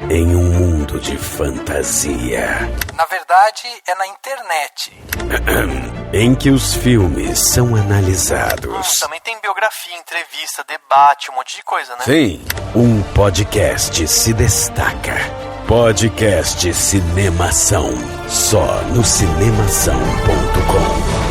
em um mundo de fantasia. Na verdade, é na internet. Em que os filmes são analisados. Também tem biografia, entrevista, debate, um monte de coisa, né? Sim, um podcast se destaca. Podcast Cinemação. Só no cinemação.com.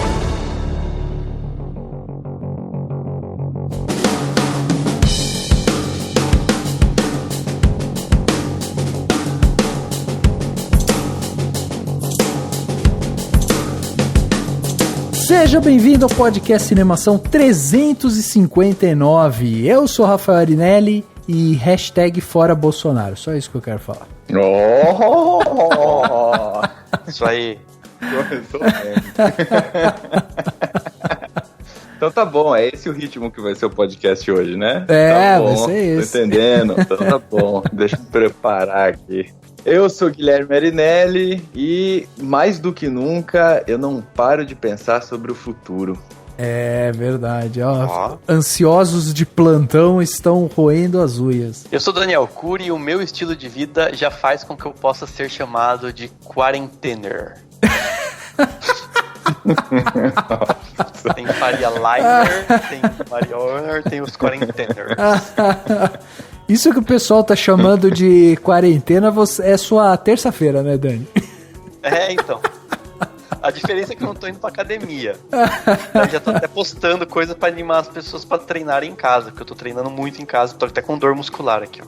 Seja bem-vindo ao podcast Cinemação 359. Eu sou Rafael Arinelli e hashtag fora Bolsonaro. Só isso que eu quero falar. Isso aí. Então tá bom, é esse o ritmo que vai ser o podcast hoje, né? É, tá bom, vai ser isso. Tô entendendo, então tá bom. Deixa eu me preparar aqui. Eu sou Guilherme Arinelli e, mais do que nunca, eu não paro de pensar sobre o futuro. É verdade, ó. Ansiosos de plantão estão roendo as unhas. Eu sou Daniel Cury e o meu estilo de vida já faz com que eu possa ser chamado de quarentener. Tem Faria Limer, tem Maria Honor, tem os quarenteners. Isso que o pessoal tá chamando de quarentena é sua terça-feira, né, Dani? É, então. A diferença é que eu não tô indo pra academia. Eu já tô até postando coisa pra animar as pessoas pra treinarem em casa, porque eu tô treinando muito em casa, tô até com dor muscular aqui, ó.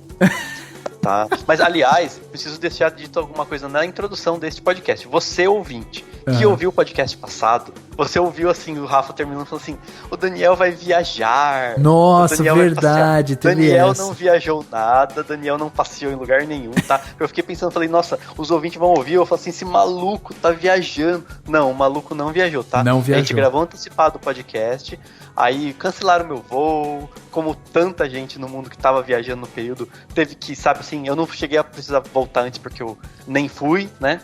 Tá? Mas, aliás, preciso deixar dito alguma coisa na introdução deste podcast. Você, ouvinte, que ouviu o podcast passado, você ouviu, assim, o Rafa terminando falando assim, o Daniel vai viajar. Nossa, verdade, teve Daniel essa. não viajou nada, Daniel não passeou em lugar nenhum, tá? Eu fiquei pensando, falei, nossa, os ouvintes vão ouvir, eu falei assim, esse maluco tá viajando. Não, o maluco não viajou, tá? Não viajou. A gente gravou antecipado o podcast, aí cancelaram meu voo, como tanta gente no mundo que tava viajando no período, teve que, sabe assim, eu não cheguei a precisar voltar antes porque eu nem fui, né?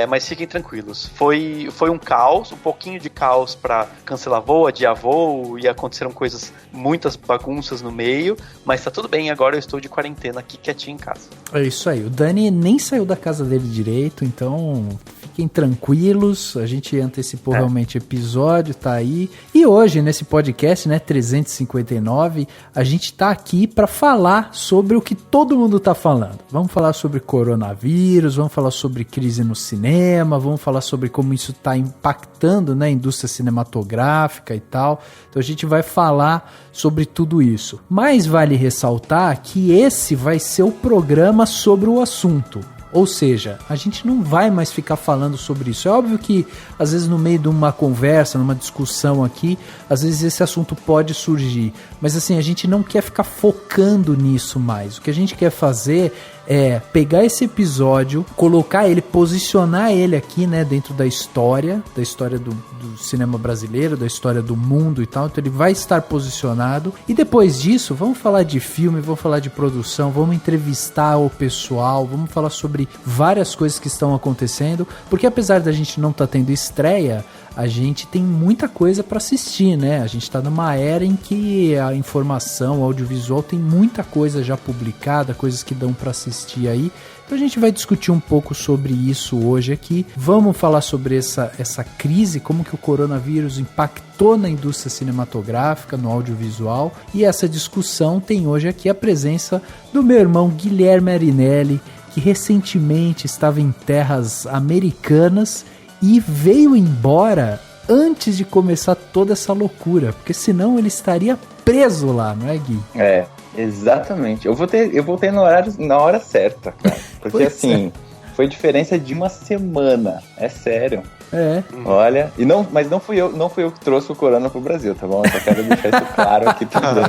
Mas fiquem tranquilos. Foi um caos, um pouquinho de caos pra cancelar voo, adiar voo, e aconteceram coisas, muitas bagunças no meio, mas tá tudo bem, agora eu estou de quarentena aqui quietinho em casa. É isso aí, o Dani nem saiu da casa dele direito, então fiquem tranquilos, a gente antecipou realmente o episódio, tá aí. E hoje, nesse podcast, né, 359, a gente tá aqui pra falar sobre o que todo mundo tá falando. Vamos falar sobre coronavírus, vamos falar sobre crise no cinema, vamos falar sobre como isso tá impactando, né, a indústria cinematográfica e tal. Então a gente vai falar sobre tudo isso. Mas vale ressaltar que esse vai ser o programa sobre o assunto. Ou seja, a gente não vai mais ficar falando sobre isso. É óbvio que, às vezes, no meio de uma conversa, numa discussão aqui, às vezes esse assunto pode surgir. Mas, assim, a gente não quer ficar focando nisso mais. O que a gente quer fazer é pegar esse episódio, colocar ele, posicionar ele aqui, né, dentro da história do cinema brasileiro, da história do mundo e tal. Então ele vai estar posicionado. E depois disso, vamos falar de filme, vamos falar de produção, vamos entrevistar o pessoal, vamos falar sobre várias coisas que estão acontecendo. Porque apesar da gente não estar tendo estreia, a gente tem muita coisa para assistir, né? A gente tá numa era em que a informação, o audiovisual tem muita coisa já publicada, coisas que dão para assistir aí. Então a gente vai discutir um pouco sobre isso hoje aqui. Vamos falar sobre essa crise, como que o coronavírus impactou na indústria cinematográfica, no audiovisual. E essa discussão tem hoje aqui a presença do meu irmão Guilherme Arinelli, que recentemente estava em terras americanas e veio embora antes de começar toda essa loucura, porque senão ele estaria preso lá, não é, Gui? É, exatamente. Eu voltei na hora certa, cara. Porque assim, foi diferença de uma semana. É sério. É. Olha, mas não fui eu que trouxe o corona pro Brasil, tá bom? Eu só quero deixar isso claro aqui também.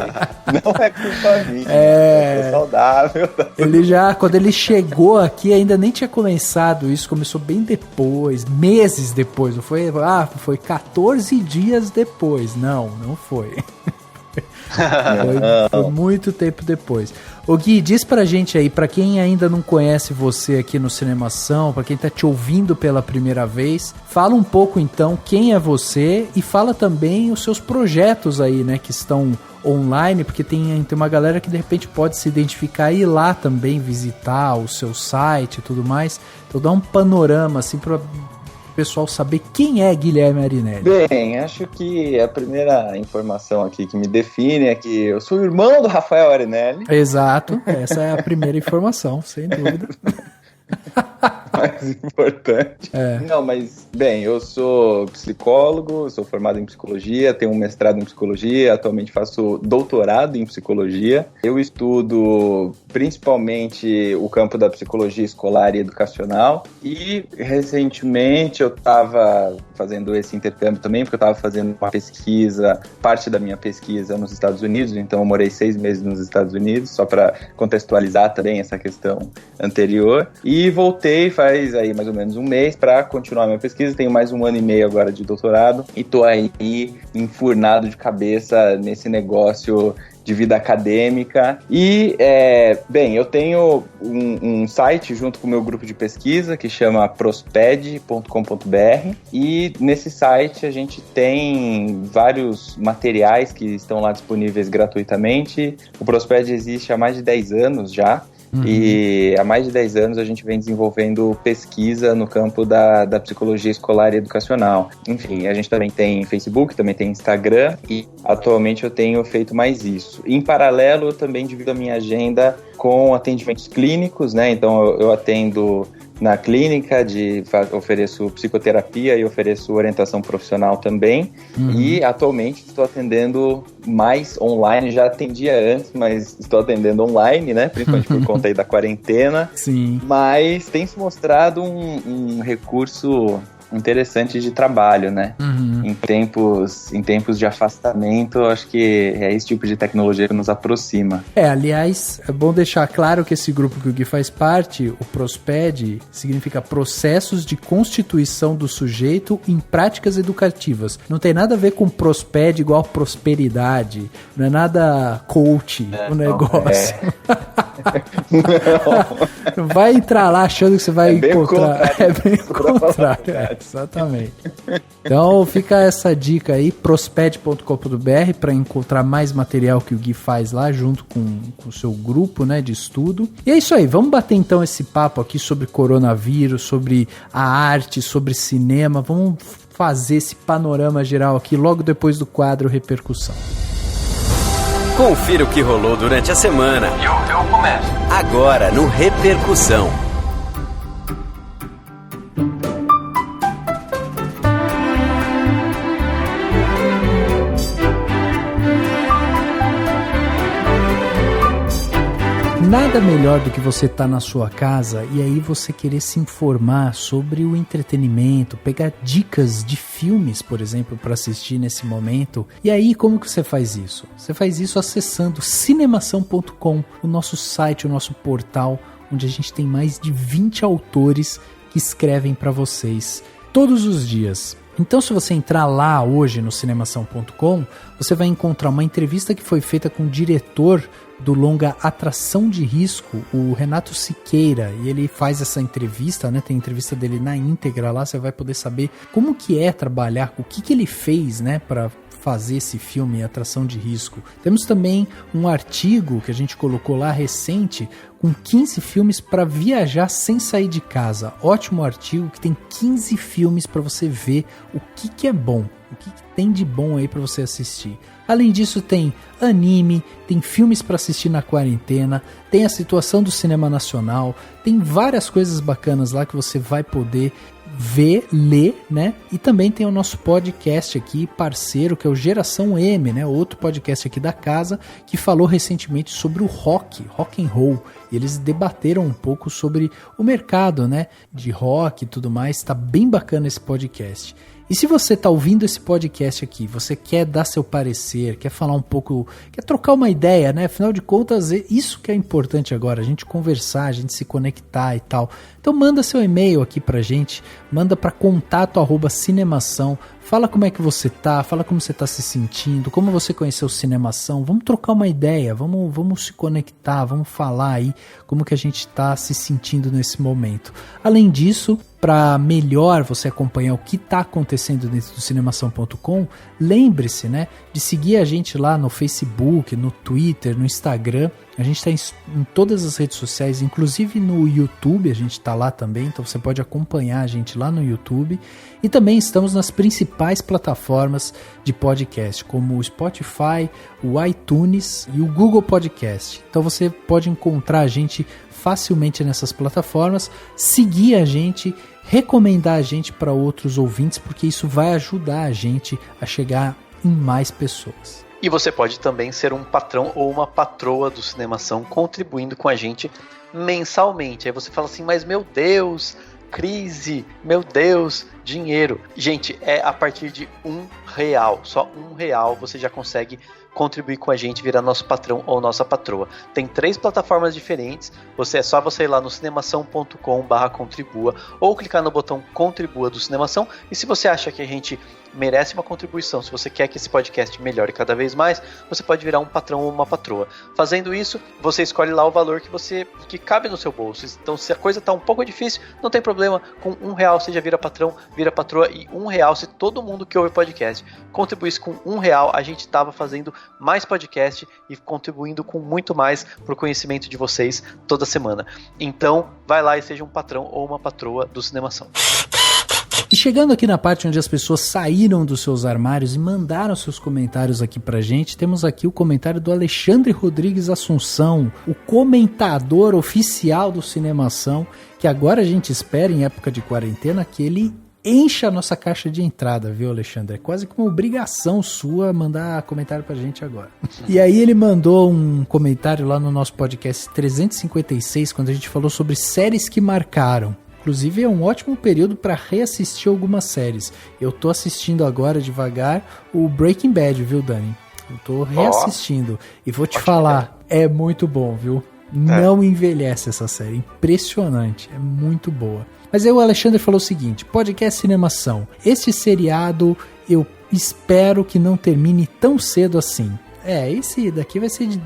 Não é culpa minha, eu tô saudável. Tá, ele já, quando ele chegou aqui, ainda nem tinha começado isso, começou bem depois, meses depois, não foi? Foi 14 dias depois. Não foi. Foi muito tempo depois. Ô Gui, diz pra gente aí, pra quem ainda não conhece você aqui no Cinemação, pra quem tá te ouvindo pela primeira vez, fala um pouco então quem é você e fala também os seus projetos aí, né, que estão online, porque tem uma galera que de repente pode se identificar e ir lá também visitar o seu site e tudo mais. Então dá um panorama assim para o pessoal saber quem é Guilherme Arinelli. Bem, acho que a primeira informação aqui que me define é que eu sou irmão do Rafael Arinelli. Exato, essa é a primeira informação, sem dúvida. Mais importante. Não, mas, bem, eu sou psicólogo, sou formado em psicologia, tenho um mestrado em psicologia, atualmente faço doutorado em psicologia. Eu estudo principalmente o campo da psicologia escolar e educacional e, recentemente, eu estava fazendo esse intercâmbio também, porque eu estava fazendo uma pesquisa, parte da minha pesquisa nos Estados Unidos, então eu morei 6 meses nos Estados Unidos, só para contextualizar também essa questão anterior, e voltei faz aí mais ou menos um mês para continuar minha pesquisa. Tenho mais 1 ano e meio agora de doutorado e tô aí enfurnado de cabeça nesse negócio de vida acadêmica. E, bem, eu tenho um site junto com o meu grupo de pesquisa que chama prosped.com.br, e nesse site a gente tem vários materiais que estão lá disponíveis gratuitamente. O Prosped existe há mais de 10 anos já. E há mais de 10 anos a gente vem desenvolvendo pesquisa no campo da psicologia escolar e educacional. Enfim, a gente também tem Facebook, também tem Instagram, e atualmente eu tenho feito mais isso. Em paralelo, eu também divido a minha agenda com atendimentos clínicos, né? Então eu atendo na clínica, ofereço psicoterapia e ofereço orientação profissional também. E atualmente estou atendendo mais online, já atendia antes, mas estou atendendo online, né? Principalmente por conta aí da quarentena. Sim. Mas tem se mostrado um recurso interessante de trabalho, né? Em tempos de afastamento, eu acho que é esse tipo de tecnologia que nos aproxima. Aliás, é bom deixar claro que esse grupo que o Gui faz parte, o Prosped, significa Processos de Constituição do Sujeito em Práticas Educativas. Não tem nada a ver com Prosped igual prosperidade, não é nada coach o negócio. Não vai entrar lá achando que você vai encontrar. É bem o contrário. Exatamente. Então fica essa dica aí, prosped.com.br, para encontrar mais material que o Gui faz lá junto com o seu grupo, né, de estudo. E é isso aí, vamos bater então esse papo aqui sobre coronavírus, sobre a arte, sobre cinema. Vamos fazer esse panorama geral aqui logo depois do quadro Repercussão. Confira o que rolou durante a semana. Eu começo. Agora no Repercussão. Nada melhor do que você estar na sua casa e aí você querer se informar sobre o entretenimento, pegar dicas de filmes, por exemplo, para assistir nesse momento. E aí, como que você faz isso? Você faz isso acessando cinemação.com, o nosso site, o nosso portal, onde a gente tem mais de 20 autores que escrevem para vocês todos os dias. Então, se você entrar lá hoje no cinemação.com, você vai encontrar uma entrevista que foi feita com o diretor do longa Atração de Risco, o Renato Siqueira, e ele faz essa entrevista, né? Tem entrevista dele na íntegra lá, você vai poder saber como que é trabalhar, o que ele fez, né, para fazer esse filme Atração de Risco. Temos também um artigo que a gente colocou lá recente com 15 filmes para viajar sem sair de casa. Ótimo artigo que tem 15 filmes para você ver o que é bom, o que tem de bom aí para você assistir. Além disso, tem anime, tem filmes para assistir na quarentena, tem a situação do cinema nacional, tem várias coisas bacanas lá que você vai poder ver, ler, né? E também tem o nosso podcast aqui, parceiro, que é o Geração M, né? Outro podcast aqui da casa, que falou recentemente sobre o rock and roll. E eles debateram um pouco sobre o mercado, né? De rock e tudo mais. Tá bem bacana esse podcast. E se você está ouvindo esse podcast aqui, você quer dar seu parecer, quer falar um pouco, quer trocar uma ideia, né? Afinal de contas, isso que é importante agora, a gente conversar, a gente se conectar e tal. Então manda seu e-mail aqui pra gente, manda para contato@cinemação, Fala como é que você tá, fala como você tá se sentindo, como você conheceu o Cinemação. Vamos trocar uma ideia, vamos se conectar, vamos falar aí como que a gente tá se sentindo nesse momento. Além disso, para melhor você acompanhar o que está acontecendo dentro do Cinemação.com, lembre-se, né, de seguir a gente lá no Facebook, no Twitter, no Instagram. A gente está em todas as redes sociais, inclusive no YouTube, a gente está lá também, então você pode acompanhar a gente lá no YouTube. E também estamos nas principais plataformas de podcast, como o Spotify, o iTunes e o Google Podcast. Então você pode encontrar a gente facilmente nessas plataformas, seguir a gente, recomendar a gente para outros ouvintes, porque isso vai ajudar a gente a chegar em mais pessoas. E você pode também ser um patrão ou uma patroa do Cinemação, contribuindo com a gente mensalmente. Aí você fala assim, mas meu Deus, crise, meu Deus, dinheiro. Gente, é a partir de R$1, só R$1 você já consegue contribuir com a gente, virar nosso patrão ou nossa patroa. Tem 3 plataformas diferentes, é só você ir lá no cinemação.com/contribua ou clicar no botão contribua do Cinemação. E se você acha que a gente merece uma contribuição, se você quer que esse podcast melhore cada vez mais, você pode virar um patrão ou uma patroa. Fazendo isso, você escolhe lá o valor que cabe no seu bolso. Então, se a coisa está um pouco difícil, não tem problema, com R$1 você já vira patrão, vira patroa, e R$1, se todo mundo que ouve podcast contribuísse com R$1, a gente estava fazendo mais podcast e contribuindo com muito mais para o conhecimento de vocês toda semana. Então, vai lá e seja um patrão ou uma patroa do Cinemação. E chegando aqui na parte onde as pessoas saíram dos seus armários e mandaram seus comentários aqui pra gente, temos aqui o comentário do Alexandre Rodrigues Assunção, o comentador oficial do Cinemação, que agora a gente espera, em época de quarentena, que ele encha a nossa caixa de entrada, viu, Alexandre? É quase que uma obrigação sua mandar comentário pra gente agora. E aí ele mandou um comentário lá no nosso podcast 356, quando a gente falou sobre séries que marcaram. Inclusive é um ótimo período para reassistir algumas séries. Eu tô assistindo agora devagar o Breaking Bad, viu, Dani? Eu tô reassistindo. E vou te falar, é muito bom, viu? Não envelhece essa série. Impressionante. É muito boa. Mas aí o Alexandre falou o seguinte: podcast Cinemação. Este seriado eu espero que não termine tão cedo assim. Esse daqui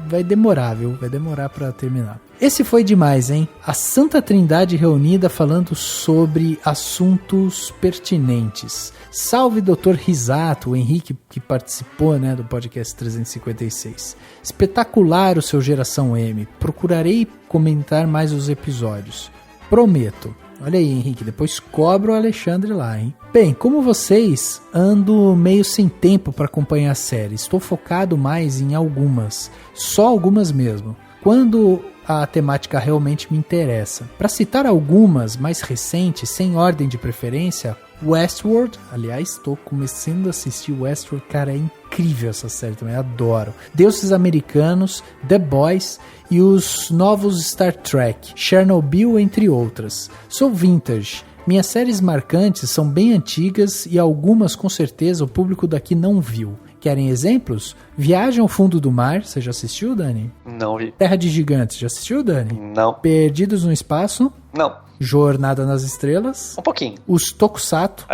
vai demorar, viu? Vai demorar pra terminar. Esse foi demais, hein? A Santa Trindade reunida falando sobre assuntos pertinentes. Salve, Dr. Risato, o Henrique que participou, né, do podcast 356. Espetacular o seu Geração M. Procurarei comentar mais os episódios. Prometo. Olha aí, Henrique, depois cobra o Alexandre lá, hein? Bem, como vocês, ando meio sem tempo para acompanhar a série. Estou focado mais em algumas, só algumas mesmo, quando a temática realmente me interessa. Para citar algumas mais recentes, sem ordem de preferência, Westworld, aliás, estou começando a assistir Westworld, cara, é incrível essa série também, adoro. Deuses Americanos, The Boys e os novos Star Trek, Chernobyl, entre outras. Sou vintage. Minhas séries marcantes são bem antigas e algumas com certeza o público daqui não viu. Querem exemplos? Viagem ao Fundo do Mar, você já assistiu, Dani? Não vi. Terra de Gigantes, já assistiu, Dani? Não. Perdidos no Espaço? Não. Jornada nas Estrelas? Um pouquinho. Os Tokusatsu?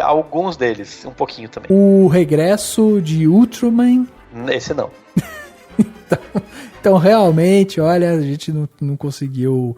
Alguns deles, um pouquinho também. O Regresso de Ultraman? Esse não. Então, realmente, olha, a gente não conseguiu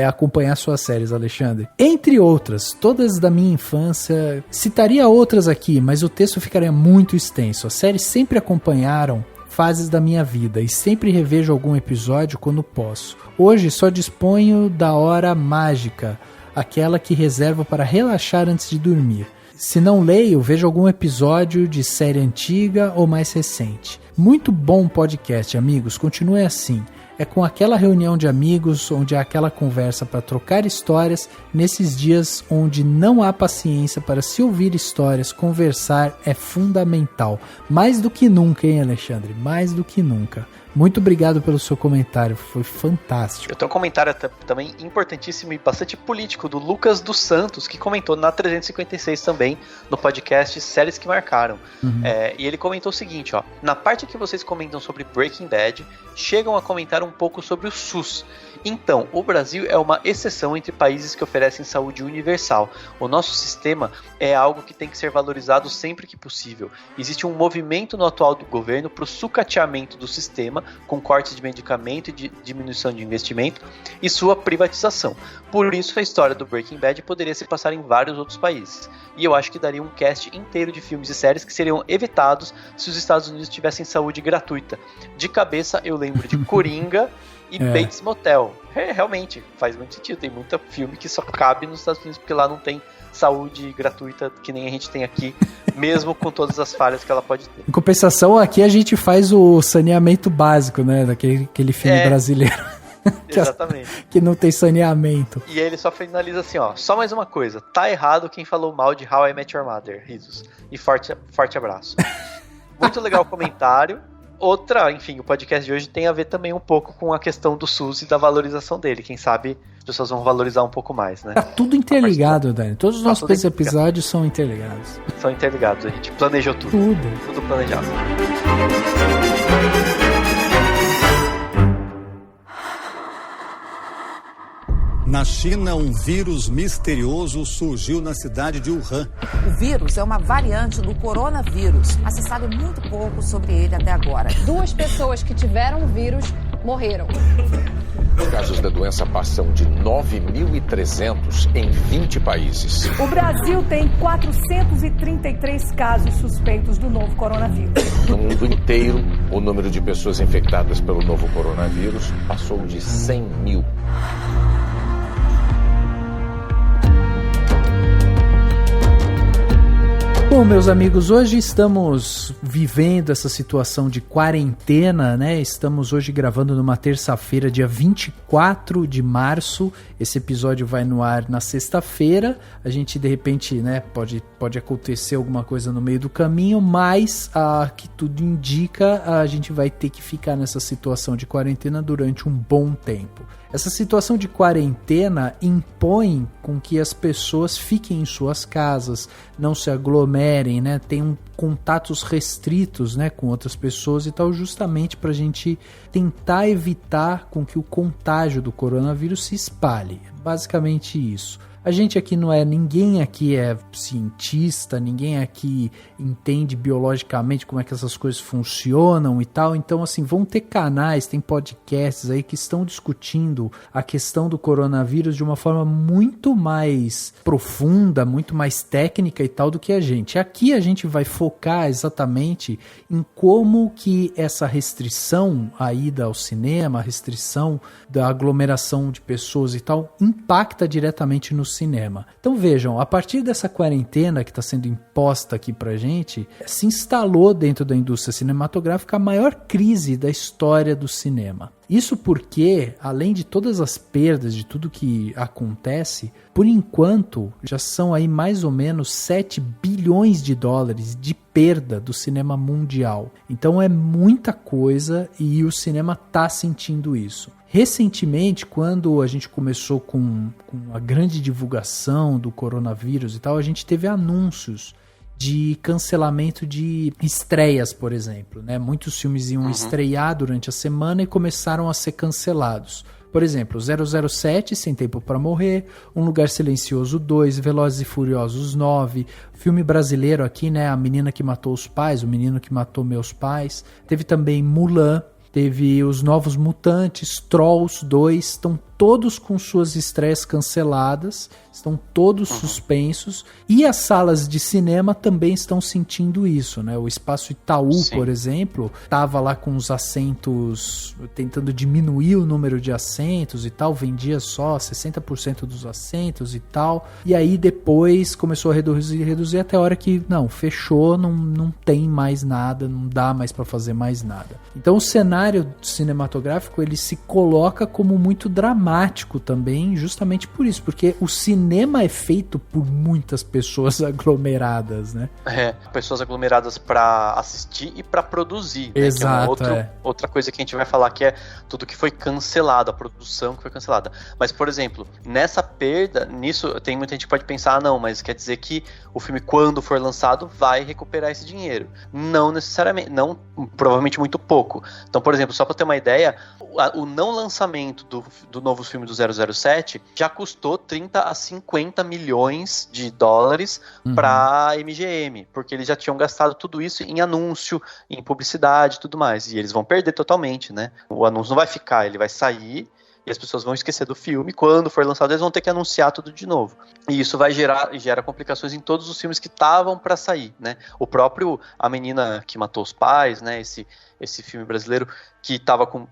acompanhar suas séries, Alexandre. Entre outras, todas da minha infância. Citaria outras aqui, mas o texto ficaria muito extenso. As séries sempre acompanharam fases da minha vida e sempre revejo algum episódio quando posso. Hoje só disponho da hora mágica, aquela que reservo para relaxar antes de dormir. Se não leio, vejo algum episódio de série antiga ou mais recente. Muito bom podcast, amigos. Continue assim. É com aquela reunião de amigos, onde há aquela conversa para trocar histórias, nesses dias onde não há paciência para se ouvir histórias, conversar é fundamental. Mais do que nunca, hein, Alexandre? Mais do que nunca. Muito obrigado pelo seu comentário, foi fantástico. Eu tenho um comentário também importantíssimo e bastante político do Lucas dos Santos, que comentou na 356 também, no podcast Séries que Marcaram. E ele comentou o seguinte, ó: na parte que vocês comentam sobre Breaking Bad, chegam a comentar um pouco sobre o SUS. Então, o Brasil é uma exceção entre países que oferecem saúde universal. O nosso sistema é algo que tem que ser valorizado sempre que possível. Existe um movimento no atual do governo para o sucateamento do sistema, com cortes de medicamento e de diminuição de investimento, e sua privatização. Por isso, a história do Breaking Bad poderia se passar em vários outros países. E eu acho que daria um cast inteiro de filmes e séries que seriam evitados se os Estados Unidos tivessem saúde gratuita. De cabeça, eu lembro de Coringa e Bates Motel. Realmente, faz muito sentido. Tem muito filme que só cabe nos Estados Unidos, porque lá não tem saúde gratuita que nem a gente tem aqui, mesmo com todas as falhas que ela pode ter. Em compensação, aqui a gente faz o saneamento básico, né? Daquele filme brasileiro. Exatamente. Que não tem saneamento. E aí ele só finaliza assim, ó: só mais uma coisa, tá errado quem falou mal de How I Met Your Mother. Risos. E forte abraço. Muito legal o comentário. Enfim, o podcast de hoje tem a ver também um pouco com a questão do SUS e da valorização dele. Quem sabe as pessoas vão valorizar um pouco mais, né? Tá tudo interligado, Dani. Todos os nossos episódios são interligados. São interligados, a gente planejou tudo. Tudo planejado. Na China, um vírus misterioso surgiu na cidade de Wuhan. O vírus é uma variante do coronavírus, mas se sabe muito pouco sobre ele até agora. 2 pessoas que tiveram o vírus morreram. Os casos da doença passam de 9.300 em 20 países. O Brasil tem 433 casos suspeitos do novo coronavírus. No mundo inteiro, o número de pessoas infectadas pelo novo coronavírus passou de 100 mil. Bom, meus amigos, hoje estamos vivendo essa situação de quarentena, né? Estamos hoje gravando numa terça-feira, dia 24 de março. Esse episódio vai no ar na sexta-feira. A gente, de repente, né, pode acontecer alguma coisa no meio do caminho, mas, que tudo indica, a gente vai ter que ficar nessa situação de quarentena durante um bom tempo. Essa situação de quarentena impõe com que as pessoas fiquem em suas casas, não se aglomerem, né? Tenham contatos restritos, né, com outras pessoas e tal, justamente para a gente tentar evitar com que o contágio do coronavírus se espalhe. É basicamente isso. A gente aqui ninguém aqui é cientista, ninguém aqui entende biologicamente como é que essas coisas funcionam e tal, então assim, vão ter canais, tem podcasts aí que estão discutindo a questão do coronavírus de uma forma muito mais profunda, muito mais técnica e tal do que a gente. Aqui a gente vai focar exatamente em como que essa restrição à ida ao cinema, a restrição da aglomeração de pessoas e tal, impacta diretamente no cinema. Então vejam, a partir dessa quarentena que está sendo imposta aqui pra gente, se instalou dentro da indústria cinematográfica a maior crise da história do cinema. Isso porque, além de todas as perdas, de tudo que acontece, por enquanto já são aí mais ou menos 7 bilhões de dólares de perda do cinema mundial. Então é muita coisa e o cinema está sentindo isso. Recentemente, quando a gente começou com a grande divulgação do coronavírus e tal, a gente teve anúncios de cancelamento de estreias, por exemplo, né? Muitos filmes iam estrear durante a semana e começaram a ser cancelados. Por exemplo, 007, Sem Tempo para Morrer, Um Lugar Silencioso 2, Velozes e Furiosos 9, filme brasileiro aqui, né? A Menina que Matou os Pais, O Menino que Matou Meus Pais. Teve também Mulan, teve Os Novos Mutantes, Trolls 2, estão todos com suas estreias canceladas, estão todos suspensos, e as salas de cinema também estão sentindo isso, né? O Espaço Itaú, por exemplo, estava lá com os assentos, tentando diminuir o número de assentos e tal, vendia só 60% dos assentos e tal, e aí depois começou a reduzir até a hora que, não, fechou, não tem mais nada, não dá mais para fazer mais nada. Então o cenário cinematográfico, ele se coloca como muito dramático problemático também, justamente por isso, porque o cinema é feito por muitas pessoas aglomeradas, né? Pessoas aglomeradas para assistir e para produzir. Exato, né? Que é outra coisa que a gente vai falar, que é tudo que foi cancelado, a produção que foi cancelada. Mas, por exemplo, nessa perda, nisso tem muita gente que pode pensar, não, mas quer dizer que o filme, quando for lançado, vai recuperar esse dinheiro. Não necessariamente, não, provavelmente muito pouco. Então, por exemplo, só para ter uma ideia, o não lançamento do novo filme do 007 já custou 30 a 50 milhões de dólares para a MGM, porque eles já tinham gastado tudo isso em anúncio, em publicidade e tudo mais, e eles vão perder totalmente, né? O anúncio não vai ficar, ele vai sair e as pessoas vão esquecer do filme. Quando for lançado, eles vão ter que anunciar tudo de novo. E isso gera complicações em todos os filmes que estavam para sair, né? O próprio A Menina que Matou os Pais, né? Esse filme brasileiro que estava com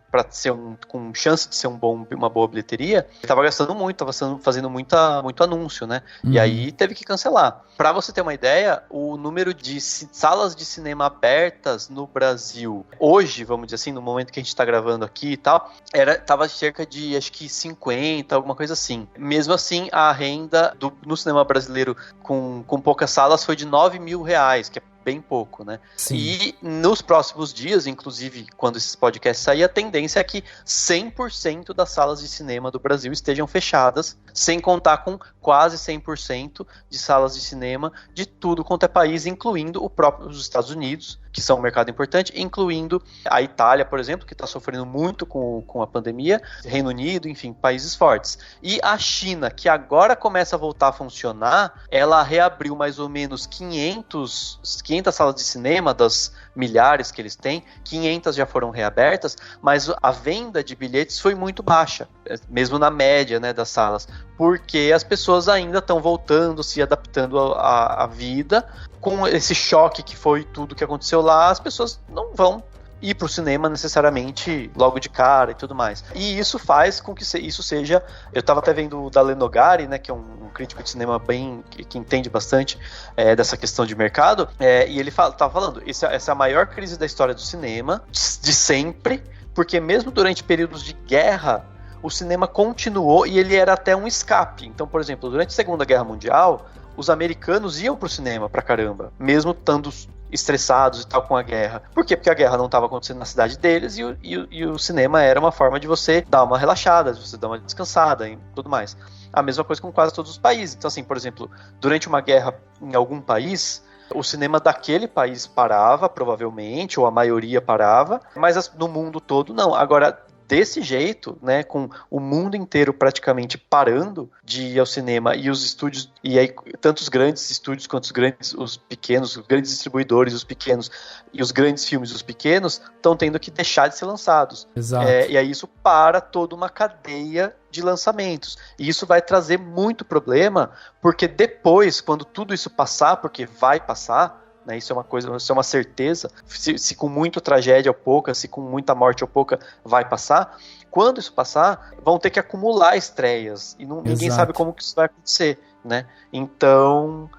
chance de ser uma boa bilheteria, estava gastando muito, estava fazendo muito anúncio, né? E aí teve que cancelar. Para você ter uma ideia, o número de salas de cinema abertas no Brasil, hoje, vamos dizer assim, no momento que a gente está gravando aqui e tal, estava cerca de, acho que 50, alguma coisa assim. Mesmo assim, a renda no cinema brasileiro com poucas salas foi de R$9 mil, que é bem pouco, né? Sim. E nos próximos dias, inclusive quando esses podcasts saírem, a tendência é que 100% das salas de cinema do Brasil estejam fechadas, sem contar com quase 100% de salas de cinema de tudo quanto é país, incluindo os Estados Unidos, que são um mercado importante, incluindo a Itália, por exemplo, que está sofrendo muito com a pandemia, Reino Unido, enfim, países fortes. E a China, que agora começa a voltar a funcionar, ela reabriu mais ou menos 500 salas de cinema, das milhares que eles têm, 500 já foram reabertas, mas a venda de bilhetes foi muito baixa, mesmo na média, né, das salas, porque as pessoas ainda estão voltando, se adaptando à vida. Com esse choque que foi tudo que aconteceu lá, as pessoas não vão ir pro cinema necessariamente logo de cara e tudo mais. E isso faz com que isso seja... Eu estava até vendo o Dalle Nogari, né, que é um crítico de cinema que entende bastante dessa questão de mercado, e ele estava falando, essa é a maior crise da história do cinema, de sempre, porque mesmo durante períodos de guerra, o cinema continuou e ele era até um escape. Então, por exemplo, durante a Segunda Guerra Mundial, os americanos iam pro cinema pra caramba, mesmo estando estressados e tal com a guerra. Por quê? Porque a guerra não estava acontecendo na cidade deles e o cinema era uma forma de você dar uma relaxada, de você dar uma descansada e tudo mais. A mesma coisa com quase todos os países. Então, assim, por exemplo, durante uma guerra em algum país, o cinema daquele país parava, provavelmente, ou a maioria parava, mas no mundo todo não. Agora, desse jeito, né, com o mundo inteiro praticamente parando de ir ao cinema, e os estúdios, e aí tanto os grandes estúdios quanto os pequenos, os grandes distribuidores, os pequenos, e os grandes filmes, os pequenos, estão tendo que deixar de ser lançados. Exato. E aí isso para toda uma cadeia de lançamentos. E isso vai trazer muito problema, porque depois, quando tudo isso passar, porque vai passar, né, isso é uma certeza, se com muita tragédia ou pouca, se com muita morte ou pouca, vai passar. Quando isso passar, vão ter que acumular estreias, e ninguém sabe como que isso vai acontecer, né? Então...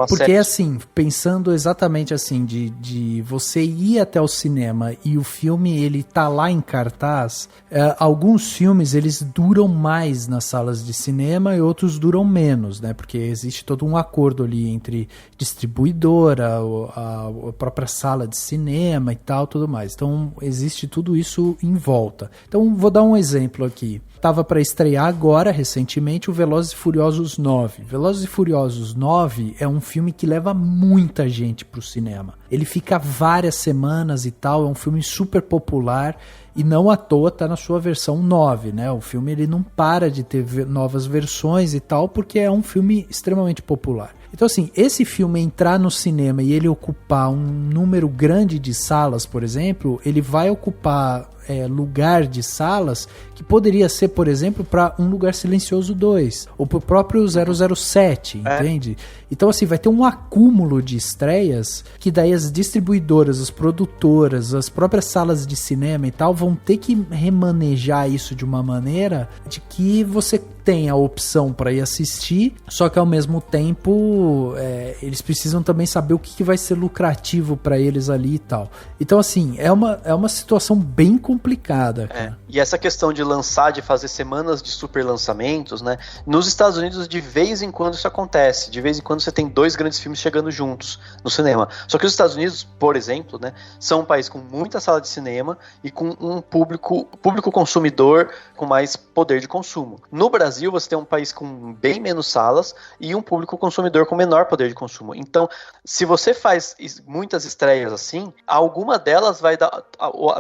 Porque assim, pensando exatamente assim, de você ir até o cinema e o filme ele tá lá em cartaz, alguns filmes eles duram mais nas salas de cinema e outros duram menos, né? Porque existe todo um acordo ali entre distribuidora, a própria sala de cinema e tal, tudo mais. Então existe tudo isso em volta. Então vou dar um exemplo aqui. Tava para estrear agora, recentemente, o Velozes e Furiosos 9. Velozes e Furiosos 9 é um filme que leva muita gente pro cinema. Ele fica várias semanas e tal, é um filme super popular e não à toa tá na sua versão 9, né? O filme ele não para de ter novas versões e tal, porque é um filme extremamente popular. Então assim, esse filme entrar no cinema e ele ocupar um número grande de salas, por exemplo, ele vai ocupar lugar de salas que poderia ser, por exemplo, para Um Lugar Silencioso 2 ou pro próprio 007, entende? Então assim, vai ter um acúmulo de estreias que daí as distribuidoras, as produtoras, as próprias salas de cinema e tal vão ter que remanejar isso de uma maneira de que você tem a opção para ir assistir, só que ao mesmo tempo eles precisam também saber o que vai ser lucrativo para eles ali e tal. Então assim, é uma situação bem complicada complicada, cara. E essa questão de lançar, de fazer semanas de super lançamentos, né? Nos Estados Unidos, de vez em quando isso acontece. De vez em quando você tem 2 grandes filmes chegando juntos no cinema. Só que os Estados Unidos, por exemplo, né, são um país com muita sala de cinema e com um público consumidor com mais poder de consumo. No Brasil, você tem um país com bem menos salas e um público consumidor com menor poder de consumo. Então, se você faz muitas estreias assim, alguma delas vai dar...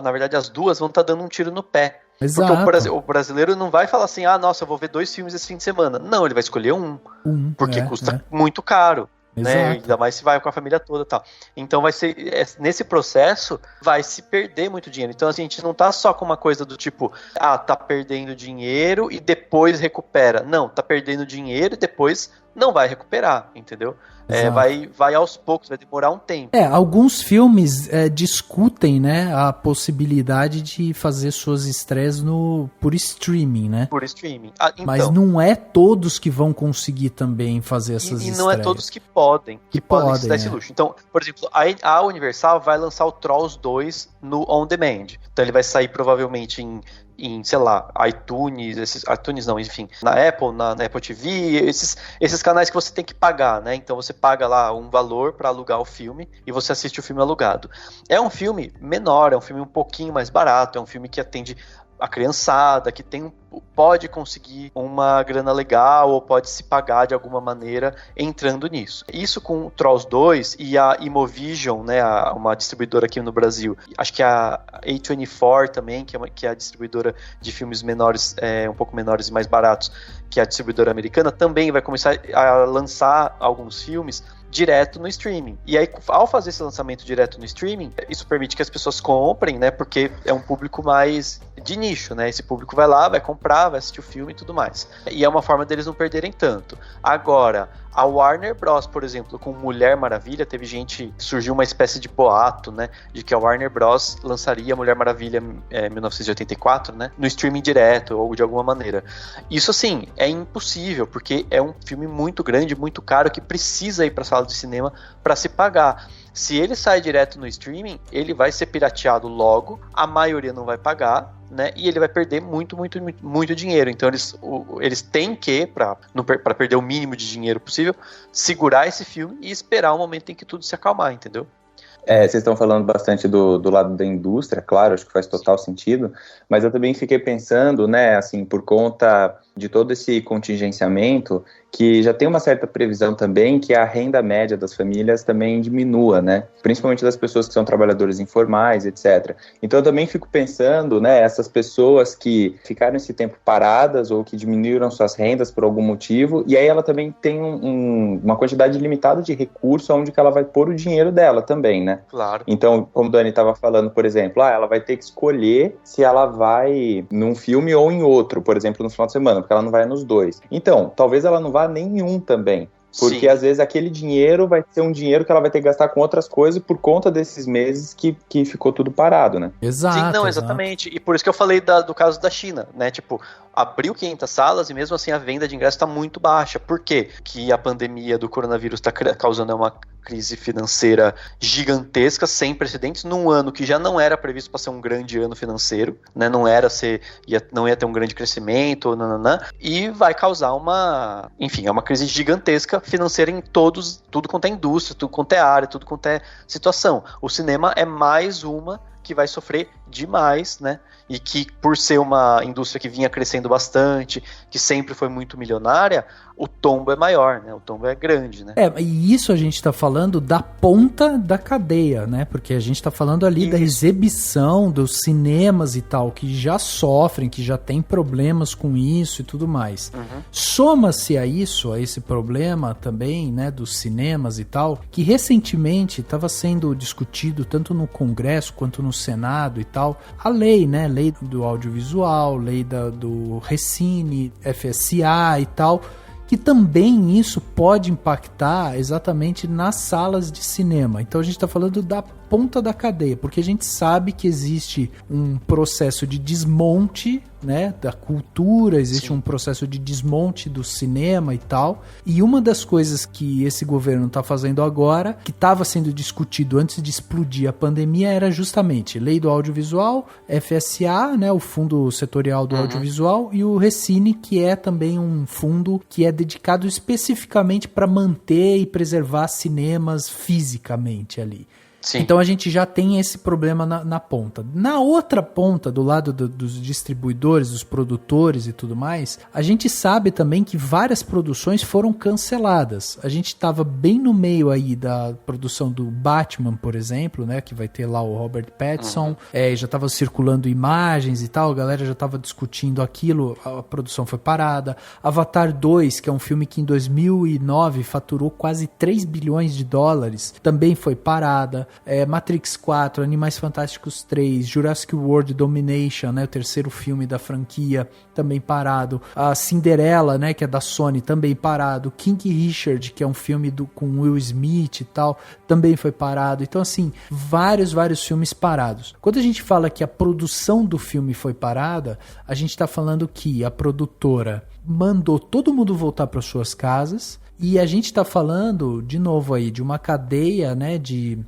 Na verdade, as duas vão estar dando um tiro no pé. Exato. Porque o brasileiro não vai falar assim, nossa, eu vou ver 2 filmes esse fim de semana. Não, ele vai escolher porque custa muito caro. Né? Ainda mais se vai com a família toda e tal. Então vai ser, nesse processo vai se perder muito dinheiro. Então a gente não tá só com uma coisa do tipo, tá perdendo dinheiro e depois recupera. Não, tá perdendo dinheiro e depois não vai recuperar, entendeu? Vai aos poucos, vai demorar um tempo. Alguns filmes discutem, né, a possibilidade de fazer suas estreias por streaming, né? Por streaming. Então, mas não é todos que vão conseguir também fazer essas estreias. E não é todos que podem se dar esse luxo. Então, por exemplo, a Universal vai lançar o Trolls 2 no On Demand. Então ele vai sair provavelmente em, sei lá, iTunes, na Apple, na Apple TV, esses canais que você tem que pagar, né? Então você paga lá um valor para alugar o filme e você assiste o filme alugado. É um filme menor, é um filme um pouquinho mais barato, é um filme que atende a criançada, que pode conseguir uma grana legal ou pode se pagar de alguma maneira entrando nisso. Isso com o Trolls 2 e a Imovision, né, uma distribuidora aqui no Brasil. Acho que a A24 também, que é a distribuidora de filmes menores, um pouco menores e mais baratos, que é a distribuidora americana, também vai começar a lançar alguns filmes direto no streaming. E aí, ao fazer esse lançamento direto no streaming, isso permite que as pessoas comprem, né? Porque é um público mais de nicho, né? Esse público vai lá, vai comprar, vai assistir o filme e tudo mais. E é uma forma deles não perderem tanto. Agora, a Warner Bros., por exemplo, com Mulher Maravilha, surgiu uma espécie de boato, né? De que a Warner Bros. Lançaria Mulher Maravilha 1984, né? No streaming direto, ou de alguma maneira. Isso, assim, é impossível, porque é um filme muito grande, muito caro, que precisa ir pra sala de cinema para se pagar. Se ele sai direto no streaming, ele vai ser pirateado logo, a maioria não vai pagar, né? E ele vai perder muito, muito, muito, muito dinheiro. Então eles têm que, para perder o mínimo de dinheiro possível, segurar esse filme e esperar o momento em que tudo se acalmar, entendeu? Vocês estão falando bastante do lado da indústria, claro, acho que faz total sentido, mas eu também fiquei pensando, né, assim, por conta de todo esse contingenciamento, que já tem uma certa previsão também que a renda média das famílias também diminua, né? Principalmente das pessoas que são trabalhadores informais, etc. Então eu também fico pensando, né, essas pessoas que ficaram esse tempo paradas ou que diminuíram suas rendas por algum motivo, e aí ela também tem uma quantidade limitada de recurso onde que ela vai pôr o dinheiro dela também, né? Claro. Então, como o Dani estava falando, por exemplo, ela vai ter que escolher se ela vai num filme ou em outro, por exemplo, no final de semana, porque ela não vai nos dois. Então, talvez ela não vá nenhum também. Porque Sim. Às vezes aquele dinheiro vai ser um dinheiro que ela vai ter que gastar com outras coisas por conta desses meses que ficou tudo parado, né? Exato. Sim, não, exatamente. E por isso que eu falei do caso da China, né? Tipo, abriu 500 salas e mesmo assim a venda de ingresso está muito baixa. Por quê? Que a pandemia do coronavírus está causando uma crise financeira gigantesca, sem precedentes, num ano que já não era previsto para ser um grande ano financeiro, né? Não ia ter um grande crescimento, e vai causar uma crise gigantesca financeira em tudo quanto é indústria, tudo quanto é área, tudo quanto é situação. O cinema é mais uma que vai sofrer demais, né? E que, por ser uma indústria que vinha crescendo bastante, que sempre foi muito milionária, o tombo é maior, né? O tombo é grande, né? E isso a gente tá falando da ponta da cadeia, né? Porque a gente tá falando ali da exibição dos cinemas e tal, que já sofrem, que já tem problemas com isso e tudo mais. Uhum. Soma-se a esse problema também, né, dos cinemas e tal, que recentemente estava sendo discutido tanto no Congresso quanto no Senado e tal, a lei, né? Lei do audiovisual, lei do Recine, FSA e tal, que também isso pode impactar exatamente nas salas de cinema. Então a gente está falando da ponta da cadeia, porque a gente sabe que existe um processo de desmonte, né, da cultura, existe um processo de desmonte do cinema e tal, e uma das coisas que esse governo está fazendo agora, que estava sendo discutido antes de explodir a pandemia, era justamente Lei do Audiovisual, FSA, né, o Fundo Setorial do Audiovisual, e o Recine, que é também um fundo que é dedicado especificamente para manter e preservar cinemas fisicamente ali. Sim. Então a gente já tem esse problema na ponta. Na outra ponta, do lado dos distribuidores, dos produtores e tudo mais, a gente sabe também que várias produções foram canceladas. A gente estava bem no meio aí da produção do Batman, por exemplo, né, que vai ter lá o Robert Pattinson, já estava circulando imagens e tal, a galera já estava discutindo aquilo, a produção foi parada. Avatar 2, que é um filme que em 2009 faturou quase 3 bilhões de dólares, também foi parada. Matrix 4, Animais Fantásticos 3, Jurassic World Domination, né, o terceiro filme da franquia, também parado. A Cinderella, né, que é da Sony, também parado. King Richard, que é um filme com Will Smith e tal, também foi parado. Então, assim, vários filmes parados. Quando a gente fala que a produção do filme foi parada, a gente está falando que a produtora mandou todo mundo voltar para suas casas, e a gente está falando, de novo aí, de uma cadeia, né, de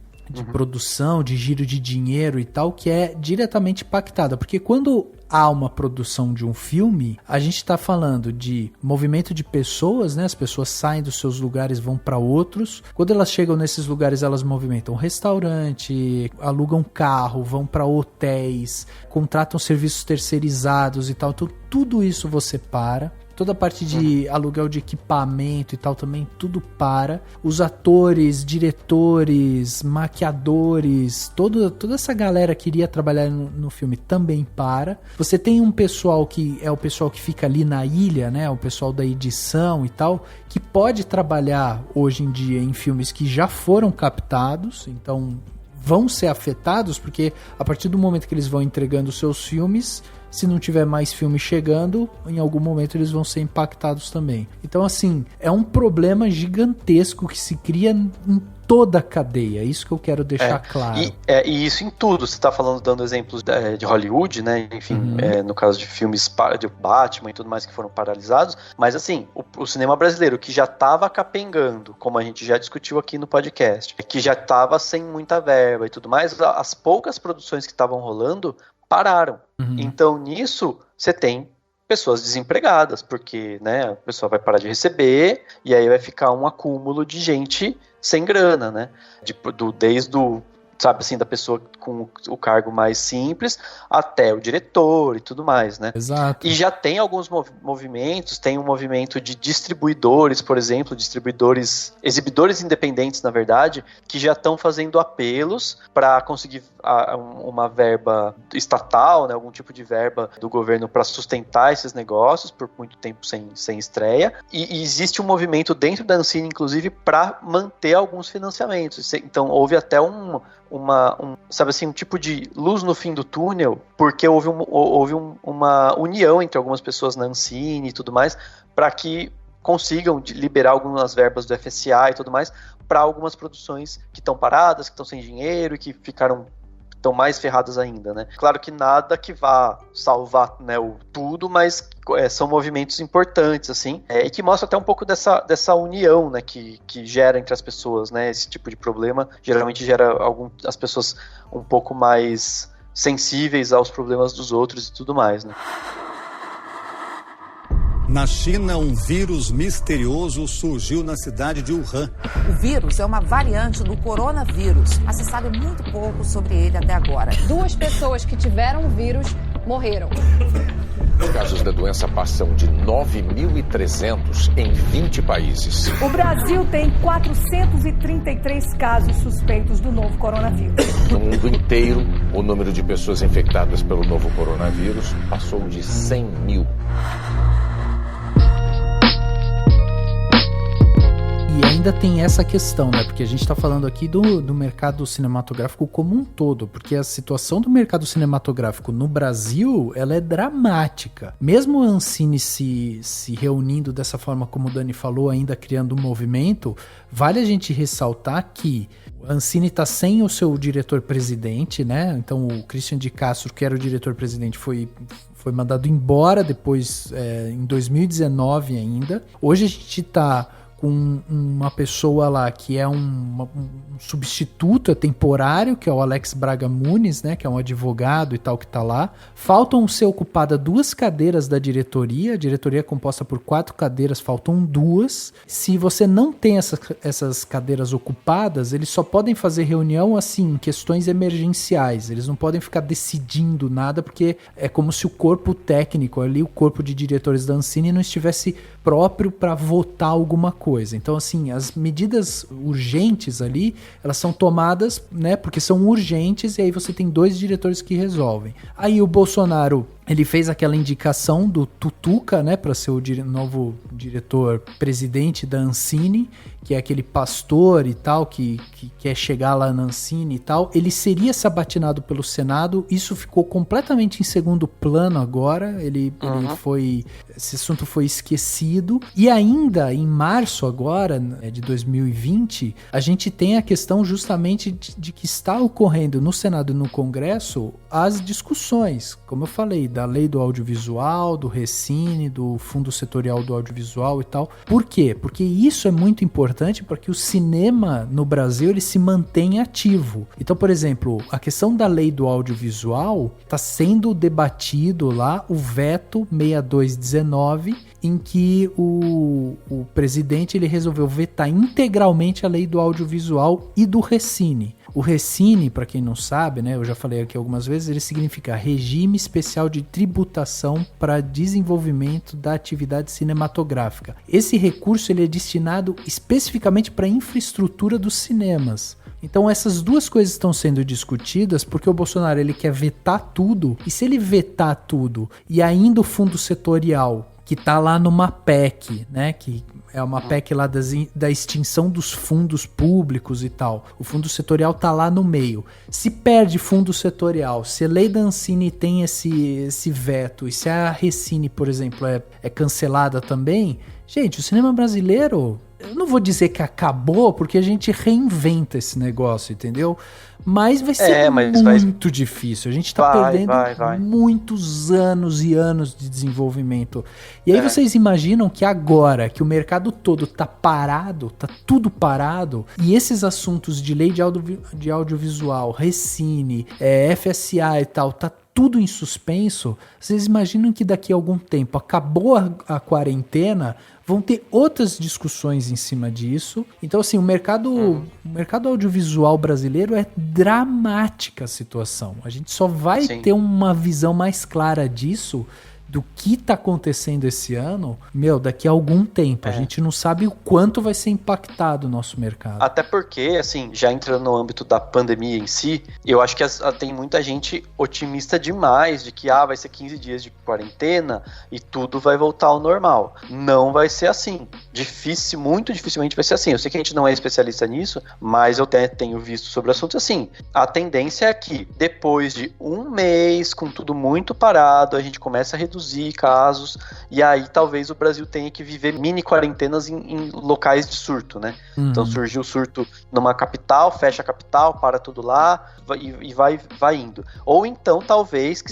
produção, de giro de dinheiro e tal, que é diretamente impactada, porque quando há uma produção de um filme, a gente está falando de movimento de pessoas, né? As pessoas saem dos seus lugares, vão para outros. Quando elas chegam nesses lugares, elas movimentam restaurante, alugam carro, vão para hotéis, contratam serviços terceirizados e tal. Então, tudo isso você para. Toda a parte de aluguel de equipamento e tal também, tudo para. Os atores, diretores, maquiadores, toda essa galera que iria trabalhar no filme também para. Você tem um pessoal que é o pessoal que fica ali na ilha, né? O pessoal da edição e tal, que pode trabalhar hoje em dia em filmes que já foram captados, então vão ser afetados, porque a partir do momento que eles vão entregando os seus filmes, se não tiver mais filme chegando, em algum momento eles vão ser impactados também. Então, assim, é um problema gigantesco que se cria em toda a cadeia. É isso que eu quero deixar claro. E isso em tudo. Você está falando, dando exemplos de Hollywood, né? Enfim, no caso de filmes de Batman e tudo mais que foram paralisados. Mas, assim, o cinema brasileiro, que já estava capengando, como a gente já discutiu aqui no podcast, que já estava sem muita verba e tudo mais, as poucas produções que estavam rolando pararam. Então, nisso, você tem pessoas desempregadas, porque, né, a pessoa vai parar de receber e aí vai ficar um acúmulo de gente sem grana, né? Desde o, sabe assim, da pessoa com o cargo mais simples até o diretor e tudo mais, né? Exato. E já tem alguns movimentos, tem um movimento de distribuidores, por exemplo, exibidores independentes, na verdade, que já estão fazendo apelos para conseguir uma verba estatal, né, algum tipo de verba do governo para sustentar esses negócios por muito tempo sem estreia. E existe um movimento dentro da Ancine, inclusive, para manter alguns financiamentos. Então, houve até sabe assim, um tipo de luz no fim do túnel, porque houve uma união entre algumas pessoas na Ancine e tudo mais, para que consigam liberar algumas verbas do FSA e tudo mais, para algumas produções que estão paradas, que estão sem dinheiro e que estão mais ferradas ainda, né? Claro que nada que vá salvar, né, o tudo, mas são movimentos importantes, assim, e que mostra até um pouco dessa união, né, que gera entre as pessoas, né? Esse tipo de problema geralmente gera as pessoas um pouco mais sensíveis aos problemas dos outros e tudo mais, né? Na China, um vírus misterioso surgiu na cidade de Wuhan. O vírus é uma variante do coronavírus. Se sabe muito pouco sobre ele até agora. 2 pessoas que tiveram o vírus morreram. Os casos da doença passam de 9.300 em 20 países. O Brasil tem 433 casos suspeitos do novo coronavírus. No mundo inteiro, o número de pessoas infectadas pelo novo coronavírus passou de 100 mil. E ainda tem essa questão, né? Porque a gente está falando aqui do mercado cinematográfico como um todo, porque a situação do mercado cinematográfico no Brasil, ela é dramática. Mesmo a Ancine se reunindo dessa forma como o Dani falou, ainda criando um movimento, vale a gente ressaltar que a Ancine está sem o seu diretor-presidente, né? Então o Christian de Castro, que era o diretor-presidente, foi mandado embora depois, em 2019 ainda. Hoje a gente está com uma pessoa lá que é um substituto, é temporário, que é o Alex Braga Muniz, né, que é um advogado e tal que tá lá. Faltam ser ocupadas 2 cadeiras da diretoria, a diretoria é composta por 4 cadeiras, faltam 2. Se você não tem essas cadeiras ocupadas, eles só podem fazer reunião, assim, em questões emergenciais, eles não podem ficar decidindo nada, porque é como se o corpo técnico ali, o corpo de diretores da Ancine não estivesse próprio para votar alguma coisa. Então, assim, as medidas urgentes ali, elas são tomadas, né, porque são urgentes, e aí você tem 2 diretores que resolvem. Aí o Bolsonaro, ele fez aquela indicação do Tutuca, né, para ser o novo diretor-presidente da Ancine, que é aquele pastor e tal, que quer chegar lá na Ancine e tal. Ele seria sabatinado pelo Senado, isso ficou completamente em segundo plano agora, ele foi, esse assunto foi esquecido. E ainda em março agora, de 2020, a gente tem a questão justamente de que está ocorrendo no Senado e no Congresso as discussões, como eu falei, da lei do audiovisual, do Recine, do Fundo Setorial do Audiovisual e tal. Por quê? Porque isso é muito importante para que o cinema no Brasil ele se mantenha ativo. Então, por exemplo, a questão da lei do audiovisual está sendo debatido lá, o veto 6219, em que o presidente ele resolveu vetar integralmente a lei do audiovisual e do Recine. O Recine, para quem não sabe, né, eu já falei aqui algumas vezes, ele significa Regime Especial de Tributação para Desenvolvimento da Atividade Cinematográfica. Esse recurso ele é destinado especificamente para a infraestrutura dos cinemas. Então essas 2 coisas estão sendo discutidas porque o Bolsonaro ele quer vetar tudo, e se ele vetar tudo e ainda o fundo setorial, que tá lá numa PEC, né, que é uma PEC lá da extinção dos fundos públicos e tal. O fundo setorial tá lá no meio. Se perde fundo setorial, se a lei da Ancine tem esse veto, e se a Recine, por exemplo, é cancelada também, gente, o cinema brasileiro, eu não vou dizer que acabou, porque a gente reinventa esse negócio, entendeu? Mas vai ser muito difícil. A gente tá perdendo muitos anos e anos de desenvolvimento. E aí vocês imaginam que agora que o mercado todo tá parado, tá tudo parado, e esses assuntos de lei de audiovisual, Recine, FSA e tal, tá tudo em suspenso, vocês imaginam que daqui a algum tempo, acabou a quarentena, vão ter outras discussões em cima disso. Então, assim, o mercado audiovisual brasileiro é dramática a situação. A gente só vai ter uma visão mais clara disso, do que tá acontecendo esse ano, daqui a algum tempo. A gente não sabe o quanto vai ser impactado o nosso mercado. Até porque, assim, já entrando no âmbito da pandemia em si, eu acho que tem muita gente otimista demais de que vai ser 15 dias de quarentena e tudo vai voltar ao normal. Não vai ser assim. Muito dificilmente vai ser assim. Eu sei que a gente não é especialista nisso, mas eu tenho visto sobre o assunto assim. A tendência é que depois de um mês, com tudo muito parado, a gente começa a reduzir casos, e aí talvez o Brasil tenha que viver mini quarentenas em locais de surto, né? Então surgiu o surto numa capital, fecha a capital, para tudo lá e vai indo. Ou então talvez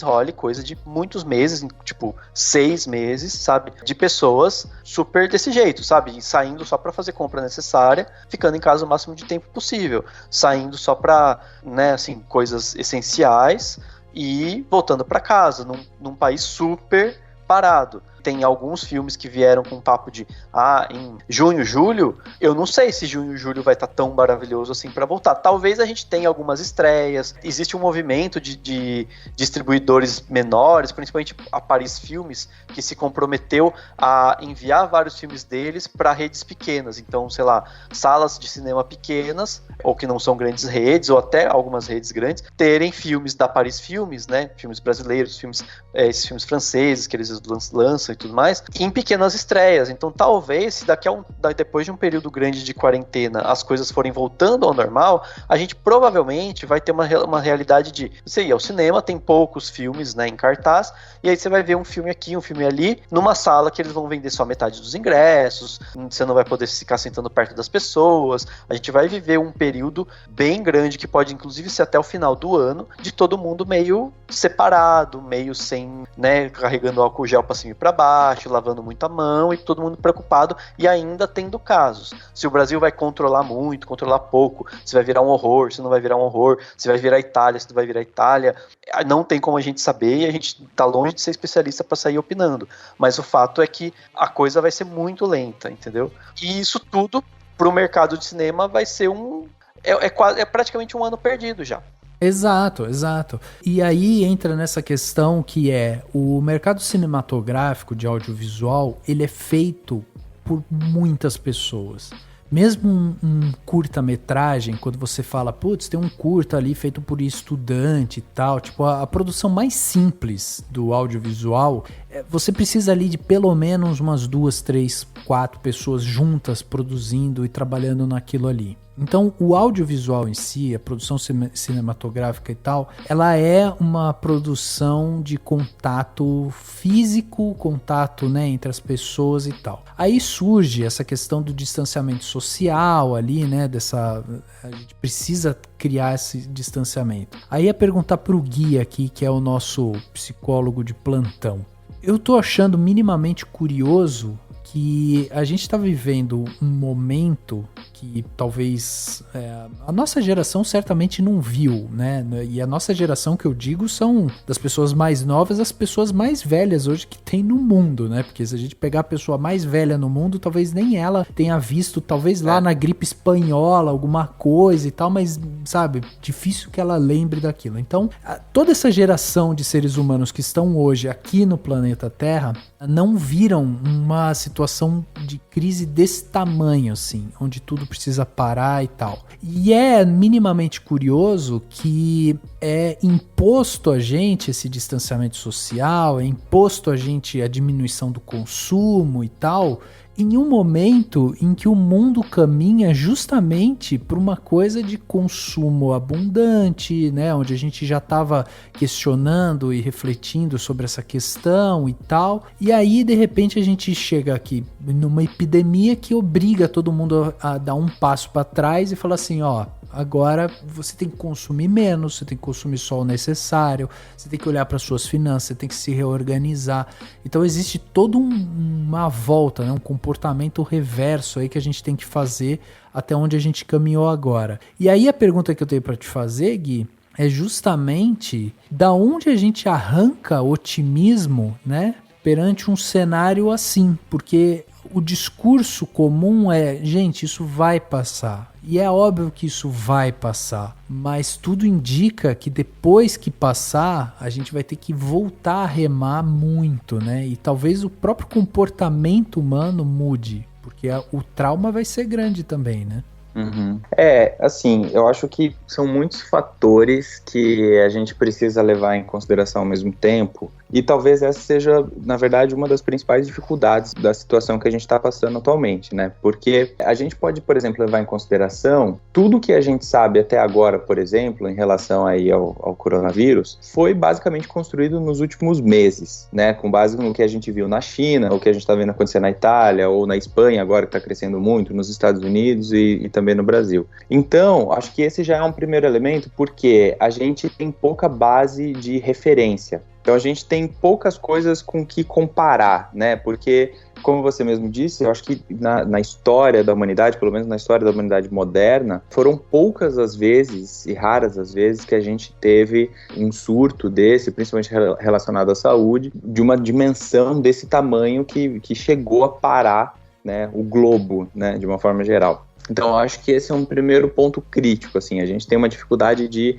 role coisa de muitos meses, tipo 6 meses, sabe? De pessoas super desse jeito, sabe? Saindo só para fazer compra necessária, ficando em casa o máximo de tempo possível, saindo só para, né, assim, coisas essenciais, e voltando para casa, num país super parado. Tem alguns filmes que vieram com um papo de em junho, julho, eu não sei se junho e julho vai estar tão maravilhoso assim para voltar. Talvez a gente tenha algumas estreias, existe um movimento de distribuidores menores, principalmente a Paris Filmes, que se comprometeu a enviar vários filmes deles para redes pequenas, então, sei lá, salas de cinema pequenas, ou que não são grandes redes, ou até algumas redes grandes, terem filmes da Paris Filmes, né, filmes brasileiros, esses filmes franceses que eles lançam e tudo mais, em pequenas estreias. Então talvez, se depois de um período grande de quarentena as coisas forem voltando ao normal, a gente provavelmente vai ter uma realidade de você ir ao cinema, tem poucos filmes, né, em cartaz, e aí você vai ver um filme aqui, um filme ali, numa sala que eles vão vender só metade dos ingressos, você não vai poder ficar sentando perto das pessoas, a gente vai viver um período bem grande, que pode inclusive ser até o final do ano, de todo mundo meio separado, meio sem, né, carregando álcool gel pra cima e pra baixo, lavando muito a mão, e todo mundo preocupado, e ainda tendo casos. Se o Brasil vai controlar muito, controlar pouco, se vai virar um horror, se não vai virar um horror, se vai virar Itália, se não vai virar Itália, não tem como a gente saber, e a gente tá longe de ser especialista pra sair opinando, mas o fato é que a coisa vai ser muito lenta, entendeu? E isso tudo pro mercado de cinema vai ser é praticamente um ano perdido já. Exato. E aí entra nessa questão que é o mercado cinematográfico de audiovisual, ele é feito por muitas pessoas. Mesmo um curta-metragem, quando você fala, putz, tem um curta ali feito por estudante e tal, tipo, a produção mais simples do audiovisual, você precisa ali de pelo menos umas 2, 3, 4 pessoas juntas produzindo e trabalhando naquilo ali. Então, o audiovisual em si, a produção cinematográfica e tal, ela é uma produção de contato físico, contato, né, entre as pessoas e tal. Aí surge essa questão do distanciamento social ali, né, a gente precisa criar esse distanciamento. Aí é perguntar pro Gui aqui, que é o nosso psicólogo de plantão. Eu tô achando minimamente curioso que a gente está vivendo um momento que talvez a nossa geração certamente não viu, né? E a nossa geração que eu digo são das pessoas mais novas, as pessoas mais velhas hoje que tem no mundo, né? Porque se a gente pegar a pessoa mais velha no mundo, talvez nem ela tenha visto, talvez lá na gripe espanhola, alguma coisa e tal, mas, sabe, difícil que ela lembre daquilo. Então, toda essa geração de seres humanos que estão hoje aqui no planeta Terra não viram uma situação de crise desse tamanho, assim, onde tudo precisa parar e tal. E é minimamente curioso que é imposto a gente esse distanciamento social, é imposto a gente a diminuição do consumo e tal, em um momento em que o mundo caminha justamente para uma coisa de consumo abundante, né, onde a gente já estava questionando e refletindo sobre essa questão e tal, e aí de repente a gente chega aqui numa epidemia que obriga todo mundo a dar um passo para trás e falar assim, ó, agora você tem que consumir menos, você tem que consumir só o necessário, você tem que olhar para suas finanças, você tem que se reorganizar. Então existe toda uma volta, né, um comportamento reverso aí que a gente tem que fazer até onde a gente caminhou agora. E aí a pergunta que eu tenho para te fazer, Gui, é justamente da onde a gente arranca otimismo, né, perante um cenário assim, porque o discurso comum é, gente, isso vai passar. E é óbvio que isso vai passar, mas tudo indica que depois que passar, a gente vai ter que voltar a remar muito, né? E talvez o próprio comportamento humano mude, porque o trauma vai ser grande também, né? Uhum. Assim, eu acho que são muitos fatores que a gente precisa levar em consideração ao mesmo tempo, e talvez essa seja, na verdade, uma das principais dificuldades da situação que a gente está passando atualmente, né? Porque a gente pode, por exemplo, levar em consideração tudo que a gente sabe até agora, por exemplo, em relação aí ao coronavírus, foi basicamente construído nos últimos meses, né? Com base no que a gente viu na China, o que a gente está vendo acontecer na Itália, ou na Espanha agora, que está crescendo muito, nos Estados Unidos e também no Brasil. Então, acho que esse já é um primeiro elemento, porque a gente tem pouca base de referência. Então a gente tem poucas coisas com que comparar, né? Porque, como você mesmo disse, eu acho que na história da humanidade, pelo menos na história da humanidade moderna, foram poucas as vezes e raras as vezes que a gente teve um surto desse, principalmente relacionado à saúde, de uma dimensão desse tamanho que chegou a parar, né, o globo, né, de uma forma geral. Então, eu acho que esse é um primeiro ponto crítico, assim, a gente tem uma dificuldade de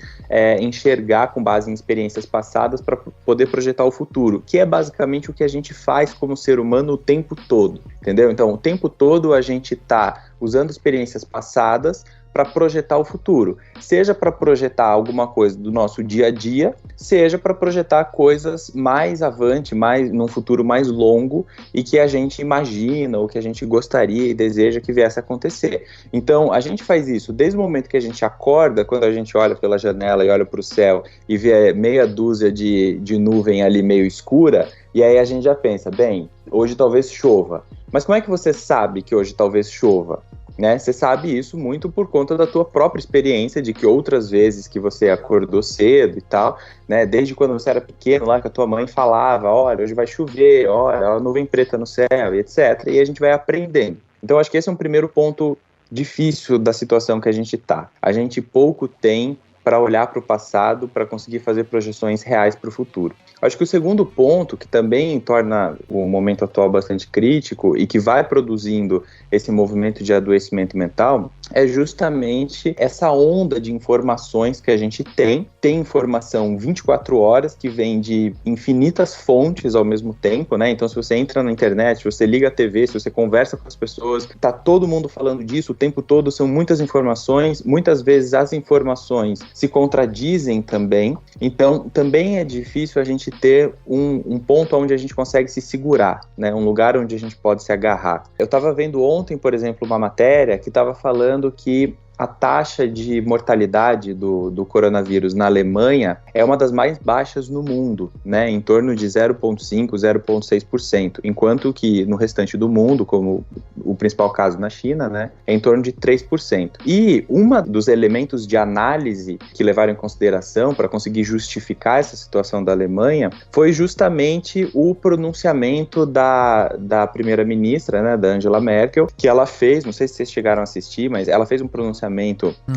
enxergar com base em experiências passadas para poder projetar o futuro, que é basicamente o que a gente faz como ser humano o tempo todo, entendeu? Então, o tempo todo a gente está usando experiências passadas para projetar o futuro. Seja para projetar alguma coisa do nosso dia a dia, seja para projetar coisas mais avante, num futuro mais longo e que a gente imagina ou que a gente gostaria e deseja que viesse a acontecer. Então, a gente faz isso desde o momento que a gente acorda, quando a gente olha pela janela e olha para o céu e vê meia dúzia de nuvem ali meio escura, e aí a gente já pensa, bem, hoje talvez chova. Mas como é que você sabe que hoje talvez chova? Né? Você sabe isso muito por conta da tua própria experiência, de que outras vezes que você acordou cedo e tal, né? Desde quando você era pequeno lá, que a tua mãe falava, olha, hoje vai chover, olha, a nuvem preta no céu, e etc. E a gente vai aprendendo. Então, acho que esse é um primeiro ponto difícil da situação que a gente tá. A gente pouco tem para olhar para o passado, para conseguir fazer projeções reais para o futuro. Acho que o segundo ponto, que também torna o momento atual bastante crítico e que vai produzindo esse movimento de adoecimento mental, é justamente essa onda de informações que a gente tem. Tem informação 24 horas que vem de infinitas fontes ao mesmo tempo, né? Então, se você entra na internet, se você liga a TV, se você conversa com as pessoas, tá todo mundo falando disso o tempo todo, são muitas informações, muitas vezes as informações se contradizem também, então também é difícil a gente ter um ponto onde a gente consegue se segurar, né? Um lugar onde a gente pode se agarrar. Eu estava vendo ontem, por exemplo, uma matéria que estava falando que a taxa de mortalidade do coronavírus na Alemanha é uma das mais baixas no mundo, né? Em torno de 0,5%, 0,6%, enquanto que no restante do mundo, como o principal caso na China, né, é em torno de 3%. E um dos elementos de análise que levaram em consideração para conseguir justificar essa situação da Alemanha foi justamente o pronunciamento da primeira-ministra, né, da Angela Merkel, que ela fez, não sei se vocês chegaram a assistir, mas ela fez um pronunciamento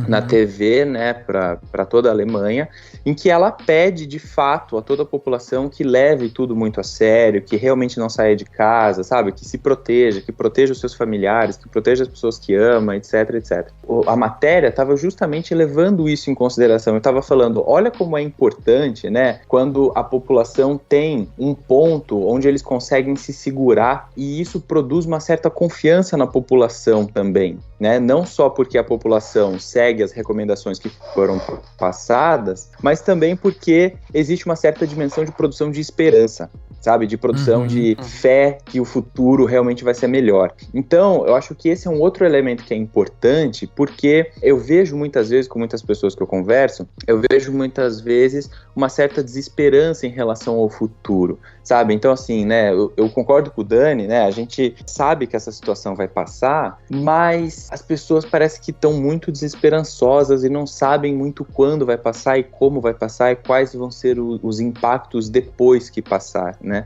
na TV, né, para toda a Alemanha, em que ela pede de fato a toda a população que leve tudo muito a sério, que realmente não saia de casa, sabe, que se proteja, que proteja os seus familiares, que proteja as pessoas que ama, etc, etc. A matéria estava justamente levando isso em consideração, eu estava falando, olha como é importante, né, quando a população tem um ponto onde eles conseguem se segurar, e isso produz uma certa confiança na população também, né, não só porque a população segue as recomendações que foram passadas, mas também porque existe uma certa dimensão de produção de esperança, sabe? De produção de fé que o futuro realmente vai ser melhor. Então, eu acho que esse é um outro elemento que é importante, porque eu vejo muitas vezes, com muitas pessoas que eu converso, eu vejo muitas vezes uma certa desesperança em relação ao futuro, sabe? Então, assim, né, eu concordo com o Dani, né? A gente sabe que essa situação vai passar, mas as pessoas parecem que estão muito desesperançosas e não sabem muito quando vai passar e como vai passar e quais vão ser os impactos depois que passar, né?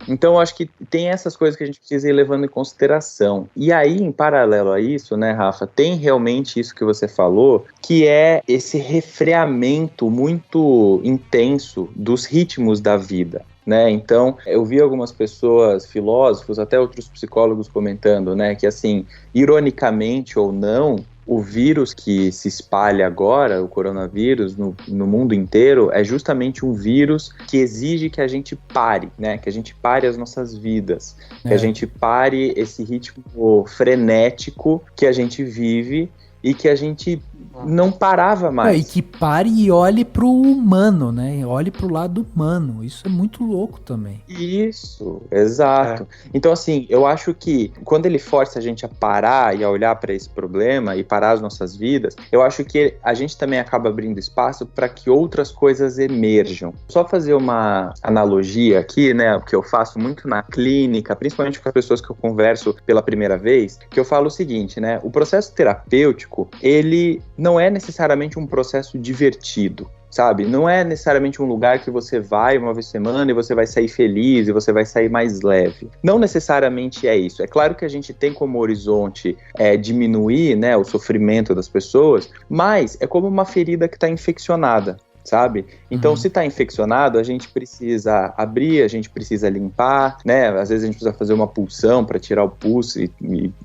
Então, eu acho que tem essas coisas que a gente precisa ir levando em consideração. E aí, em paralelo a isso, né, Rafa, tem realmente isso que você falou, que é esse refreamento muito intenso dos ritmos da vida. Né? Então, eu vi algumas pessoas, filósofos, até outros psicólogos comentando, né, que assim, ironicamente ou não, o vírus que se espalha agora, o coronavírus, no mundo inteiro, é justamente um vírus que exige que a gente pare, né? Que a gente pare as nossas vidas, que a gente pare esse ritmo frenético que a gente vive e que a gente não parava mais. E que pare e olhe pro humano, né? Olhe pro lado humano. Isso é muito louco também. Isso, exato. Então, assim, eu acho que quando ele força a gente a parar e a olhar para esse problema e parar as nossas vidas, eu acho que a gente também acaba abrindo espaço para que outras coisas emerjam. Só fazer uma analogia aqui, né? O que eu faço muito na clínica, principalmente com as pessoas que eu converso pela primeira vez, que eu falo o seguinte, né? O processo terapêutico, ele não é necessariamente um processo divertido, sabe? Não é necessariamente um lugar que você vai uma vez por semana e você vai sair feliz e você vai sair mais leve. Não necessariamente é isso. É claro que a gente tem como horizonte diminuir, né, o sofrimento das pessoas, mas é como uma ferida que está infeccionada, sabe? Então, se está infeccionado, a gente precisa abrir, a gente precisa limpar, né? Às vezes a gente precisa fazer uma punção para tirar o pus e,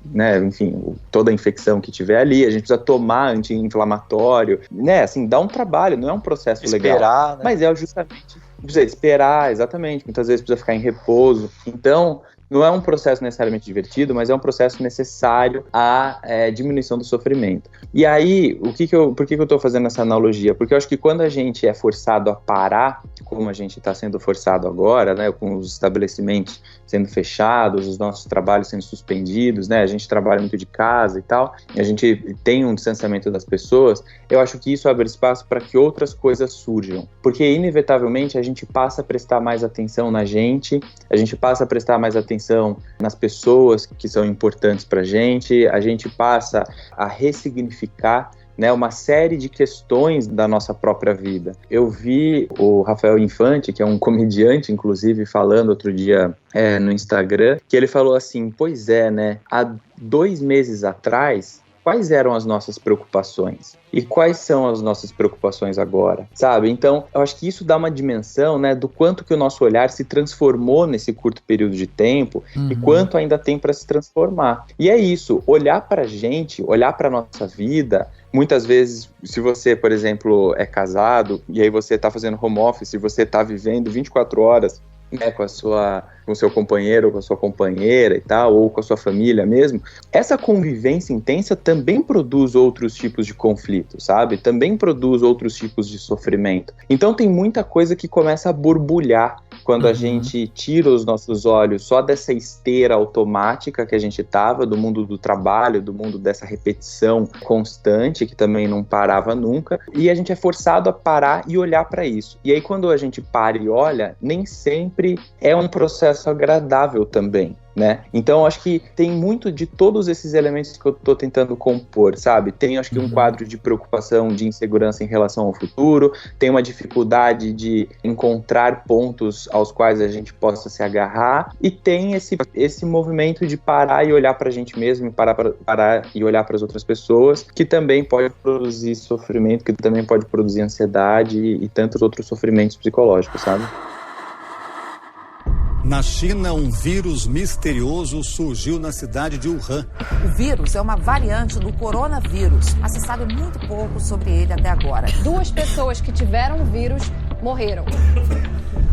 né, enfim, toda a infecção que tiver ali, a gente precisa tomar anti-inflamatório, né? Assim, dá um trabalho, não é um processo legal. Né? Mas é justamente... Precisa esperar, exatamente. Muitas vezes precisa ficar em repouso. Então, não é um processo necessariamente divertido, mas é um processo necessário à diminuição do sofrimento. E aí, por que eu estou fazendo essa analogia? Porque eu acho que quando a gente é forçado a parar, como a gente está sendo forçado agora, né, com os estabelecimentos sendo fechados, os nossos trabalhos sendo suspendidos, né, a gente trabalha muito de casa e tal, e a gente tem um distanciamento das pessoas, eu acho que isso abre espaço para que outras coisas surjam. Porque, inevitavelmente, a gente passa a prestar mais atenção na gente, a gente passa a prestar mais atenção nas pessoas que são importantes para a gente passa a ressignificar, né, uma série de questões da nossa própria vida. Eu vi o Rafael Infante, que é um comediante, inclusive, falando outro dia no Instagram, que ele falou assim, pois é, né, há 2 meses atrás, quais eram as nossas preocupações? E quais são as nossas preocupações agora, sabe? Então, eu acho que isso dá uma dimensão, né, do quanto que o nosso olhar se transformou nesse curto período de tempo e quanto ainda tem para se transformar. E é isso, olhar para a gente, olhar para a nossa vida. Muitas vezes, se você, por exemplo, é casado e aí você está fazendo home office, você está vivendo 24 horas, né, com o seu companheiro ou com a sua companheira e tal, ou com a sua família mesmo, essa convivência intensa também produz outros tipos de conflito, sabe? Também produz outros tipos de sofrimento. Então tem muita coisa que começa a borbulhar quando a gente tira os nossos olhos só dessa esteira automática que a gente estava, do mundo do trabalho, do mundo dessa repetição constante, que também não parava nunca, e a gente é forçado a parar e olhar para isso. E aí quando a gente para e olha, nem sempre é um processo agradável também, né? Então, acho que tem muito de todos esses elementos que eu tô tentando compor, sabe? Tem, acho que, um quadro de preocupação, de insegurança em relação ao futuro, tem uma dificuldade de encontrar pontos aos quais a gente possa se agarrar, e tem esse movimento de parar e olhar pra gente mesmo, parar e olhar para as outras pessoas, que também pode produzir sofrimento, que também pode produzir ansiedade e tantos outros sofrimentos psicológicos, sabe? Na China, um vírus misterioso surgiu na cidade de Wuhan. O vírus é uma variante do coronavírus, mas se sabe muito pouco sobre ele até agora. 2 pessoas que tiveram o vírus morreram.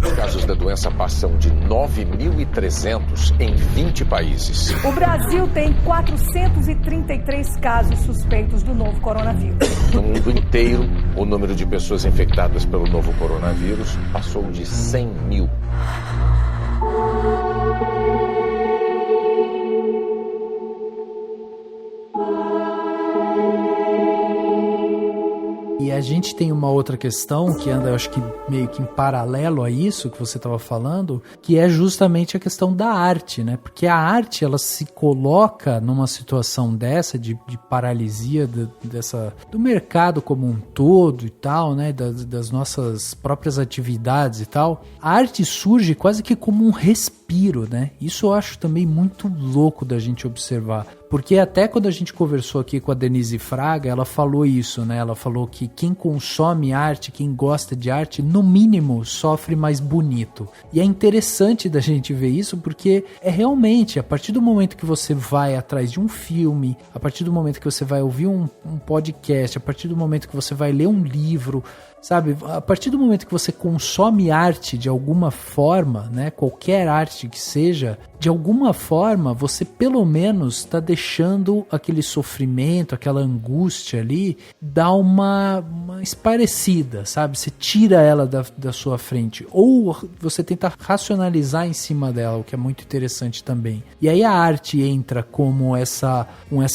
Os casos da doença passam de 9.300 em 20 países. O Brasil tem 433 casos suspeitos do novo coronavírus. No mundo inteiro, o número de pessoas infectadas pelo novo coronavírus passou de 100 mil. E a gente tem uma outra questão que anda, eu acho que meio que em paralelo a isso que você estava falando, que é justamente a questão da arte, né? Porque a arte, ela se coloca numa situação dessa, de paralisia do mercado como um todo e tal, né? Das nossas próprias atividades e tal. A arte surge quase que como um respiro, né? Isso eu acho também muito louco da gente observar. Porque até quando a gente conversou aqui com a Denise Fraga, ela falou isso, né? Ela falou que quem consome arte, quem gosta de arte, no mínimo sofre mais bonito. E é interessante da gente ver isso porque é realmente, a partir do momento que você vai atrás de um filme, a partir do momento que você vai ouvir um podcast, a partir do momento que você vai ler um livro, sabe, a partir do momento que você consome arte de alguma forma, né, qualquer arte que seja, de alguma forma você pelo menos está deixando aquele sofrimento, aquela angústia ali, dar uma esparecida, sabe, você tira ela da sua frente, ou você tenta racionalizar em cima dela, o que é muito interessante também. E aí a arte entra como essa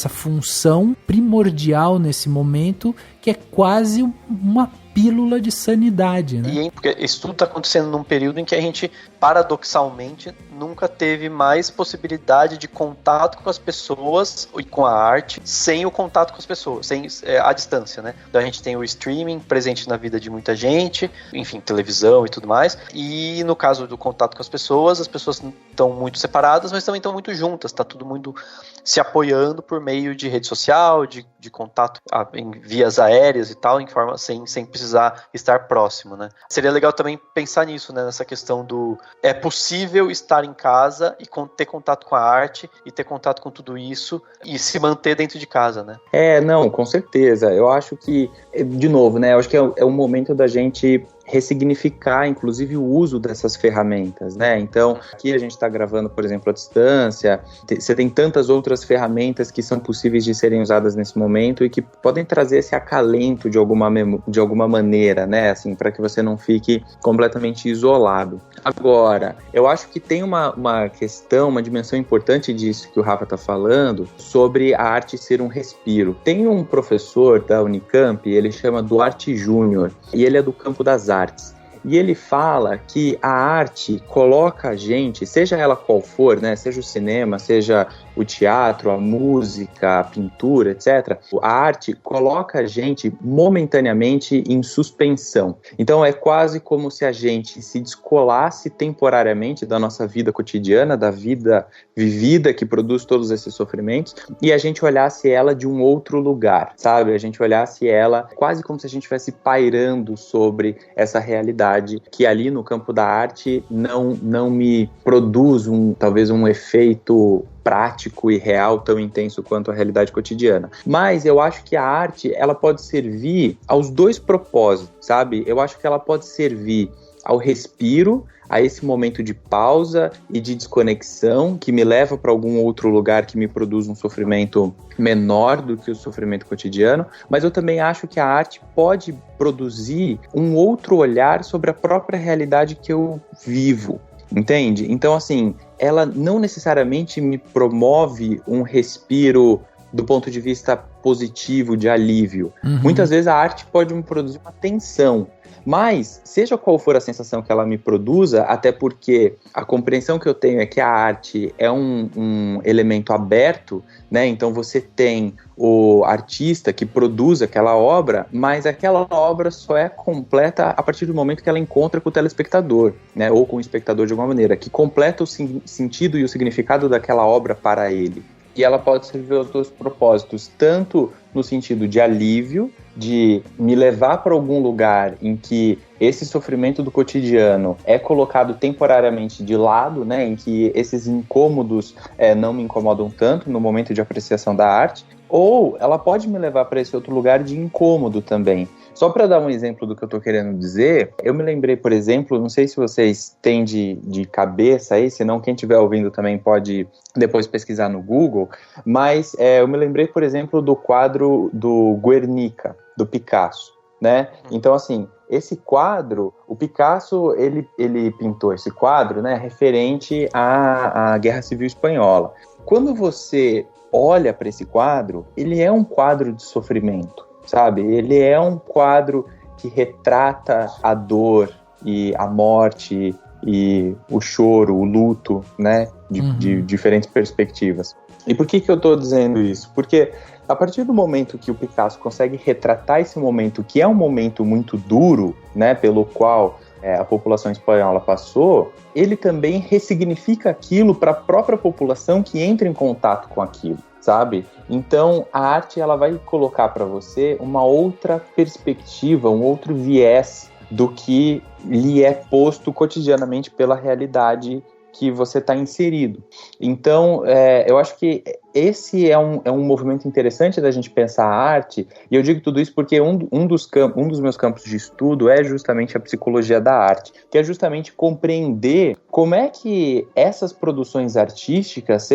função primordial nesse momento, que é quase uma pílula de sanidade, né? E porque isso tudo está acontecendo num período em que a gente, paradoxalmente, nunca teve mais possibilidade de contato com as pessoas e com a arte sem o contato com as pessoas, sem a distância, né? Então a gente tem o streaming presente na vida de muita gente, enfim, televisão e tudo mais, e no caso do contato com as pessoas estão muito separadas, mas também estão muito juntas, tá tudo muito se apoiando por meio de rede social, de contato em vias aéreas e tal, em forma sem precisar estar próximo, né? Seria legal também pensar nisso, né? Nessa questão do é possível estar em casa e ter contato com a arte e ter contato com tudo isso e se manter dentro de casa, né? Não, com certeza. Eu acho que, de novo, né? Eu acho que é um momento da gente ressignificar, inclusive, o uso dessas ferramentas, né? Então, aqui a gente está gravando, por exemplo, à distância, você tem tantas outras ferramentas que são possíveis de serem usadas nesse momento e que podem trazer esse acalento de alguma maneira, né? Assim, para que você não fique completamente isolado. Agora, eu acho que tem uma questão, uma dimensão importante disso que o Rafa está falando, sobre a arte ser um respiro. Tem um professor da Unicamp, ele chama Duarte Júnior, e ele é do campo das artes. E ele fala que a arte coloca a gente, seja ela qual for, né, seja o cinema, seja o teatro, a música, a pintura, etc. A arte coloca a gente momentaneamente em suspensão. Então é quase como se a gente se descolasse temporariamente da nossa vida cotidiana, da vida vivida que produz todos esses sofrimentos, e a gente olhasse ela de um outro lugar, sabe? A gente olhasse ela quase como se a gente estivesse pairando sobre essa realidade que ali no campo da arte não me produz talvez um efeito prático e real tão intenso quanto a realidade cotidiana. Mas eu acho que a arte, ela pode servir aos dois propósitos, sabe? Eu acho que ela pode servir ao respiro, a esse momento de pausa e de desconexão que me leva para algum outro lugar que me produz um sofrimento menor do que o sofrimento cotidiano, mas eu também acho que a arte pode produzir um outro olhar sobre a própria realidade que eu vivo, entende? Então, assim, ela não necessariamente me promove um respiro do ponto de vista positivo, de alívio. Muitas vezes a arte pode me produzir uma tensão, mas, seja qual for a sensação que ela me produza, até porque a compreensão que eu tenho é que a arte é um elemento aberto, né? Então você tem o artista que produz aquela obra, mas aquela obra só é completa a partir do momento que ela encontra com o telespectador, né? Ou com o espectador de alguma maneira, que completa o sentido e o significado daquela obra para ele. E ela pode servir aos dois propósitos, tanto no sentido de alívio, de me levar para algum lugar em que esse sofrimento do cotidiano é colocado temporariamente de lado, né, em que esses incômodos não me incomodam tanto no momento de apreciação da arte, ou ela pode me levar para esse outro lugar de incômodo também. Só para dar um exemplo do que eu estou querendo dizer, eu me lembrei, por exemplo, não sei se vocês têm de cabeça aí, senão quem estiver ouvindo também pode depois pesquisar no Google, mas eu me lembrei, por exemplo, do quadro do Guernica, do Picasso, né? Então, assim, esse quadro, o Picasso, ele pintou esse quadro, né, referente à Guerra Civil Espanhola. Quando você olha para esse quadro, ele é um quadro de sofrimento, sabe? Ele é um quadro que retrata a dor e a morte e o choro, o luto, né? De diferentes perspectivas. E por que eu estou dizendo isso? Porque a partir do momento que o Picasso consegue retratar esse momento, que é um momento muito duro, né? Pelo qual a população espanhola passou, ele também ressignifica aquilo para a própria população que entra em contato com aquilo, sabe? Então, a arte, ela vai colocar para você uma outra perspectiva, um outro viés do que lhe é posto cotidianamente pela realidade que você está inserido. Então, eu acho que esse é um movimento interessante da gente pensar a arte, e eu digo tudo isso porque um dos meus campos de estudo é justamente a psicologia da arte, que é justamente compreender como é que essas produções artísticas,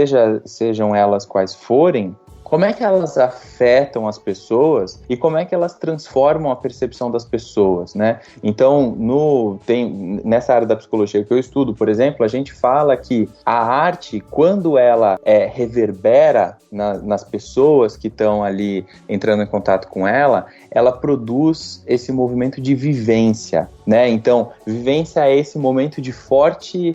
sejam elas quais forem, como é que elas afetam as pessoas e como é que elas transformam a percepção das pessoas, né? Então, nessa área da psicologia que eu estudo, por exemplo, a gente fala que a arte, quando ela reverbera nas pessoas que estão ali entrando em contato com ela produz esse movimento de vivência, né? Então, vivência é esse momento de forte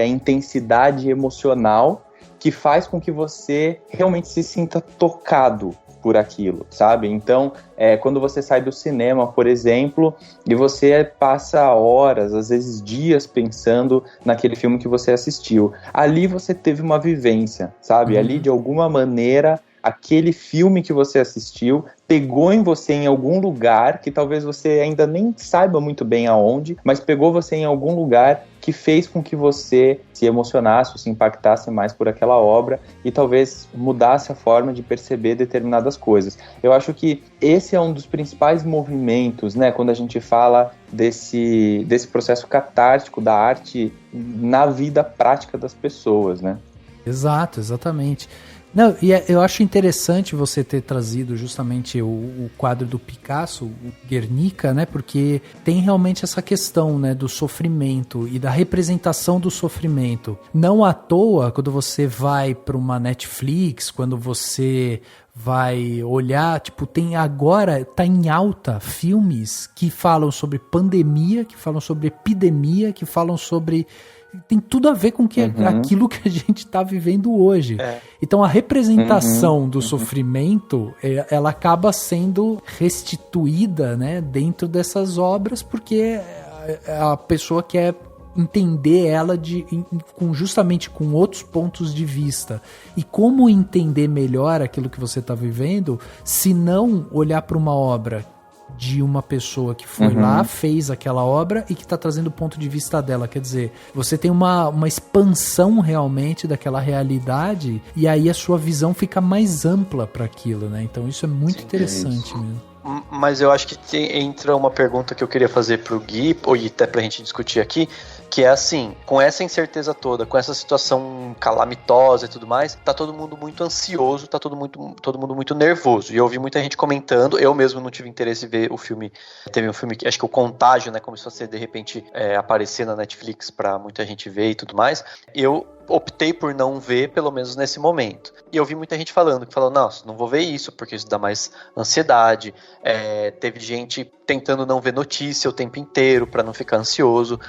intensidade emocional que faz com que você realmente se sinta tocado por aquilo, sabe? Então, quando você sai do cinema, por exemplo, e você passa horas, às vezes dias, pensando naquele filme que você assistiu, ali você teve uma vivência, sabe? Ali, de alguma maneira, aquele filme que você assistiu pegou em você em algum lugar que talvez você ainda nem saiba muito bem aonde, mas pegou você em algum lugar que fez com que você se emocionasse ou se impactasse mais por aquela obra e talvez mudasse a forma de perceber determinadas coisas. Eu acho que esse é um dos principais movimentos, né, quando a gente fala desse processo catártico da arte na vida prática das pessoas, né? Exato, exatamente. Não, e eu acho interessante você ter trazido justamente o quadro do Picasso, o Guernica, né? Porque tem realmente essa questão, né, do sofrimento e da representação do sofrimento. Não à toa, quando você vai para uma Netflix, quando você vai olhar, tipo, tem agora, tá em alta filmes que falam sobre pandemia, que falam sobre epidemia, que falam sobre... Tem tudo a ver com aquilo que a gente está vivendo hoje. Então a representação do sofrimento, ela acaba sendo restituída, né, dentro dessas obras, porque a pessoa quer entender ela justamente com outros pontos de vista. E como entender melhor aquilo que você está vivendo, se não olhar para uma obra de uma pessoa que foi lá, fez aquela obra e que está trazendo o ponto de vista dela. Quer dizer, você tem uma expansão realmente daquela realidade e aí a sua visão fica mais ampla para aquilo, né? Então isso é muito interessante mesmo. Mas eu acho que entra uma pergunta que eu queria fazer pro Gui, ou até pra gente discutir aqui, que é assim, com essa incerteza toda, com essa situação calamitosa e tudo mais, tá todo mundo muito ansioso, tá todo mundo muito nervoso. E eu ouvi muita gente comentando, eu mesmo não tive interesse em ver o filme, teve um filme que acho que o Contágio, né, começou a ser de repente aparecer na Netflix pra muita gente ver e tudo mais. Eu optei por não ver, pelo menos nesse momento. E eu vi muita gente falando, não vou ver isso, porque isso dá mais ansiedade. Teve gente tentando não ver notícia o tempo inteiro, para não ficar ansioso.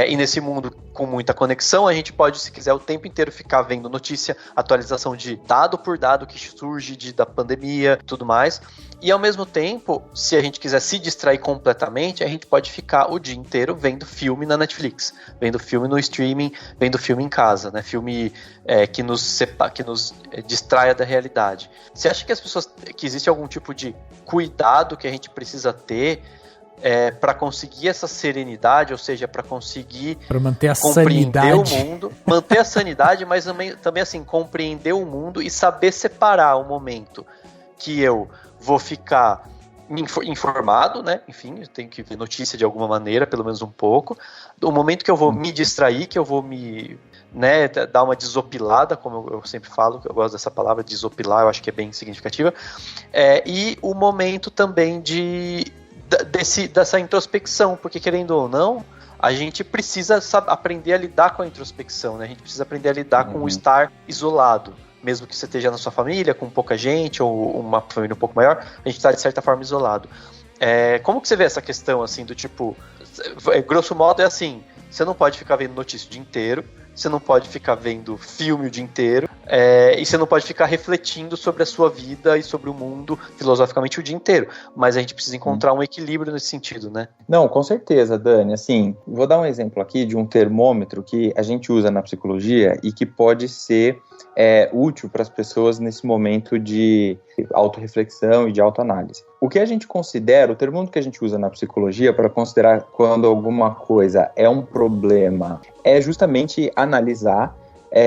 E nesse mundo com muita conexão, a gente pode, se quiser, o tempo inteiro ficar vendo notícia, atualização de dado por dado que surge da pandemia, tudo mais. E ao mesmo tempo, se a gente quiser se distrair completamente, a gente pode ficar o dia inteiro vendo filme na Netflix, vendo filme no streaming, vendo filme em casa, né? Filme que nos distraia da realidade. Você acha que existe algum tipo de cuidado que a gente precisa ter para conseguir essa serenidade, ou seja, para conseguir manter a compreender sanidade. o mundo, manter a sanidade, mas também assim, compreender o mundo e saber separar o momento que eu vou ficar informado, né? Enfim, eu tenho que ver notícia de alguma maneira, pelo menos um pouco. O momento que eu vou me distrair, que eu vou me, né, dar uma desopilada, como eu sempre falo, que eu gosto dessa palavra, desopilar, eu acho que é bem significativa. E o momento também dessa introspecção, porque querendo ou não, a gente precisa aprender a lidar com a introspecção, né? A gente precisa aprender a lidar com o estar isolado. Mesmo que você esteja na sua família, com pouca gente, ou uma família um pouco maior, a gente está, de certa forma, isolado. Como que você vê essa questão, assim, do tipo... grosso modo é assim, você não pode ficar vendo notícia o dia inteiro, você não pode ficar vendo filme o dia inteiro, e você não pode ficar refletindo sobre a sua vida e sobre o mundo filosoficamente o dia inteiro. Mas a gente precisa encontrar um equilíbrio nesse sentido, né? Não, com certeza, Dani. Assim, vou dar um exemplo aqui de um termômetro que a gente usa na psicologia e que pode ser útil para as pessoas nesse momento de autorreflexão e de autoanálise. O que a gente considera, o termômetro que a gente usa na psicologia para considerar quando alguma coisa é um problema, é justamente analisar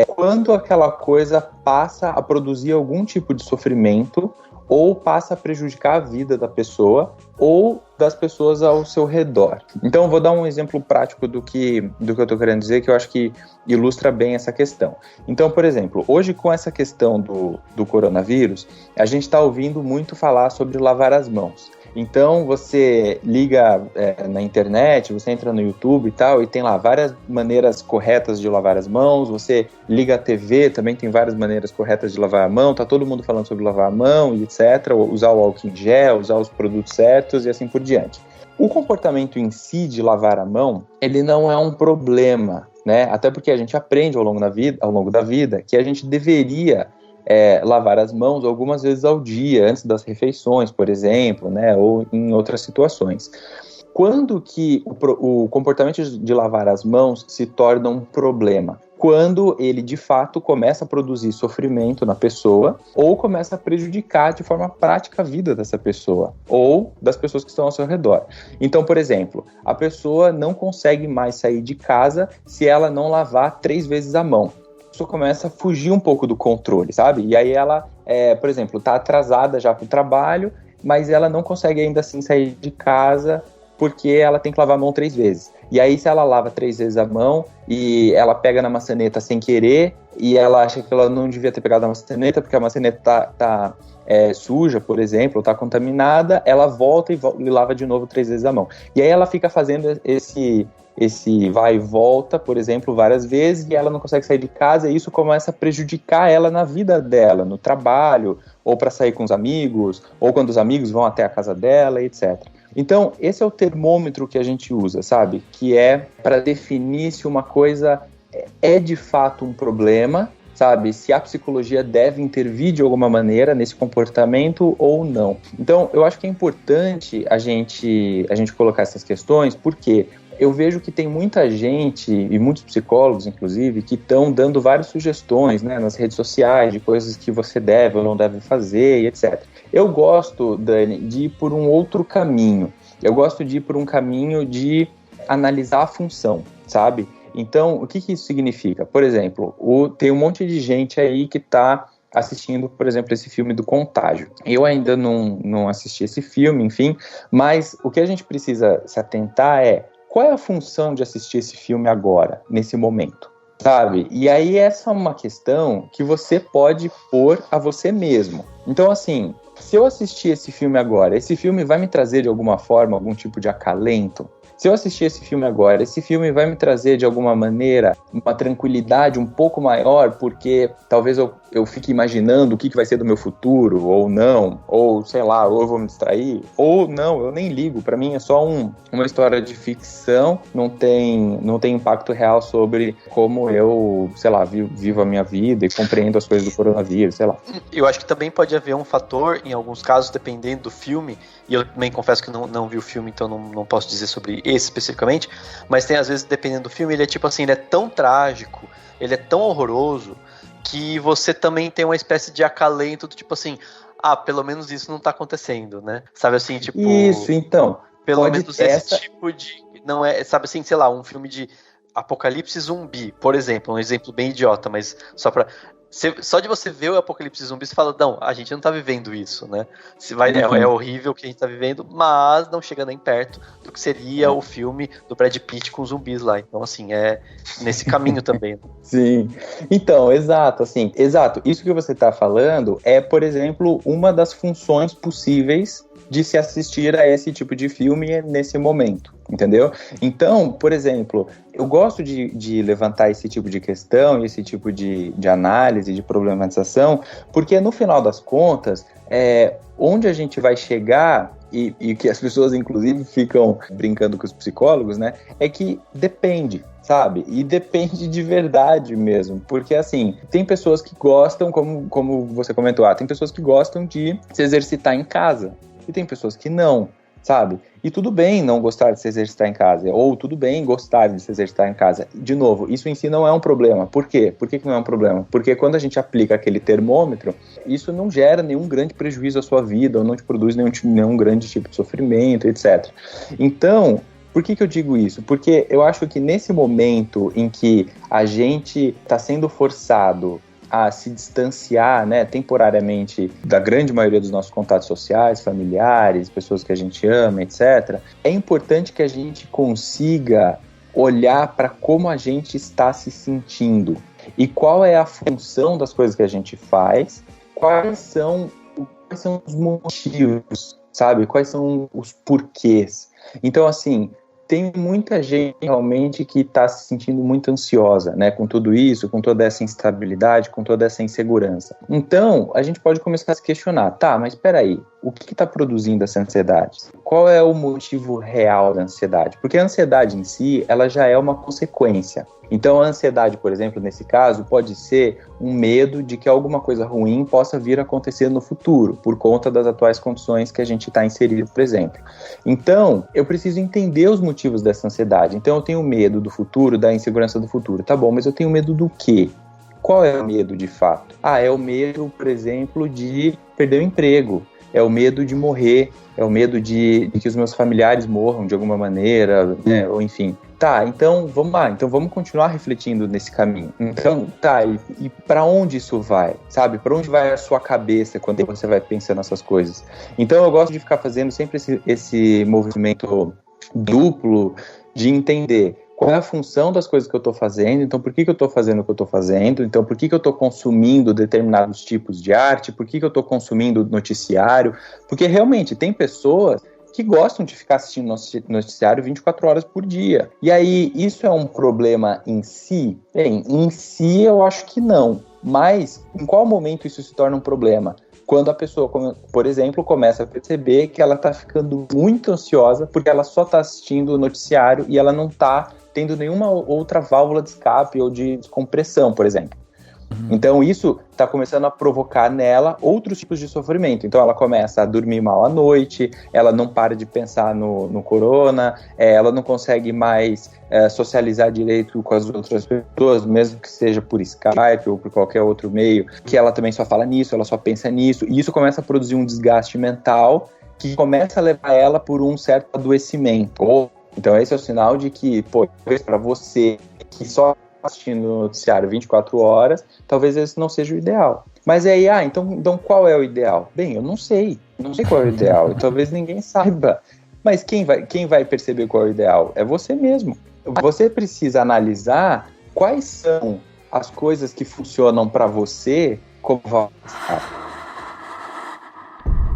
quando aquela coisa passa a produzir algum tipo de sofrimento ou passa a prejudicar a vida da pessoa ou das pessoas ao seu redor. Então eu vou dar um exemplo prático do que eu estou querendo dizer, que eu acho que ilustra bem essa questão. Então, por exemplo, hoje com essa questão do coronavírus, a gente está ouvindo muito falar sobre lavar as mãos. Então você liga na internet, você entra no YouTube e tal, e tem lá várias maneiras corretas de lavar as mãos. Você liga a TV, também tem várias maneiras corretas de lavar a mão. Tá todo mundo falando sobre lavar a mão e etc. Usar o álcool em gel, usar os produtos certos e assim por diante. O comportamento em si de lavar a mão, ele não é um problema, né? Até porque a gente aprende ao longo da vida que a gente deveria lavar as mãos algumas vezes ao dia, antes das refeições, por exemplo, né, ou em outras situações. Quando que o comportamento de lavar as mãos se torna um problema? quando ele de fato começa a produzir sofrimento na pessoa ou começa a prejudicar de forma prática a vida dessa pessoa ou das pessoas que estão ao seu redor. Então, por exemplo, a pessoa não consegue mais sair de casa se ela não lavar 3 vezes a mão. A pessoa começa a fugir um pouco do controle, sabe? E aí ela, por exemplo, está atrasada já para o trabalho, mas ela não consegue ainda assim sair de casa porque ela tem que lavar a mão 3 vezes. E aí, se ela lava 3 vezes a mão e ela pega na maçaneta sem querer e ela acha que ela não devia ter pegado a maçaneta porque a maçaneta tá suja, por exemplo, ou tá contaminada, ela volta e lava de novo 3 vezes a mão. E aí ela fica fazendo esse vai e volta, por exemplo, várias vezes, e ela não consegue sair de casa, e isso começa a prejudicar ela na vida dela, no trabalho, ou para sair com os amigos, ou quando os amigos vão até a casa dela, etc. Então, esse é o termômetro que a gente usa, sabe? Que é para definir se uma coisa é de fato um problema, sabe? Se a psicologia deve intervir de alguma maneira nesse comportamento ou não. Então, eu acho que é importante a gente colocar essas questões, porque eu vejo que tem muita gente, e muitos psicólogos, inclusive, que estão dando várias sugestões, né, nas redes sociais, de coisas que você deve ou não deve fazer, e etc. Eu gosto, Dani, de ir por um outro caminho. Eu gosto de ir por um caminho de analisar a função, sabe? Então, o que isso significa? Por exemplo, tem um monte de gente aí que está assistindo, por exemplo, esse filme do Contágio. Eu ainda não assisti esse filme, enfim, mas o que a gente precisa se atentar é qual é a função de assistir esse filme agora, nesse momento, sabe? E aí essa é uma questão que você pode pôr a você mesmo. Então, assim, se eu assistir esse filme agora, esse filme vai me trazer de alguma forma algum tipo de acalento? Se eu assistir esse filme agora, esse filme vai me trazer de alguma maneira uma tranquilidade um pouco maior, porque talvez eu fique imaginando o que vai ser do meu futuro, ou não, ou sei lá, ou eu vou me distrair, ou não, eu nem ligo. Pra mim é só uma história de ficção, não tem impacto real sobre como eu, sei lá, vivo a minha vida e compreendo as coisas do coronavírus, sei lá. Eu acho que também pode haver um fator, em alguns casos, dependendo do filme, e eu também confesso que não vi o filme, então não posso dizer sobre esse especificamente, mas tem às vezes, dependendo do filme, ele é tipo assim, ele é tão trágico, ele é tão horroroso, que você também tem uma espécie de acalento do tipo assim, pelo menos isso não tá acontecendo, né? Sabe assim, tipo... Isso, então. Pelo menos esse tipo de... Não é, sabe assim, sei lá, um filme de apocalipse zumbi, por exemplo, um exemplo bem idiota, mas só de você ver o apocalipse zumbi, você fala, não, a gente não tá vivendo isso, né? É horrível o que a gente tá vivendo, mas não chega nem perto do que seria o filme do Brad Pitt com zumbis lá. Então, assim, é nesse caminho também. Sim. Então, exato. Isso que você tá falando é, por exemplo, uma das funções possíveis de se assistir a esse tipo de filme nesse momento, entendeu? Então, por exemplo, eu gosto de levantar esse tipo de questão, esse tipo de análise, de problematização, porque no final das contas, onde a gente vai chegar, e que as pessoas inclusive ficam brincando com os psicólogos, né, é que depende, sabe? E depende de verdade mesmo, porque assim, tem pessoas que gostam, como você comentou, tem pessoas que gostam de se exercitar em casa, e tem pessoas que não, sabe? E tudo bem não gostar de se exercitar em casa, ou tudo bem gostar de se exercitar em casa. De novo, isso em si não é um problema. Por quê? Por que não é um problema? Porque quando a gente aplica aquele termômetro, isso não gera nenhum grande prejuízo à sua vida, ou não te produz nenhum grande tipo de sofrimento, etc. Então, por que eu digo isso? Porque eu acho que nesse momento em que a gente está sendo forçado a se distanciar, né, temporariamente da grande maioria dos nossos contatos sociais, familiares, pessoas que a gente ama, etc., é importante que a gente consiga olhar para como a gente está se sentindo e qual é a função das coisas que a gente faz, quais são os motivos, sabe? Quais são os porquês. Então, assim, tem muita gente realmente que está se sentindo muito ansiosa, né, com tudo isso, com toda essa instabilidade, com toda essa insegurança. Então, a gente pode começar a se questionar, mas espera aí, o que está produzindo essa ansiedade? Qual é o motivo real da ansiedade? Porque a ansiedade em si, ela já é uma consequência. Então a ansiedade, por exemplo, nesse caso, pode ser um medo de que alguma coisa ruim possa vir a acontecer no futuro, por conta das atuais condições que a gente está inserido, por exemplo. Então, eu preciso entender os motivos dessa ansiedade. Então eu tenho medo do futuro, da insegurança do futuro. Tá bom, mas eu tenho medo do quê? Qual é o medo de fato? É o medo, por exemplo, de perder o emprego. É o medo de morrer, é o medo de que os meus familiares morram de alguma maneira, né? Ou enfim. Tá, então vamos lá, então vamos continuar refletindo nesse caminho. Então, tá, e para onde isso vai? Sabe, para onde vai a sua cabeça quando você vai pensando nessas coisas? Então eu gosto de ficar fazendo sempre esse movimento duplo de entender qual é a função das coisas que eu estou fazendo, então por que eu estou fazendo o que eu estou fazendo, então por que eu estou consumindo determinados tipos de arte, por que eu estou consumindo noticiário, porque realmente tem pessoas que gostam de ficar assistindo noticiário 24 horas por dia. E aí, isso é um problema em si? Bem, em si eu acho que não, mas em qual momento isso se torna um problema? Quando a pessoa, por exemplo, começa a perceber que ela está ficando muito ansiosa porque ela só está assistindo o noticiário e ela não está tendo nenhuma outra válvula de escape ou de descompressão, por exemplo. Então isso está começando a provocar nela outros tipos de sofrimento. Então ela começa a dormir mal à noite, ela não para de pensar no corona, ela não consegue mais socializar direito com as outras pessoas, mesmo que seja por Skype ou por qualquer outro meio, que ela também só fala nisso, ela só pensa nisso, e isso começa a produzir um desgaste mental que começa a levar ela por um certo adoecimento. Então esse é o sinal de que, para você que só assistindo o noticiário 24 horas, talvez esse não seja o ideal. Mas aí, então qual é o ideal? Bem, eu não sei qual é o ideal, e talvez ninguém saiba. Mas quem vai perceber qual é o ideal? É você mesmo. Você precisa analisar quais são as coisas que funcionam para você como valor.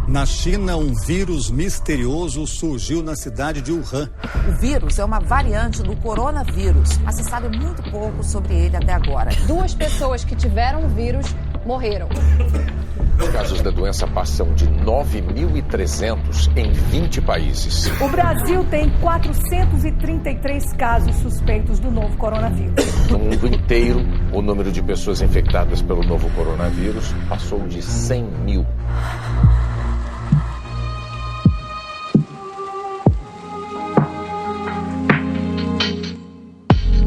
Na China, um vírus misterioso surgiu na cidade de Wuhan. O vírus é uma variante do coronavírus, mas se sabe muito pouco sobre ele até agora. 2 pessoas que tiveram o vírus morreram. Os casos da doença passam de 9.300 em 20 países. O Brasil tem 433 casos suspeitos do novo coronavírus. No mundo inteiro, o número de pessoas infectadas pelo novo coronavírus passou de 100 mil.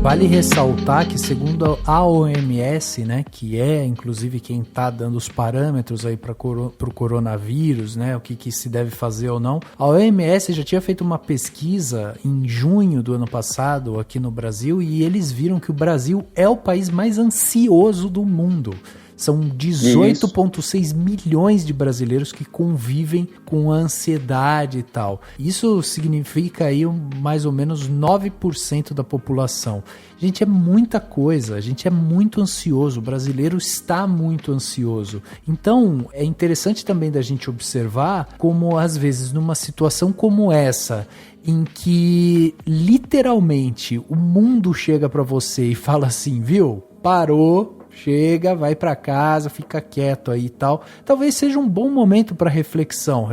Vale ressaltar que, segundo a OMS, né, que é inclusive quem está dando os parâmetros aí para o coronavírus, né, o que se deve fazer ou não, a OMS já tinha feito uma pesquisa em junho do ano passado aqui no Brasil e eles viram que o Brasil é o país mais ansioso do mundo. São 18,6 milhões de brasileiros que convivem com ansiedade e tal. Isso significa aí mais ou menos 9% da população. Gente, é muita coisa, a gente é muito ansioso, o brasileiro está muito ansioso. Então, é interessante também da gente observar como, às vezes, numa situação como essa, em que literalmente o mundo chega para você e fala assim, viu, parou, chega, vai para casa, fica quieto aí e tal. Talvez seja um bom momento para reflexão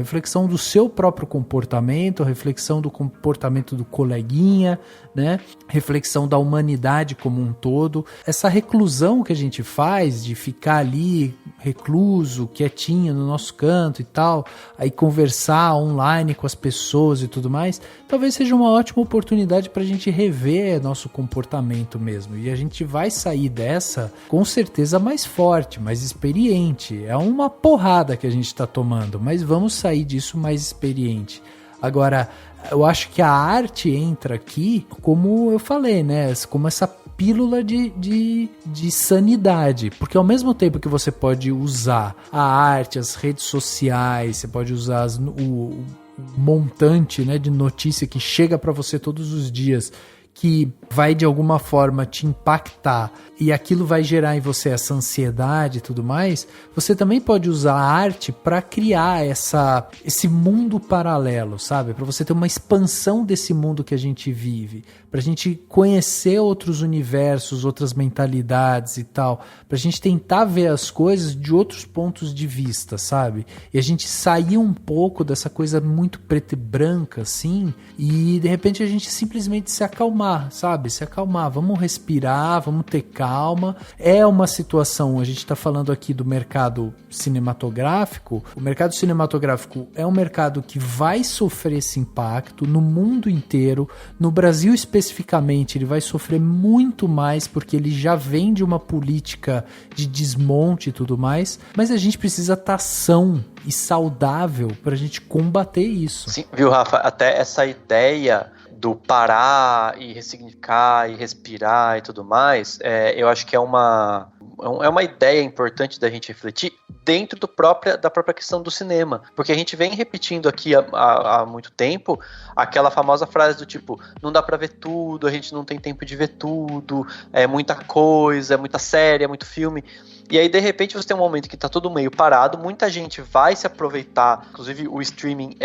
do seu próprio comportamento, reflexão do comportamento do coleguinha, né? Reflexão da humanidade como um todo. Essa reclusão que a gente faz de ficar ali recluso, quietinho no nosso canto e tal, aí conversar online com as pessoas e tudo mais, talvez seja uma ótima oportunidade para a gente rever nosso comportamento mesmo. E a gente vai sair dessa com certeza mais forte, mais experiente. É uma porrada que a gente está tomando, mas vamos sair disso mais experiente. Agora, eu acho que a arte entra aqui, como eu falei, né? Como essa pílula de sanidade, porque ao mesmo tempo que você pode usar a arte, as redes sociais, você pode usar o montante, né, de notícia que chega para você todos os dias, que vai de alguma forma te impactar e aquilo vai gerar em você essa ansiedade e tudo mais, você também pode usar a arte para criar esse mundo paralelo, sabe? Para você ter uma expansão desse mundo que a gente vive, pra gente conhecer outros universos, outras mentalidades e tal, pra gente tentar ver as coisas de outros pontos de vista, sabe? E a gente sair um pouco dessa coisa muito preta e branca, assim, e de repente a gente simplesmente se acalmar, sabe? Se acalmar, vamos respirar, vamos ter calma. É uma situação, a gente tá falando aqui do mercado cinematográfico. O mercado cinematográfico é um mercado que vai sofrer esse impacto no mundo inteiro. No Brasil especificamente, ele vai sofrer muito mais porque ele já vem de uma política de desmonte e tudo mais, mas a gente precisa estar são e saudável pra gente combater isso. Sim, viu, Rafa? Até essa ideia do parar e ressignificar e respirar e tudo mais, eu acho que é uma ideia importante da gente refletir dentro da própria questão do cinema, porque a gente vem repetindo aqui há muito tempo aquela famosa frase do tipo, não dá pra ver tudo, a gente não tem tempo de ver tudo, é muita coisa, é muita série, é muito filme. E aí, de repente, você tem um momento que tá tudo meio parado, muita gente vai se aproveitar, inclusive o streaming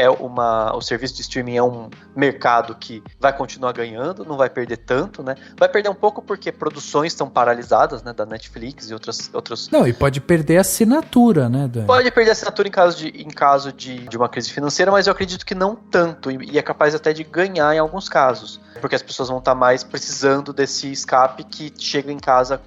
o serviço de streaming é um mercado que vai continuar ganhando, não vai perder tanto, né? Vai perder um pouco porque produções estão paralisadas, né, da Netflix e outros... Não, e pode perder a assinatura, né? Pode perder a assinatura em caso de uma crise financeira, mas eu acredito que não tanto, e é capaz até de ganhar em alguns casos, porque as pessoas vão estar mais precisando desse escape que chega em casa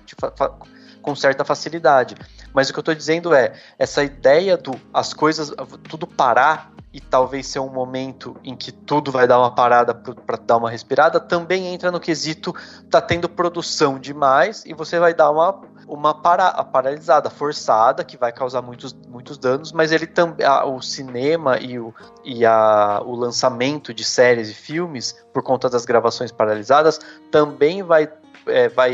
com certa facilidade. Mas o que eu estou dizendo é, essa ideia as coisas, tudo parar e talvez ser um momento em que tudo vai dar uma parada para dar uma respirada, também entra no quesito, tá tendo produção demais e você vai dar uma paralisada forçada, que vai causar muitos danos, mas ele também, o cinema e o lançamento de séries e filmes, por conta das gravações paralisadas, também vai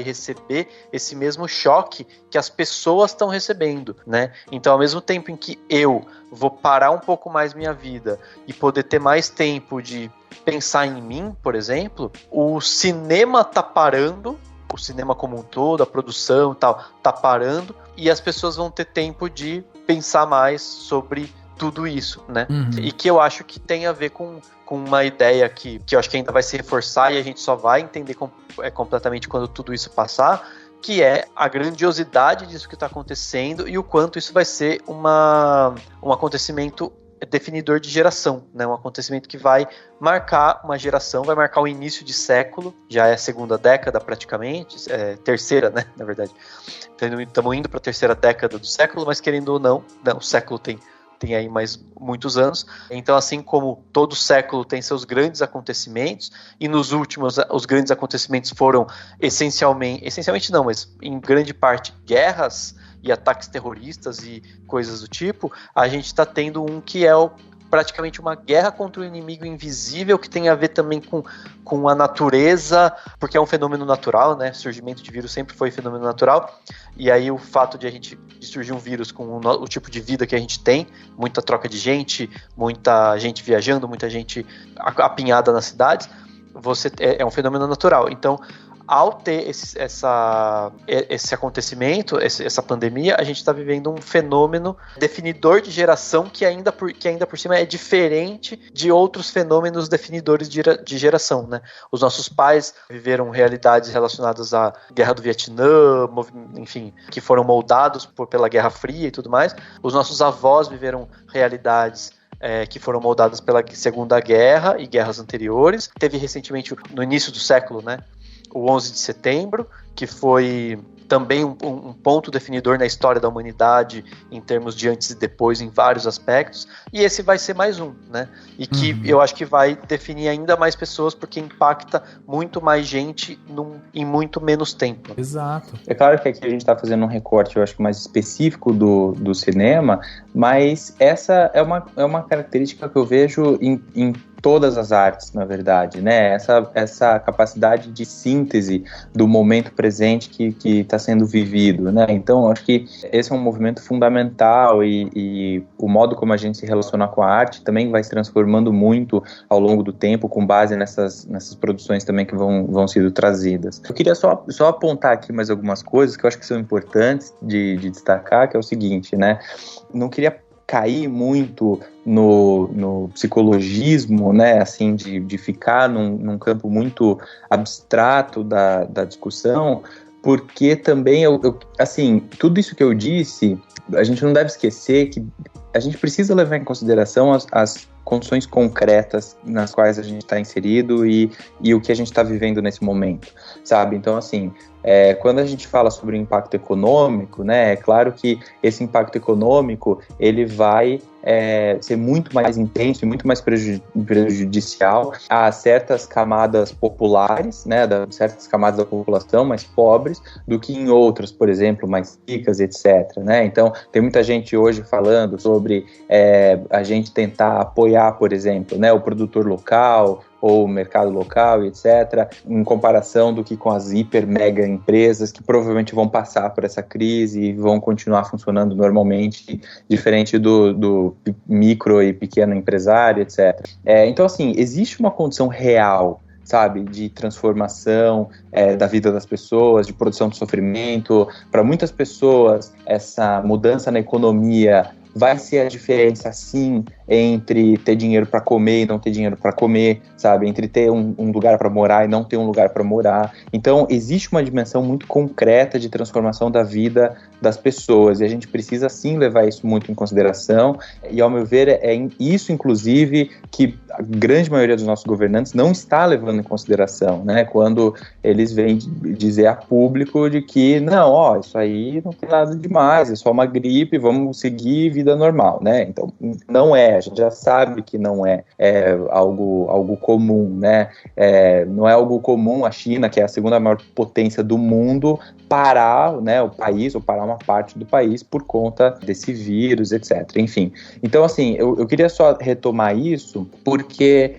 receber esse mesmo choque que as pessoas estão recebendo, né? Então, ao mesmo tempo em que eu vou parar um pouco mais minha vida e poder ter mais tempo de pensar em mim, por exemplo, o cinema tá parando, o cinema como um todo, a produção e tal, tá parando, e as pessoas vão ter tempo de pensar mais sobre tudo isso, né? Uhum. E que eu acho que tem a ver com uma ideia que eu acho que ainda vai se reforçar e a gente só vai entender completamente quando tudo isso passar, que é a grandiosidade disso que está acontecendo e o quanto isso vai ser um acontecimento definidor de geração, né? Um acontecimento que vai marcar uma geração, vai marcar o início de século, já é a segunda década praticamente, terceira, né, na verdade. Estamos indo para a terceira década do século, mas querendo ou não, o século tem aí mais muitos anos. Então, assim como todo século tem seus grandes acontecimentos, e nos últimos os grandes acontecimentos foram essencialmente não, mas em grande parte guerras e ataques terroristas e coisas do tipo, a gente está tendo um que é praticamente uma guerra contra o inimigo invisível, que tem a ver também com a natureza, porque é um fenômeno natural, né? Surgimento de vírus sempre foi fenômeno natural, e aí o fato de surgir um vírus com o tipo de vida que a gente tem, muita troca de gente, muita gente viajando, muita gente apinhada nas cidades, é um fenômeno natural. Então, ao ter esse acontecimento, essa pandemia, a gente está vivendo um fenômeno definidor de geração que ainda por cima é diferente de outros fenômenos definidores de geração, né? Os nossos pais viveram realidades relacionadas à Guerra do Vietnã, enfim, que foram moldados pela Guerra Fria e tudo mais. Os nossos avós viveram realidades que foram moldadas pela Segunda Guerra e guerras anteriores. Teve recentemente, no início do século, né, o 11 de setembro, que foi também um ponto definidor na história da humanidade em termos de antes e depois em vários aspectos, e esse vai ser mais um, né? E que eu acho que vai definir ainda mais pessoas, porque impacta muito mais gente em muito menos tempo. Exato. É claro que aqui a gente está fazendo um recorte, eu acho que mais específico do cinema, mas essa é uma característica que eu vejo em todas as artes, na verdade, né? Essa capacidade de síntese do momento presente que está sendo vivido, né? Então, acho que esse é um movimento fundamental e o modo como a gente se relaciona com a arte também vai se transformando muito ao longo do tempo, com base nessas produções também que vão sendo trazidas. Eu queria só apontar aqui mais algumas coisas que eu acho que são importantes de destacar, que é o seguinte, né? Não queria cair muito no psicologismo, né, assim, de ficar num campo muito abstrato da discussão, porque também, assim, tudo isso que eu disse, a gente não deve esquecer que a gente precisa levar em consideração as condições concretas nas quais a gente está inserido e o que a gente está vivendo nesse momento, sabe? Então, assim, quando a gente fala sobre o impacto econômico, né, é claro que esse impacto econômico, ele vai ser muito mais intenso e muito mais prejudicial a certas camadas populares, né, certas camadas da população mais pobres, do que em outras, por exemplo, mais ricas, etc., né? Então, tem muita gente hoje falando sobre a gente tentar apoiar, por exemplo, né, o produtor local, ou o mercado local, etc., em comparação do que com as hiper mega empresas que provavelmente vão passar por essa crise e vão continuar funcionando normalmente, diferente do micro e pequeno empresário, etc. Então, assim, existe uma condição real, sabe, de transformação da vida das pessoas, de produção de sofrimento. Para muitas pessoas, essa mudança na economia vai ser a diferença, sim, entre ter dinheiro para comer e não ter dinheiro para comer, sabe? Entre ter um lugar para morar e não ter um lugar para morar. Então, existe uma dimensão muito concreta de transformação da vida das pessoas e a gente precisa, sim, levar isso muito em consideração. E, ao meu ver, é isso, inclusive, que a grande maioria dos nossos governantes não está levando em consideração, né? Quando eles vêm dizer a público de que, não, isso aí não tem nada demais, é só uma gripe, vamos seguir vida normal, né? Então, não é. A gente já sabe que não é algo comum, né? Não é algo comum a China, que é a segunda maior potência do mundo, parar, né, o país, ou parar uma parte do país por conta desse vírus, etc. Enfim, então, assim, eu queria só retomar isso, porque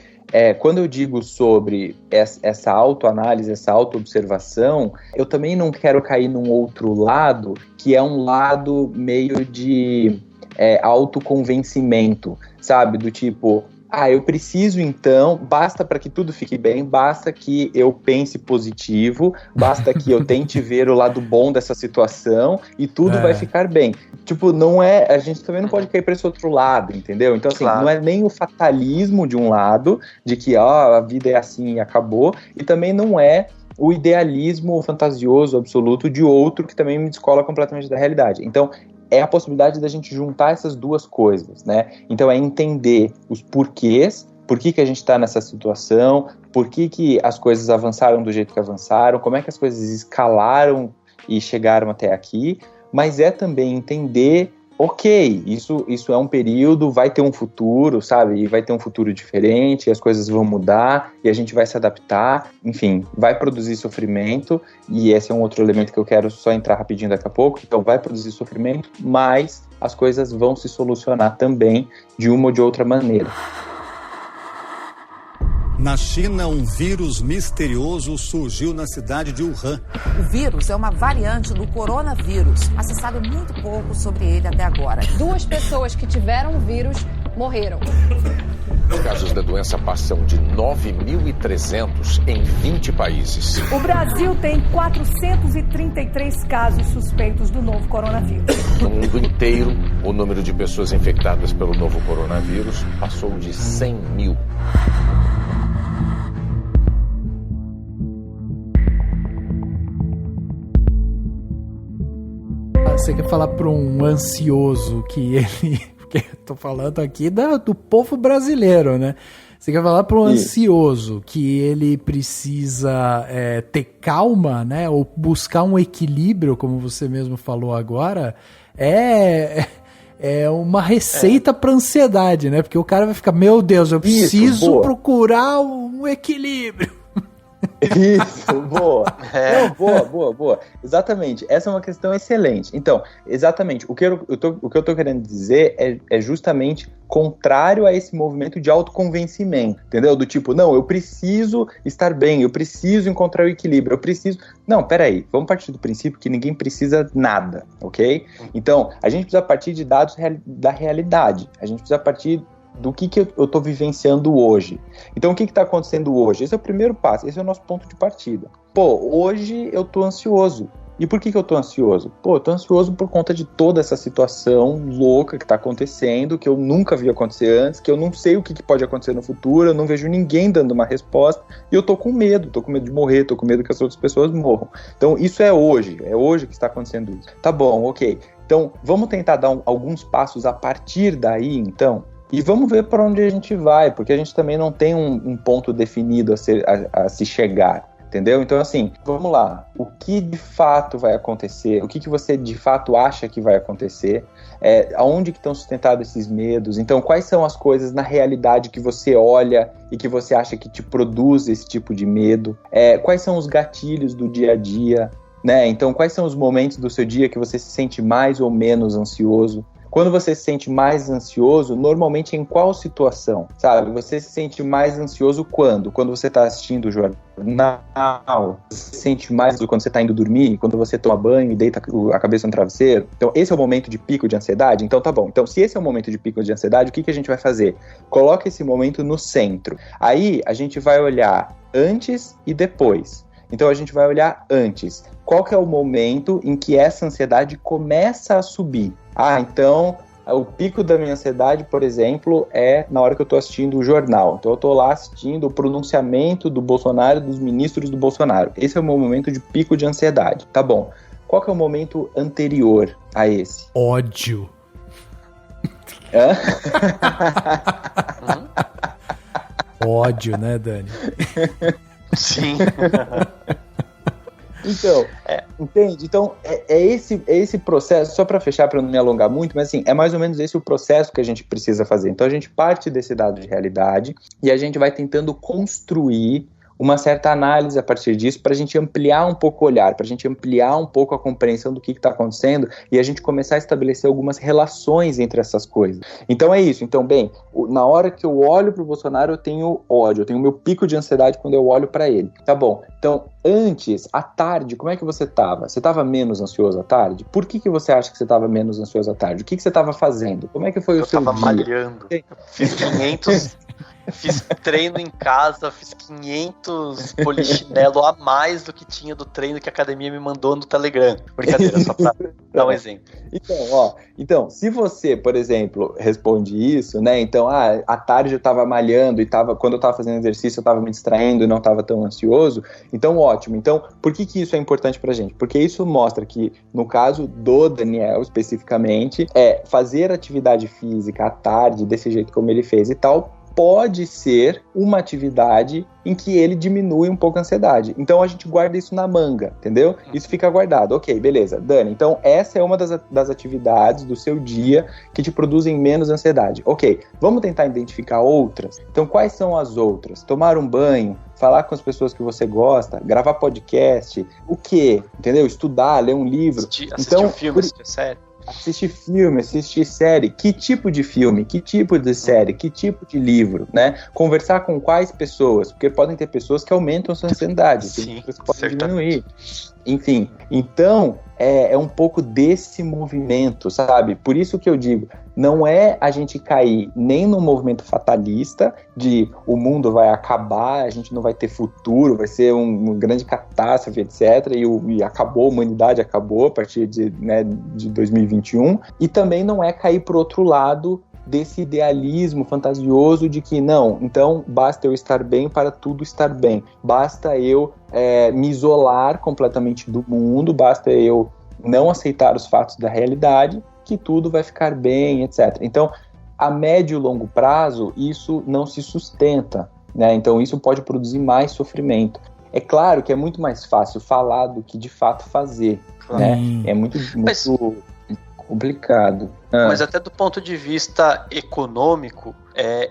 quando eu digo sobre essa autoanálise, essa autoobservação, eu também não quero cair num outro lado, que é um lado meio de autoconvencimento, sabe? Do tipo, eu preciso então, basta para que tudo fique bem, basta que eu pense positivo, basta que eu tente ver o lado bom dessa situação e tudo vai ficar bem. Tipo, não é, a gente também não pode cair para esse outro lado, entendeu? Então, assim, não é nem o fatalismo de um lado, de que a vida é assim e acabou, e também não é o idealismo fantasioso absoluto de outro, que também me descola completamente da realidade. Então, é a possibilidade da gente juntar essas duas coisas, né? Então é entender os porquês, por que a gente está nessa situação, por que as coisas avançaram do jeito que avançaram, como é que as coisas escalaram e chegaram até aqui, mas é também entender, ok, isso é um período, vai ter um futuro, sabe? E vai ter um futuro diferente, as coisas vão mudar e a gente vai se adaptar, enfim, vai produzir sofrimento, e esse é um outro elemento que eu quero só entrar rapidinho daqui a pouco. Então vai produzir sofrimento, mas as coisas vão se solucionar também de uma ou de outra maneira. Na China, um vírus misterioso surgiu na cidade de Wuhan. O vírus é uma variante do coronavírus. Mas se sabe muito pouco sobre ele até agora. 2 pessoas que tiveram o vírus morreram. Os casos da doença passam de 9.300 em 20 países. O Brasil tem 433 casos suspeitos do novo coronavírus. No mundo inteiro, o número de pessoas infectadas pelo novo coronavírus passou de 100 mil. Você quer falar para um ansioso que ele... Porque eu tô falando aqui do povo brasileiro, né? Você quer falar para um ansioso que ele precisa ter calma, né? Ou buscar um equilíbrio, como você mesmo falou agora, é uma receita para ansiedade, né? Porque o cara vai ficar, meu Deus, eu preciso procurar um equilíbrio. Isso, boa. Não, boa. Exatamente, essa é uma questão excelente. Então, exatamente, o que eu tô querendo dizer é justamente contrário a esse movimento de autoconvencimento, entendeu? Do tipo, não, eu preciso estar bem, eu preciso encontrar o equilíbrio, eu preciso... Não, peraí, vamos partir do princípio que ninguém precisa nada, ok? Então, a gente precisa partir de dados da realidade, a gente precisa partir do que eu estou vivenciando hoje. Então, o que está acontecendo hoje? Esse é o primeiro passo, esse é o nosso ponto de partida. Hoje eu estou ansioso. E por que eu tô ansioso? Pô, eu tô ansioso por conta de toda essa situação louca que tá acontecendo, que eu nunca vi acontecer antes, que eu não sei o que pode acontecer no futuro, eu não vejo ninguém dando uma resposta, e eu tô com medo de morrer, tô com medo que as outras pessoas morram. Então isso é hoje que está acontecendo isso. Tá bom, ok. Então vamos tentar dar alguns passos a partir daí, então, e vamos ver para onde a gente vai, porque a gente também não tem um ponto definido a se chegar. Entendeu? Então, assim, vamos lá. O que de fato vai acontecer? O que você de fato acha que vai acontecer? Aonde que estão sustentados esses medos? Então, quais são as coisas na realidade que você olha e que você acha que te produz esse tipo de medo? Quais são os gatilhos do dia a dia? Né? Então, quais são os momentos do seu dia que você se sente mais ou menos ansioso? Quando você se sente mais ansioso, normalmente em qual situação? Sabe? Você se sente mais ansioso quando? Quando você está assistindo o jornal. Você se sente mais quando você está indo dormir, quando você toma banho e deita a cabeça no travesseiro. Então, esse é o momento de pico de ansiedade? Então, tá bom. Então, se esse é o momento de pico de ansiedade, o que a gente vai fazer? Coloca esse momento no centro. Aí, a gente vai olhar antes e depois. Então, a gente vai olhar antes. Qual que é o momento em que essa ansiedade começa a subir? Então, o pico da minha ansiedade, por exemplo, é na hora que eu estou assistindo o jornal. Então, eu estou lá assistindo o pronunciamento do Bolsonaro, dos ministros do Bolsonaro. Esse é o meu momento de pico de ansiedade. Tá bom. Qual que é o momento anterior a esse? Ódio. Hã? Ódio, né, Dani? Sim. Então, entende? Então, é esse processo, só para fechar, para não me alongar muito, mas assim, é mais ou menos esse o processo que a gente precisa fazer. Então, a gente parte desse dado de realidade e a gente vai tentando construir uma certa análise a partir disso para a gente ampliar um pouco o olhar, para a gente ampliar um pouco a compreensão do que está acontecendo e a gente começar a estabelecer algumas relações entre essas coisas. Então é isso. Então, bem, na hora que eu olho para o Bolsonaro, eu tenho ódio, eu tenho meu pico de ansiedade quando eu olho para ele. Tá bom. Então, antes, à tarde, como é que você estava? Você estava menos ansioso à tarde? Por que você acha que você estava menos ansioso à tarde? O que você estava fazendo? Como é que foi o seu dia? Eu estava malhando. Fiz 500... Fiz treino em casa, fiz 500 polichinelo a mais do que tinha do treino que a academia me mandou no Telegram. Brincadeira, só pra dar um exemplo. Então, se você, por exemplo, responde isso, né? Então, à tarde eu tava malhando e quando eu tava fazendo exercício eu tava me distraindo e não tava tão ansioso, então ótimo. Então, por que isso é importante pra gente? Porque isso mostra que, no caso do Daniel, especificamente, fazer atividade física à tarde, desse jeito como ele fez e tal, pode ser uma atividade em que ele diminui um pouco a ansiedade. Então a gente guarda isso na manga, entendeu? Isso fica guardado. Ok, beleza. Dani, então essa é uma das atividades do seu dia que te produzem menos ansiedade. Ok, vamos tentar identificar outras? Então quais são as outras? Tomar um banho, falar com as pessoas que você gosta, gravar podcast, o quê? Entendeu? Estudar, ler um livro. Assistir um filme, assistir série. Assistir filme, assistir série, que tipo de filme, que tipo de série, que tipo de livro, né? Conversar com quais pessoas, porque podem ter pessoas que aumentam a sua ansiedade, tem pessoas que podem diminuir. Enfim, então é um pouco desse movimento, sabe? Por isso que eu digo, não é a gente cair nem no movimento fatalista de o mundo vai acabar, a gente não vai ter futuro, vai ser uma grande catástrofe, etc. E acabou, a humanidade acabou a partir de 2021. E também não é cair pro outro lado desse idealismo fantasioso de que não, então basta eu estar bem para tudo estar bem, basta eu me isolar completamente do mundo, basta eu não aceitar os fatos da realidade, que tudo vai ficar bem, etc. Então, a médio e longo prazo, isso não se sustenta, né? Então isso pode produzir mais sofrimento. É claro que é muito mais fácil falar do que de fato fazer, né? É muito complicado. Mas até do ponto de vista econômico,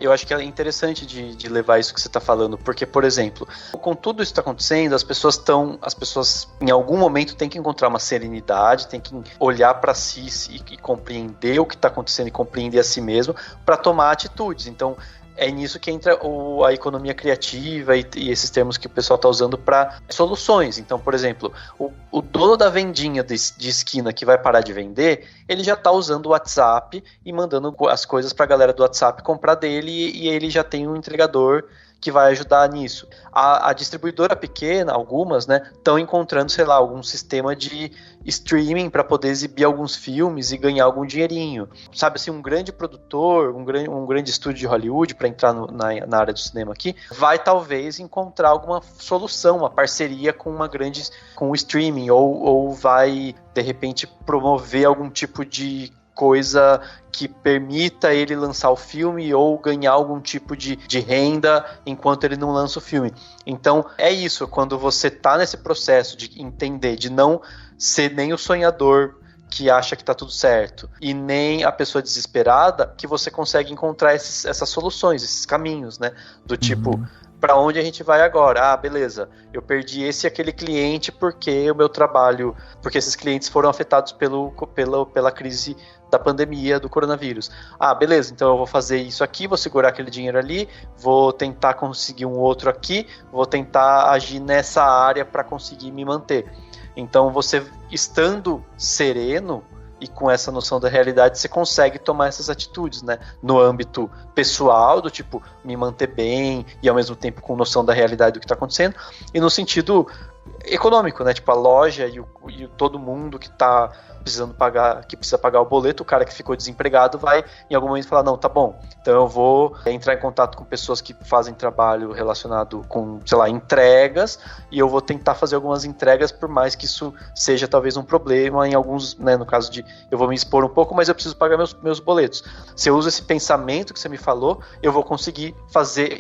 eu acho que é interessante de levar isso que você está falando, porque, por exemplo, com tudo isso que está acontecendo, as pessoas em algum momento têm que encontrar uma serenidade, têm que olhar para si e compreender o que está acontecendo e compreender a si mesmo para tomar atitudes. Então, é nisso que entra a economia criativa e esses termos que o pessoal está usando para soluções. Então, por exemplo, o dono da vendinha de esquina que vai parar de vender, ele já está usando o WhatsApp e mandando as coisas para a galera do WhatsApp comprar dele e ele já tem um entregador que vai ajudar nisso. A distribuidora pequena, algumas, né, estão encontrando, sei lá, algum sistema de streaming para poder exibir alguns filmes e ganhar algum dinheirinho. Sabe assim, um grande produtor, um grande estúdio de Hollywood, para entrar na área do cinema aqui, vai talvez encontrar alguma solução, uma parceria com o streaming, ou vai, de repente, promover algum tipo de coisa que permita ele lançar o filme ou ganhar algum tipo de renda enquanto ele não lança o filme. Então, é isso, quando você tá nesse processo de entender, de não ser nem o sonhador que acha que tá tudo certo, e nem a pessoa desesperada, que você consegue encontrar essas soluções, esses caminhos, né? Do tipo, para onde a gente vai agora? Ah, beleza, eu perdi esse e aquele cliente porque o meu trabalho, porque esses clientes foram afetados pela crise da pandemia do coronavírus. Ah, beleza, então eu vou fazer isso aqui, vou segurar aquele dinheiro ali, vou tentar conseguir um outro aqui, vou tentar agir nessa área para conseguir me manter. Então você, estando sereno e com essa noção da realidade, você consegue tomar essas atitudes, né? No âmbito pessoal, do tipo, me manter bem e ao mesmo tempo com noção da realidade do que está acontecendo, e no sentido econômico, né? Tipo, a loja e todo mundo que está precisando pagar, que precisa pagar o boleto, o cara que ficou desempregado vai em algum momento falar, não, tá bom, então eu vou entrar em contato com pessoas que fazem trabalho relacionado com, sei lá, entregas, e eu vou tentar fazer algumas entregas, por mais que isso seja talvez um problema em alguns, né, no caso de eu vou me expor um pouco, mas eu preciso pagar meus boletos. Se eu uso esse pensamento que você me falou, eu vou conseguir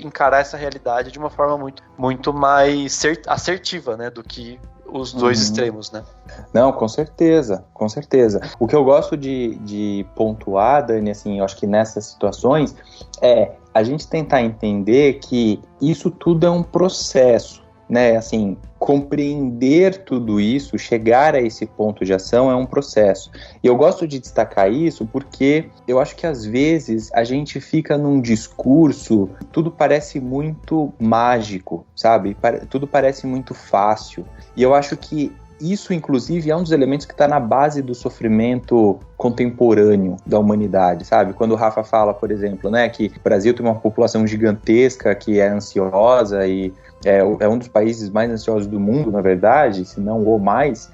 encarar essa realidade de uma forma muito, muito mais assertiva, né, do que os dois extremos, né? Não, com certeza, com certeza. O que eu gosto de pontuar, Dani, assim, eu acho que nessas situações, é a gente tentar entender que isso tudo é um processo, né? Assim, compreender tudo isso, chegar a esse ponto de ação é um processo. E eu gosto de destacar isso porque eu acho que às vezes a gente fica num discurso, tudo parece muito mágico, sabe? Tudo parece muito fácil. E eu acho que isso, inclusive, é um dos elementos que está na base do sofrimento contemporâneo da humanidade, sabe? Quando o Rafa fala, por exemplo, né, que o Brasil tem uma população gigantesca que é ansiosa e é um dos países mais ansiosos do mundo, na verdade, se não o mais,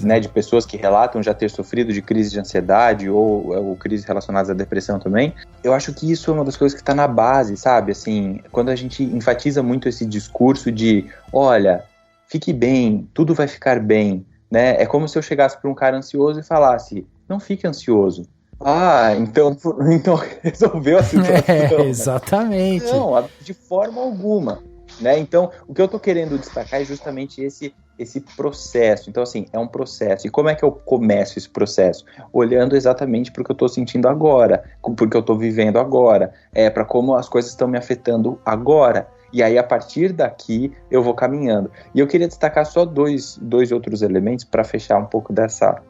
né, de pessoas que relatam já ter sofrido de crise de ansiedade ou crises relacionadas à depressão também. Eu acho que isso é uma das coisas que está na base, sabe? Assim, quando a gente enfatiza muito esse discurso de, olha, fique bem, tudo vai ficar bem, né? É como se eu chegasse para um cara ansioso e falasse, não fique ansioso. Ah, então resolveu a situação. Exatamente. Não, de forma alguma. Né? Então, o que eu tô querendo destacar é justamente esse processo. Então, assim, é um processo. E como é que eu começo esse processo? Olhando exatamente para o que eu tô sentindo agora, porque eu tô vivendo agora, para como as coisas estão me afetando agora. E aí, a partir daqui, eu vou caminhando. E eu queria destacar só dois outros elementos para fechar um pouco dessa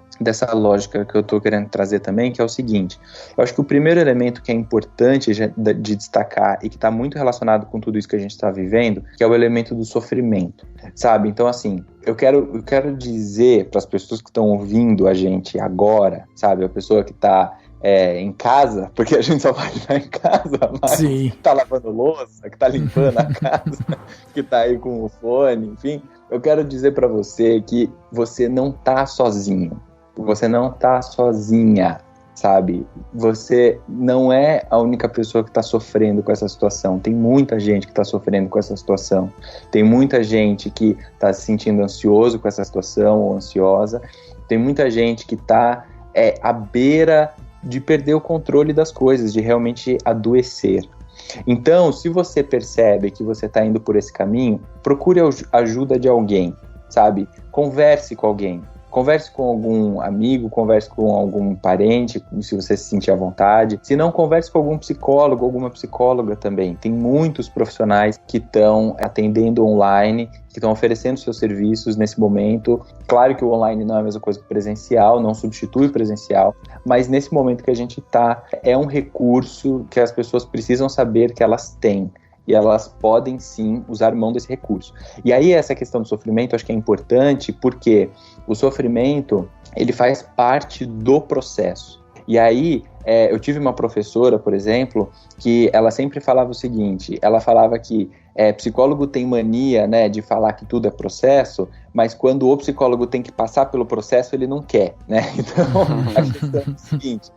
lógica que eu estou querendo trazer também, que é o seguinte. Eu acho que o primeiro elemento que é importante de destacar e que está muito relacionado com tudo isso que a gente está vivendo, que é o elemento do sofrimento, sabe? Então, assim, eu quero dizer para as pessoas que estão ouvindo a gente agora, sabe? A pessoa que está em casa, porque a gente só vai estar em casa, mas que tá lavando louça, que tá limpando a casa, que tá aí com o fone, enfim. Eu quero dizer para você que você não tá sozinho. Você não tá sozinha, sabe? Você não é a única pessoa que tá sofrendo com essa situação. Tem muita gente que tá sofrendo com essa situação. Tem muita gente que tá se sentindo ansioso com essa situação ou ansiosa. Tem muita gente que tá à beira de perder o controle das coisas, de realmente adoecer. Então, se você percebe que você está indo por esse caminho, procure a ajuda de alguém, sabe? Converse com alguém. Converse com algum amigo, converse com algum parente, se você se sentir à vontade. Se não, converse com algum psicólogo, alguma psicóloga também. Tem muitos profissionais que estão atendendo online, que estão oferecendo seus serviços nesse momento. Claro que o online não é a mesma coisa que o presencial, não substitui o presencial, mas nesse momento que a gente está, é um recurso que as pessoas precisam saber que elas têm. E elas podem sim usar mão desse recurso. E aí essa questão do sofrimento eu acho que é importante porque o sofrimento ele faz parte do processo. E aí, eu tive uma professora, por exemplo, que ela sempre falava o seguinte, ela falava que psicólogo tem mania, né, de falar que tudo é processo, mas quando o psicólogo tem que passar pelo processo, ele não quer, né? Então, a questão é o seguinte,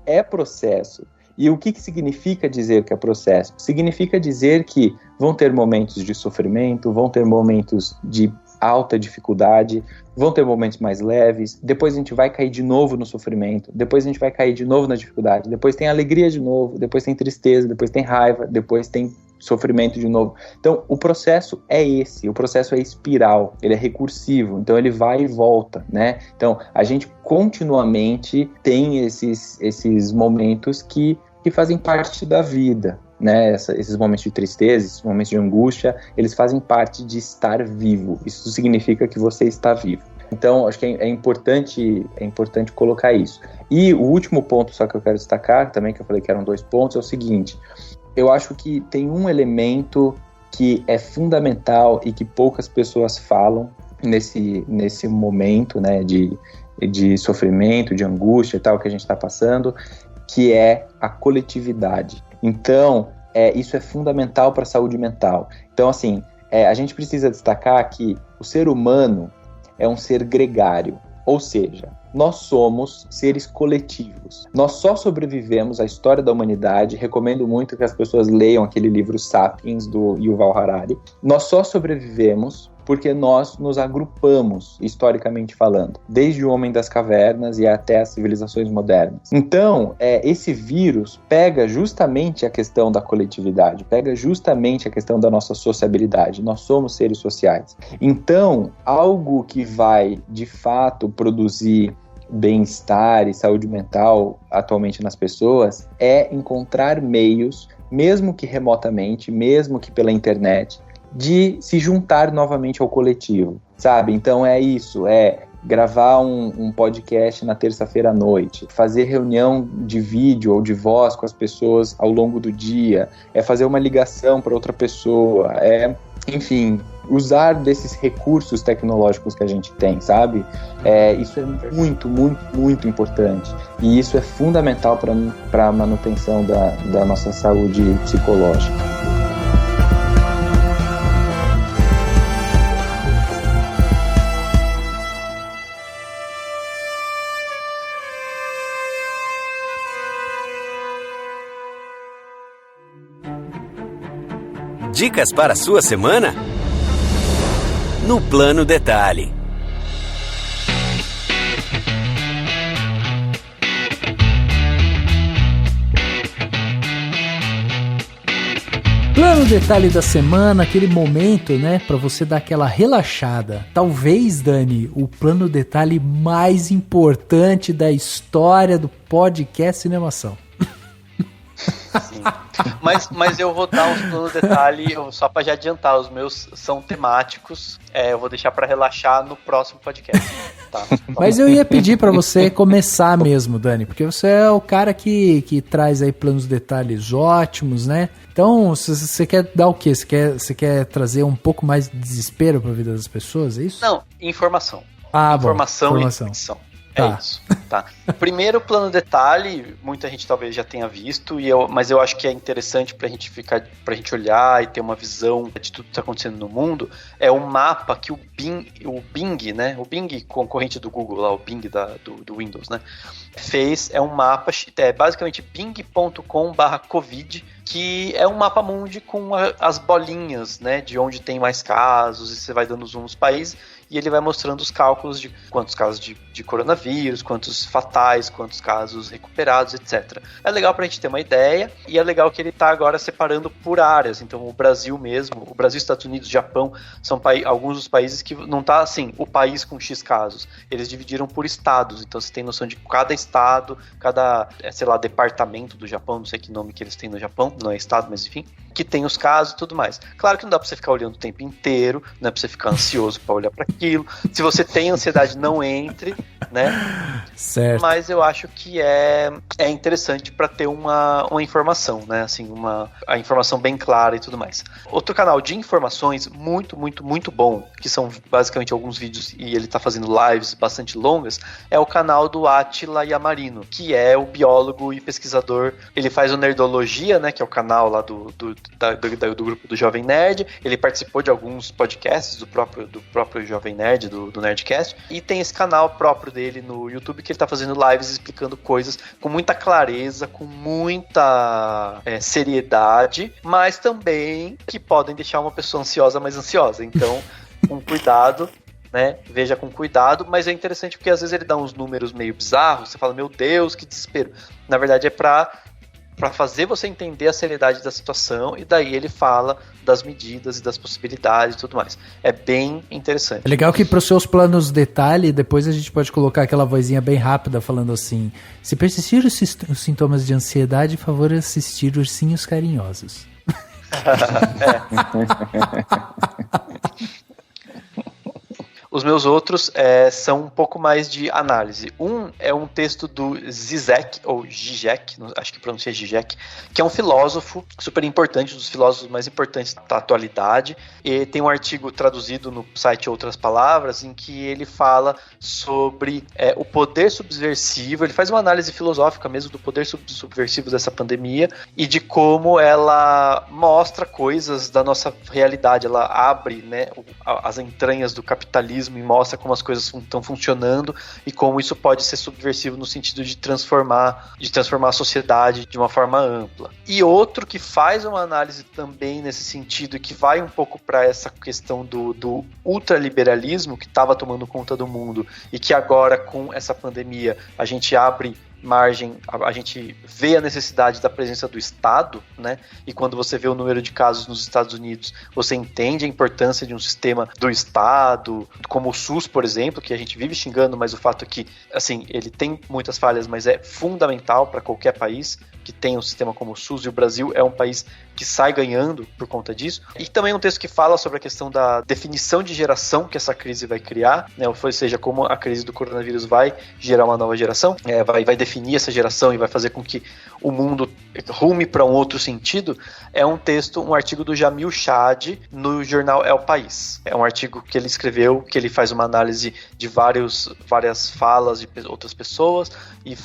é processo. E o que significa dizer que é processo? Significa dizer que vão ter momentos de sofrimento, vão ter momentos de alta dificuldade, vão ter momentos mais leves, depois a gente vai cair de novo no sofrimento, depois a gente vai cair de novo na dificuldade, depois tem alegria de novo, depois tem tristeza, depois tem raiva, depois tem sofrimento de novo. Então, o processo é esse, o processo é espiral, ele é recursivo, então ele vai e volta, né? Então, a gente continuamente tem esses momentos que fazem parte da vida, né? Esses momentos de tristeza, esses momentos de angústia, eles fazem parte de estar vivo. Isso significa que você está vivo. Então, acho que é importante colocar isso. E o último ponto só que eu quero destacar, também que eu falei que eram 2 pontos, é o seguinte: eu acho que tem um elemento que é fundamental e que poucas pessoas falam nesse momento, né, de sofrimento, de angústia e tal que a gente está passando, que é a coletividade. Então, isso é fundamental para a saúde mental. Então, assim, a gente precisa destacar que o ser humano é um ser gregário, ou seja, nós somos seres coletivos. Nós só sobrevivemos à história da humanidade, recomendo muito que as pessoas leiam aquele livro Sapiens, do Yuval Harari. Nós só sobrevivemos porque nós nos agrupamos, historicamente falando, desde o homem das cavernas e até as civilizações modernas. Então, esse vírus pega justamente a questão da coletividade, pega justamente a questão da nossa sociabilidade. Nós somos seres sociais. Então, algo que vai, de fato, produzir bem-estar e saúde mental atualmente nas pessoas é encontrar meios, mesmo que remotamente, mesmo que pela internet, de se juntar novamente ao coletivo, sabe? Então é isso, gravar um podcast na terça-feira à noite, fazer reunião de vídeo ou de voz com as pessoas ao longo do dia, fazer uma ligação para outra pessoa, enfim, usar desses recursos tecnológicos que a gente tem, sabe? Isso é muito, muito, muito importante. E isso é fundamental para a manutenção da nossa saúde psicológica. Dicas para a sua semana? No Plano Detalhe. Plano Detalhe da semana, aquele momento, né, para você dar aquela relaxada. Talvez, Dani, o Plano Detalhe mais importante da história do podcast Cinemação. Sim. Mas eu vou dar uns planos de detalhe, só pra já adiantar, os meus são temáticos, eu vou deixar pra relaxar no próximo podcast, tá? Mas eu ia pedir pra você começar mesmo, Dani, porque você é o cara que traz aí planos de detalhes ótimos, né? Então, você quer dar o quê? Você quer trazer um pouco mais de desespero pra vida das pessoas, é isso? Não, informação. Informação. E ficção. É isso, tá. Primeiro plano detalhe, muita gente talvez já tenha visto, mas eu acho que é interessante pra gente olhar e ter uma visão de tudo que tá acontecendo no mundo, é o mapa que o Bing, né, o Bing concorrente do Google lá, o Bing do Windows, né, fez, um mapa, basicamente bing.com/covid, que é um mapa mundi com as bolinhas, né, de onde tem mais casos, e você vai dando zoom nos países, e ele vai mostrando os cálculos de quantos casos de coronavírus, quantos fatais, quantos casos recuperados, etc. É legal pra gente ter uma ideia, e é legal que ele tá agora separando por áreas. Então o Brasil mesmo, o Brasil, Estados Unidos, Japão, são alguns dos países que não tá assim, o país com X casos. Eles dividiram por estados, então você tem noção de cada estado, cada, sei lá, departamento do Japão, não sei que nome que eles têm no Japão, não é estado, mas enfim, que tem os casos e tudo mais. Claro que não dá pra você ficar olhando o tempo inteiro, não é pra você ficar ansioso pra olhar pra aquilo. Se você tem ansiedade, não entre, né? Certo. Mas eu acho que é interessante pra ter uma informação, né? Assim, a informação bem clara e tudo mais. Outro canal de informações muito, muito, muito bom, que são basicamente alguns vídeos e ele tá fazendo lives bastante longas, é o canal do Átila Yamarino, que é o biólogo e pesquisador. Ele faz o Nerdologia, né? Que é o canal lá do grupo do Jovem Nerd. Ele participou de alguns podcasts do próprio Jovem Nerd, do Nerdcast, e tem esse canal próprio dele no YouTube que ele tá fazendo lives explicando coisas com muita clareza, com muita seriedade, mas também que podem deixar uma pessoa ansiosa mais ansiosa. Então, com cuidado, né? Veja com cuidado, mas é interessante porque às vezes ele dá uns números meio bizarros, você fala, meu Deus, que desespero. Na verdade é pra fazer você entender a seriedade da situação, e daí ele fala das medidas e das possibilidades e tudo mais. É bem interessante. É legal que para os seus planos detalhe, depois a gente pode colocar aquela vozinha bem rápida falando assim, se persistir os sintomas de ansiedade, favor assistir Ursinhos Carinhosos. Os meus outros são um pouco mais de análise. Um é um texto do Zizek, ou Zizek, acho que pronuncia Zizek, que é um filósofo super importante, um dos filósofos mais importantes da atualidade. E tem um artigo traduzido no site Outras Palavras, em que ele fala sobre o poder subversivo. Ele faz uma análise filosófica mesmo do poder subversivo dessa pandemia e de como ela mostra coisas da nossa realidade. Ela abre, né, as entranhas do capitalismo e mostra como as coisas estão funcionando e como isso pode ser subversivo no sentido de transformar a sociedade de uma forma ampla. E outro que faz uma análise também nesse sentido e que vai um pouco para essa questão do ultraliberalismo que estava tomando conta do mundo e que agora com essa pandemia a gente abre margem, a gente vê a necessidade da presença do Estado, né? E quando você vê o número de casos nos Estados Unidos, você entende a importância de um sistema do Estado, como o SUS, por exemplo, que a gente vive xingando, mas o fato é que, assim, ele tem muitas falhas, mas é fundamental para qualquer país que tem um sistema como o SUS, e o Brasil é um país que sai ganhando por conta disso. E também um texto que fala sobre a questão da definição de geração que essa crise vai criar, né? Ou seja, como a crise do coronavírus vai gerar uma nova geração, vai definir essa geração e vai fazer com que o mundo rume para um outro sentido. É um artigo do Jamil Chad no jornal É o País. É um artigo que ele escreveu, que ele faz uma análise de várias falas de outras pessoas e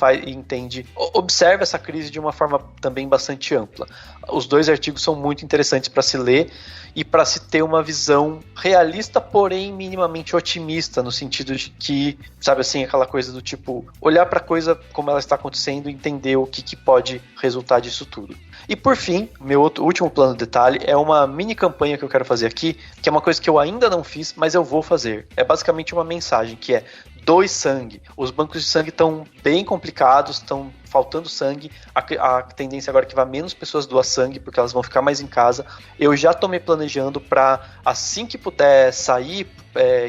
observa essa crise de uma forma também bastante ampla. Os dois artigos são muito interessantes para se ler e para se ter uma visão realista, porém minimamente otimista, no sentido de que, sabe assim, aquela coisa do tipo, olhar para a coisa como ela está acontecendo e entender o que pode resultar disso tudo. E por fim, meu último plano de detalhe é uma mini campanha que eu quero fazer aqui, que é uma coisa que eu ainda não fiz, mas eu vou fazer. É basicamente uma mensagem que é: doe sangue. Os bancos de sangue estão bem complicados, estão faltando sangue. A tendência agora é que vá menos pessoas doar sangue, porque elas vão ficar mais em casa. Eu já estou me planejando para, assim que puder sair,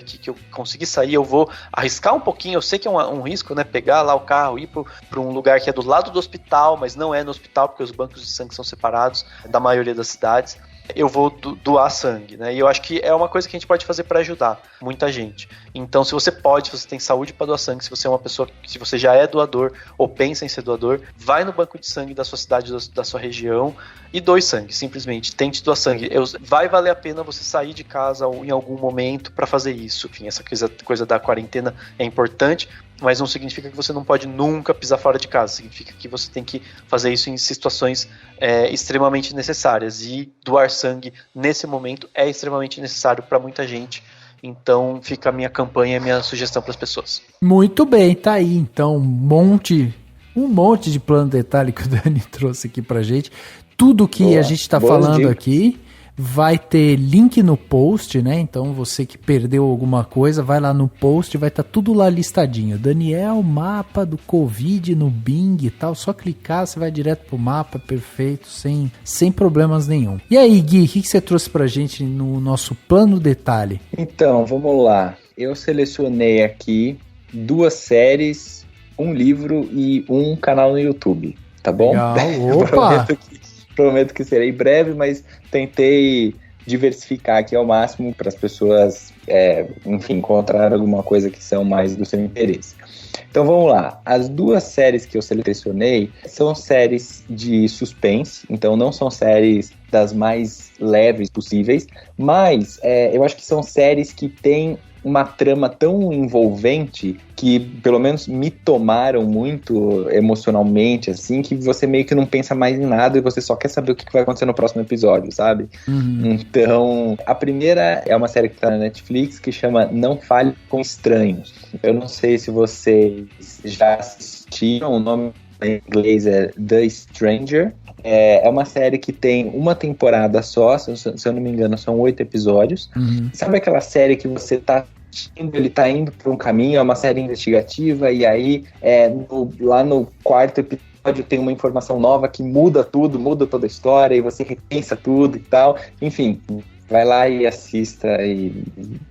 que eu conseguir sair, eu vou arriscar um pouquinho. Eu sei que é um risco, né? Pegar lá o carro, ir para um lugar que é do lado do hospital, mas não é no hospital, porque os bancos de sangue são separados da maioria das cidades. Eu vou doar sangue, né? E eu acho que é uma coisa que a gente pode fazer para ajudar muita gente. Então, se você tem saúde para doar sangue, se você é uma pessoa, se você já é doador ou pensa em ser doador, vai no banco de sangue da sua cidade, da sua região e doe sangue. Simplesmente tente doar sangue. Vai valer a pena você sair de casa em algum momento para fazer isso. Enfim, essa coisa da quarentena é importante, mas não significa que você não pode nunca pisar fora de casa. Significa que você tem que fazer isso em situações extremamente necessárias. E doar sangue nesse momento é extremamente necessário para muita gente. Então fica a minha campanha e a minha sugestão para as pessoas. Muito bem, tá aí. Então um monte de plano de detalhe que o Dani trouxe aqui pra gente. Tudo que a gente está falando aqui vai ter link no post, né? Então você que perdeu alguma coisa, vai lá no post, vai estar tudo lá listadinho. Daniel, mapa do Covid no Bing e tal, só clicar, você vai direto pro mapa, perfeito, sem problemas nenhum. E aí, Gui, o que você trouxe pra gente no nosso plano detalhe? Então, vamos lá. Eu selecionei aqui 2 séries, um livro e um canal no YouTube, tá bom? Legal, opa! Prometo que serei breve, mas tentei diversificar aqui ao máximo para as pessoas, encontrar alguma coisa que são mais do seu interesse. Então vamos lá, as 2 séries que eu selecionei são séries de suspense, então não são séries das mais leves possíveis, mas eu acho que são séries que têm uma trama tão envolvente que, pelo menos, me tomaram muito emocionalmente, assim, que você meio que não pensa mais em nada e você só quer saber o que vai acontecer no próximo episódio, sabe? Então, a primeira é uma série que tá na Netflix que chama Não Fale com Estranhos. Eu não sei se vocês já assistiram, o nome em inglês é The Stranger. É uma série que tem uma temporada só, se eu não me engano, são 8 episódios. Sabe aquela série que você tá assistindo, ele tá indo por um caminho, é uma série investigativa, e aí lá no 4º episódio tem uma informação nova que muda tudo, muda toda a história, e você repensa tudo e tal. Enfim, vai lá e assista e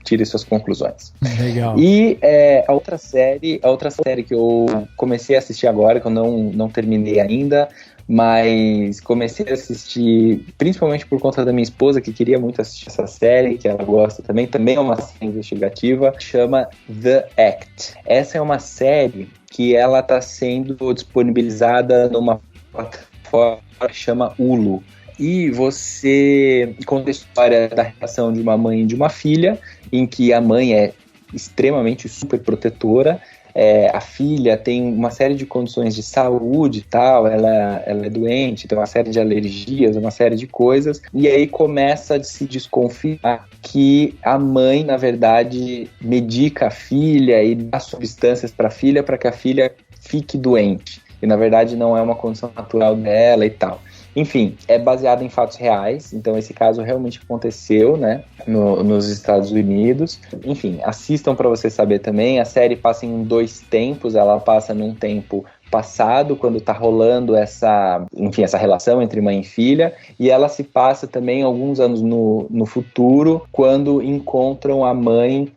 tire suas conclusões. Legal. E a outra série que eu comecei a assistir agora, que eu não terminei ainda, mas comecei a assistir principalmente por conta da minha esposa, que queria muito assistir essa série, que ela gosta também é uma série investigativa, chama The Act. Essa é uma série que ela está sendo disponibilizada numa plataforma que chama Hulu. E você conta a história da relação de uma mãe e de uma filha, em que a mãe é extremamente super protetora, a filha tem uma série de condições de saúde e tal, ela é doente, tem uma série de alergias, uma série de coisas, e aí começa a se desconfiar que a mãe, na verdade, medica a filha e dá substâncias para que a filha fique doente, e na verdade não é uma condição natural dela e tal. Enfim, é baseado em fatos reais, então esse caso realmente aconteceu, né, nos Estados Unidos. Enfim, assistam para você saber também, a série passa em 2 tempos, ela passa num tempo passado, quando tá rolando essa relação entre mãe e filha, e ela se passa também alguns anos no futuro, quando encontram a mãe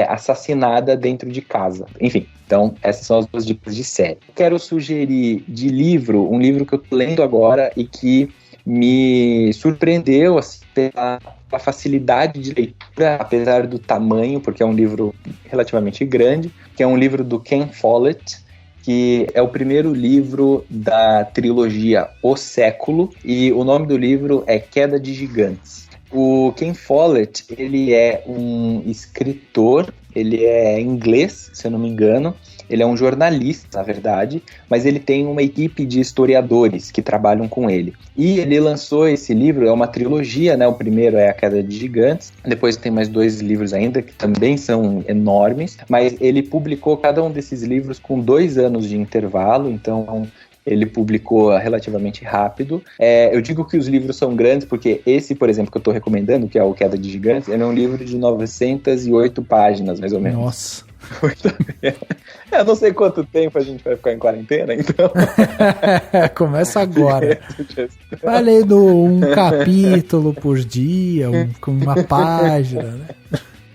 assassinada dentro de casa. Enfim, então essas são as 2 dicas de série. Quero sugerir de livro, um livro que eu tô lendo agora e que me surpreendeu assim, pela facilidade de leitura, apesar do tamanho, porque é um livro relativamente grande, que é um livro do Ken Follett, que é o primeiro livro da trilogia O Século, e o nome do livro é Queda de Gigantes. O Ken Follett, ele é um escritor, ele é inglês, se eu não me engano, ele é um jornalista, na verdade, mas ele tem uma equipe de historiadores que trabalham com ele. E ele lançou esse livro, é uma trilogia, né? O primeiro é A Queda de Gigantes, depois tem mais 2 livros ainda, que também são enormes, mas ele publicou cada um desses livros com 2 anos de intervalo, então ele publicou relativamente rápido. Eu digo que os livros são grandes porque esse, por exemplo, que eu estou recomendando, que é o Queda de Gigantes, ele é um livro de 908 páginas, mais ou menos. Nossa! Eu não sei quanto tempo a gente vai ficar em quarentena, então... Começa agora. Vai lendo um capítulo por dia, com uma página, né?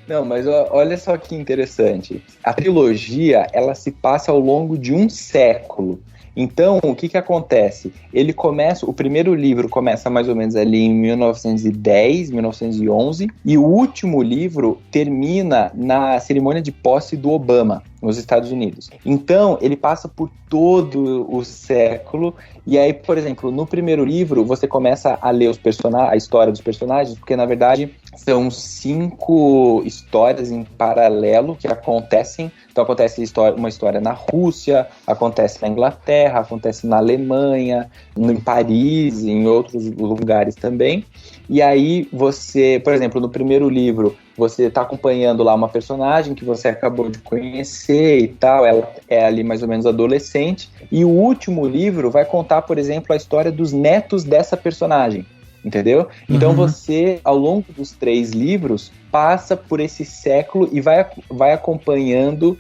Não, mas olha só que interessante. A trilogia, ela se passa ao longo de 1 século. Então, o que acontece? O primeiro livro começa mais ou menos ali em 1910, 1911, e o último livro termina na cerimônia de posse do Obama, nos Estados Unidos. Então, ele passa por todo o século, e aí, por exemplo, no primeiro livro, você começa a ler a história dos personagens, porque, na verdade, são 5 histórias em paralelo que acontecem. Então, acontece uma história na Rússia, acontece na Inglaterra, acontece na Alemanha, em Paris, em outros lugares também. E aí você, por exemplo, no primeiro livro, você está acompanhando lá uma personagem que você acabou de conhecer e tal, ela é ali mais ou menos adolescente, e o último livro vai contar, por exemplo, a história dos netos dessa personagem, entendeu? Então você, ao longo dos 3 livros, passa por esse século e vai acompanhando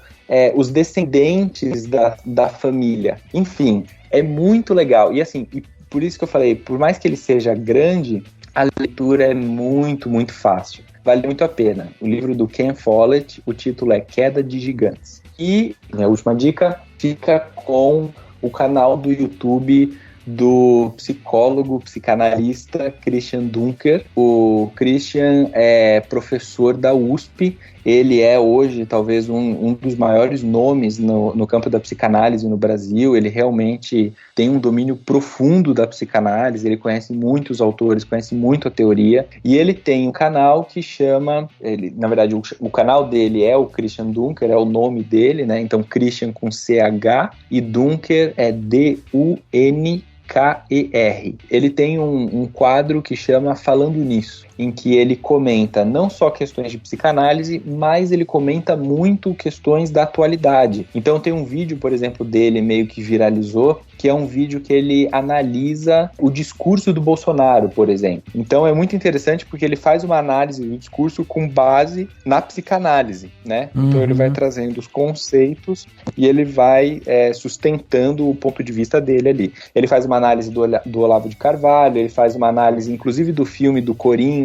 os descendentes da família. Enfim, é muito legal. E assim, por isso que eu falei, por mais que ele seja grande, a leitura é muito, muito fácil. Vale muito a pena. O livro do Ken Follett, o título é Queda de Gigantes. E, minha última dica, fica com o canal do YouTube do psicólogo, psicanalista Christian Dunker. O Christian é professor da USP. Ele é hoje talvez um dos maiores nomes no campo da psicanálise no Brasil. Ele realmente tem um domínio profundo da psicanálise, ele conhece muitos autores, conhece muito a teoria, e ele tem um canal que chama, na verdade o canal dele é o Christian Dunker, é o nome dele, né? Então Christian com CH e Dunker é DUNKER. Ele tem um quadro que chama Falando Nisso, em que ele comenta não só questões de psicanálise, mas ele comenta muito questões da atualidade. Então tem um vídeo, por exemplo, dele meio que viralizou, que é um vídeo que ele analisa o discurso do Bolsonaro, por exemplo. Então é muito interessante porque ele faz uma análise do discurso com base na psicanálise, né? Então ele vai trazendo os conceitos e ele vai sustentando o ponto de vista dele ali. Ele faz uma análise do Olavo de Carvalho, ele faz uma análise inclusive do filme do Coringa.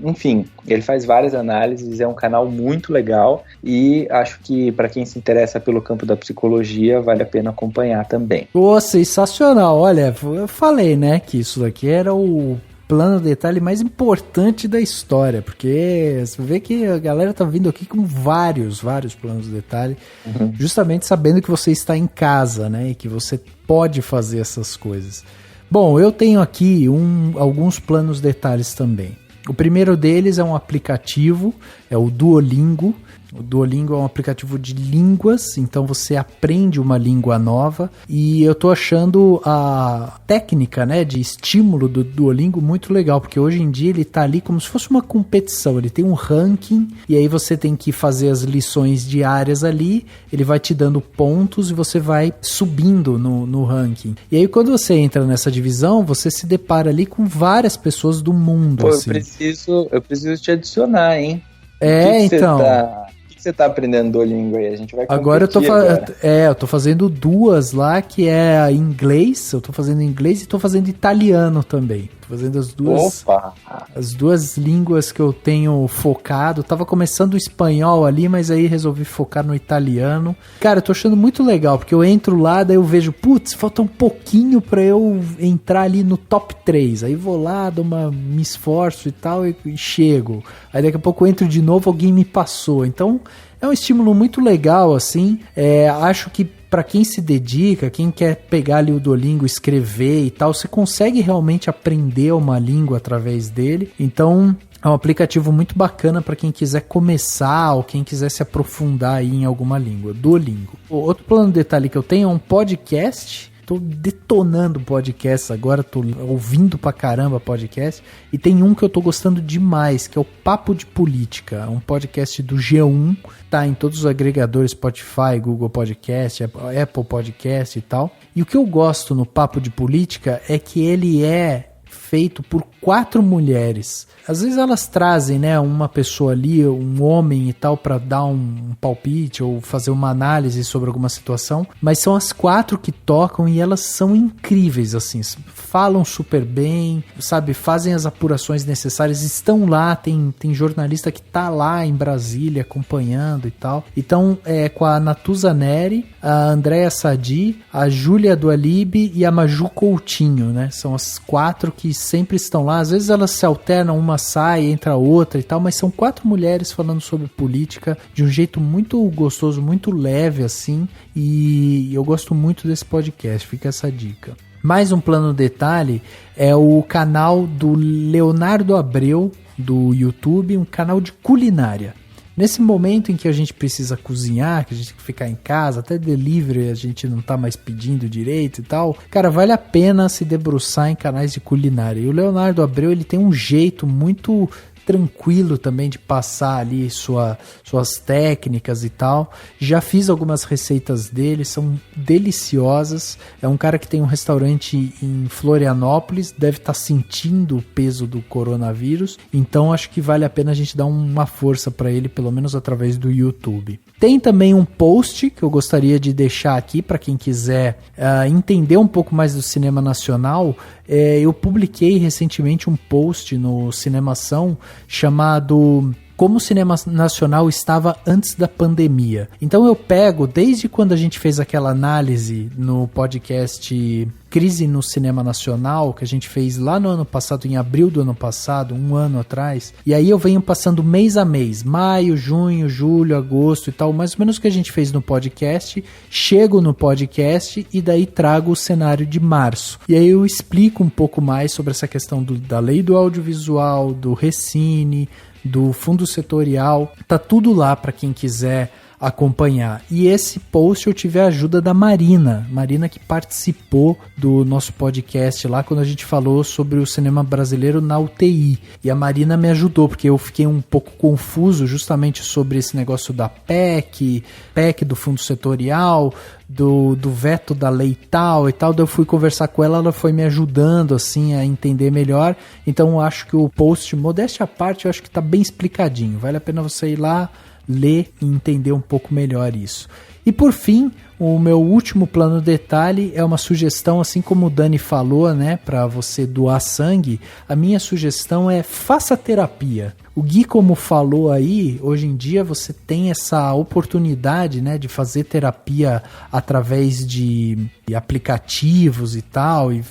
Enfim, ele faz várias análises, é um canal muito legal e acho que para quem se interessa pelo campo da psicologia vale a pena acompanhar também. Pô, sensacional, olha, eu falei, né, que isso daqui era o plano de detalhe mais importante da história, porque você vê que a galera tá vindo aqui com vários planos de detalhe, justamente sabendo que você está em casa, né, e que você pode fazer essas coisas. Bom, eu tenho aqui alguns planos de detalhes também. O primeiro deles é um aplicativo, é o Duolingo. O Duolingo é um aplicativo de línguas, então você aprende uma língua nova. E eu tô achando a técnica, né, de estímulo do Duolingo muito legal, porque hoje em dia ele tá ali como se fosse uma competição. Ele tem um ranking e aí você tem que fazer as lições diárias ali, ele vai te dando pontos e você vai subindo no ranking. E aí quando você entra nessa divisão, você se depara ali com várias pessoas do mundo. Pô, assim. eu preciso te adicionar, hein? Então... O que você tá aprendendo Duolingo aí? A gente vai competir agora. Eu tô fazendo duas lá, que é inglês, eu tô fazendo inglês e tô fazendo italiano também. Tô fazendo as duas línguas que eu tenho focado. Tava começando o espanhol ali, mas aí resolvi focar no italiano. Cara, eu tô achando muito legal, porque eu entro lá, daí eu vejo, putz, falta um pouquinho pra eu entrar ali no top 3. Aí vou lá, me esforço e tal, e chego. Aí daqui a pouco eu entro de novo, alguém me passou. Então, é um estímulo muito legal, assim. Acho que para quem se dedica, quem quer pegar ali o Duolingo, escrever e tal, você consegue realmente aprender uma língua através dele. Então, é um aplicativo muito bacana para quem quiser começar ou quem quiser se aprofundar aí em alguma língua. Duolingo. Outro plano de detalhe que eu tenho é um podcast. Tô detonando podcast agora, tô ouvindo pra caramba podcast. E tem um que eu tô gostando demais, que é o Papo de Política. É um podcast do G1, tá em todos os agregadores, Spotify, Google Podcast, Apple Podcast e tal. E o que eu gosto no Papo de Política é que ele é feito por 4 mulheres. Às vezes elas trazem, né, uma pessoa ali, um homem e tal, para dar um palpite ou fazer uma análise sobre alguma situação, mas são as 4 que tocam e elas são incríveis, assim, falam super bem, sabe, fazem as apurações necessárias, estão lá, tem jornalista que tá lá em Brasília acompanhando e tal. Então, com a Natuza Neri, a Andréa Sadi, a Júlia Dualib e a Maju Coutinho, né, são as 4 que sempre estão lá. Às vezes elas se alternam, uma sai, entra outra e tal, mas são 4 mulheres falando sobre política de um jeito muito gostoso, muito leve assim, e eu gosto muito desse podcast, fica essa dica. Mais um plano detalhe é o canal do Leonardo Abreu do YouTube, um canal de culinária. Nesse momento em que a gente precisa cozinhar, que a gente tem que ficar em casa, até delivery a gente não tá mais pedindo direito e tal, cara, vale a pena se debruçar em canais de culinária. E o Leonardo Abreu, ele tem um jeito muito tranquilo também de passar ali suas técnicas e tal. Já fiz algumas receitas dele, são deliciosas. É um cara que tem um restaurante em Florianópolis, deve estar sentindo o peso do coronavírus, então acho que vale a pena a gente dar uma força para ele, pelo menos através do YouTube. Tem também um post que eu gostaria de deixar aqui para quem quiser entender um pouco mais do cinema nacional. Eu publiquei recentemente um post no Cinemação chamado Como o Cinema Nacional Estava Antes da Pandemia. Então eu pego, desde quando a gente fez aquela análise no podcast Crise no Cinema Nacional, que a gente fez lá no ano passado, em abril do ano passado, um ano atrás. E aí eu venho passando mês a mês, maio, junho, julho, agosto e tal, mais ou menos o que a gente fez no podcast. Chego no podcast e daí trago o cenário de março. E aí eu explico um pouco mais sobre essa questão da lei do audiovisual, do Recine, do fundo setorial. Tá tudo lá para quem quiser acompanhar. E esse post eu tive a ajuda da Marina que participou do nosso podcast lá quando a gente falou sobre o cinema brasileiro na UTI. E a Marina me ajudou, porque eu fiquei um pouco confuso justamente sobre esse negócio da PEC do fundo setorial, do veto da lei tal e tal. Daí eu fui conversar com ela foi me ajudando assim a entender melhor. Então eu acho que o post, modéstia à parte, eu acho que tá bem explicadinho. Vale a pena você ir lá, ler e entender um pouco melhor isso. E por fim, o meu último plano detalhe é uma sugestão, assim como o Dani falou, né, para você doar sangue. A minha sugestão é: faça terapia. O Gui, como falou aí, hoje em dia você tem essa oportunidade, né, de fazer terapia através de aplicativos e tal, e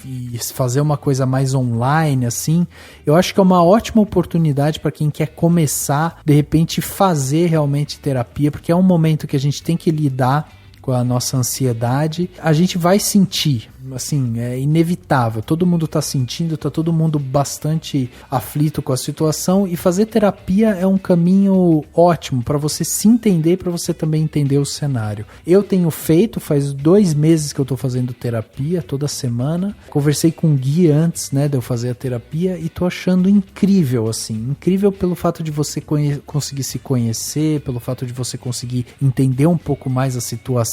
fazer uma coisa mais online, assim. Eu acho que é uma ótima oportunidade para quem quer começar, de repente, fazer realmente terapia, porque é um momento que a gente tem que lidar com a nossa ansiedade. A gente vai sentir, assim, é inevitável, todo mundo tá sentindo, tá todo mundo bastante aflito com a situação, e fazer terapia é um caminho ótimo para você se entender e para você também entender o cenário. Eu tenho feito, faz 2 meses que eu tô fazendo terapia toda semana. Conversei com o Gui antes, né, de eu fazer a terapia, e tô achando incrível, assim, incrível pelo fato de você conseguir se conhecer, pelo fato de você conseguir entender um pouco mais a situação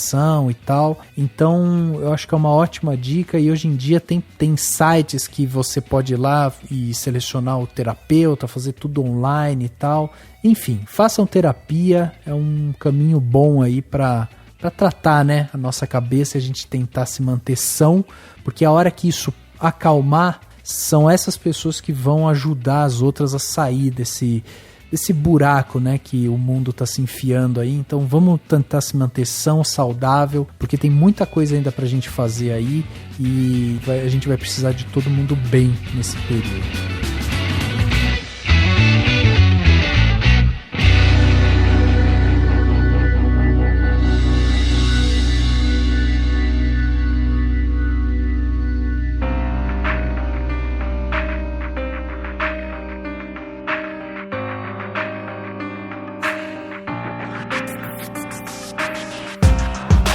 e tal. Então eu acho que é uma ótima dica, e hoje em dia tem sites que você pode ir lá e selecionar o terapeuta, fazer tudo online e tal. Enfim, façam terapia, é um caminho bom aí para tratar, né, a nossa cabeça, a gente tentar se manter são, porque a hora que isso acalmar, são essas pessoas que vão ajudar as outras a sair desse buraco, né, que o mundo tá se enfiando aí. Então vamos tentar se manter são, saudável, porque tem muita coisa ainda pra gente fazer aí, e a gente vai precisar de todo mundo bem nesse período.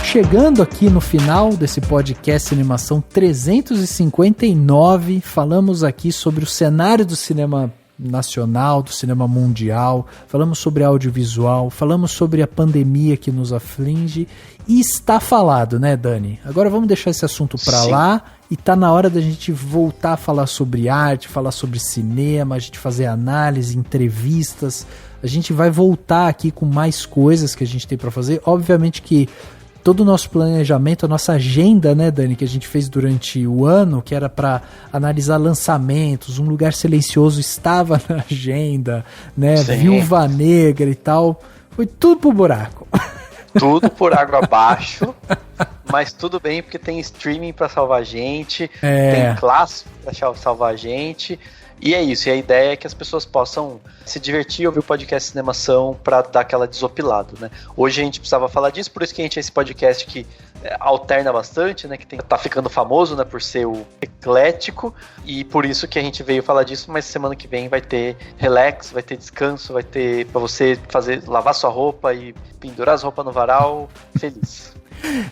Chegando aqui no final desse podcast Animação 359, falamos aqui sobre o cenário do cinema nacional, do cinema mundial, falamos sobre audiovisual, falamos sobre a pandemia que nos aflige, e está falado, né, Dani? Agora vamos deixar esse assunto para lá, e tá na hora da gente voltar a falar sobre arte, falar sobre cinema, a gente fazer análise, entrevistas. A gente vai voltar aqui com mais coisas que a gente tem para fazer. Obviamente que todo o nosso planejamento, a nossa agenda, né, Dani, que a gente fez durante o ano, que era para analisar lançamentos, Um Lugar Silencioso estava na agenda, né, sim, Viúva Negra e tal, foi tudo pro buraco. Tudo por água abaixo, mas tudo bem, porque tem streaming para salvar a gente, tem clássico para salvar a gente. E é isso, e a ideia é que as pessoas possam se divertir, ouvir o podcast Cinemação para dar aquela desopilada, né? Hoje a gente precisava falar disso, por isso que a gente é esse podcast que alterna bastante, né? Que tá ficando famoso, né? Por ser o eclético, e por isso que a gente veio falar disso, mas semana que vem vai ter relax, vai ter descanso, vai ter para você lavar sua roupa e pendurar as roupas no varal, feliz.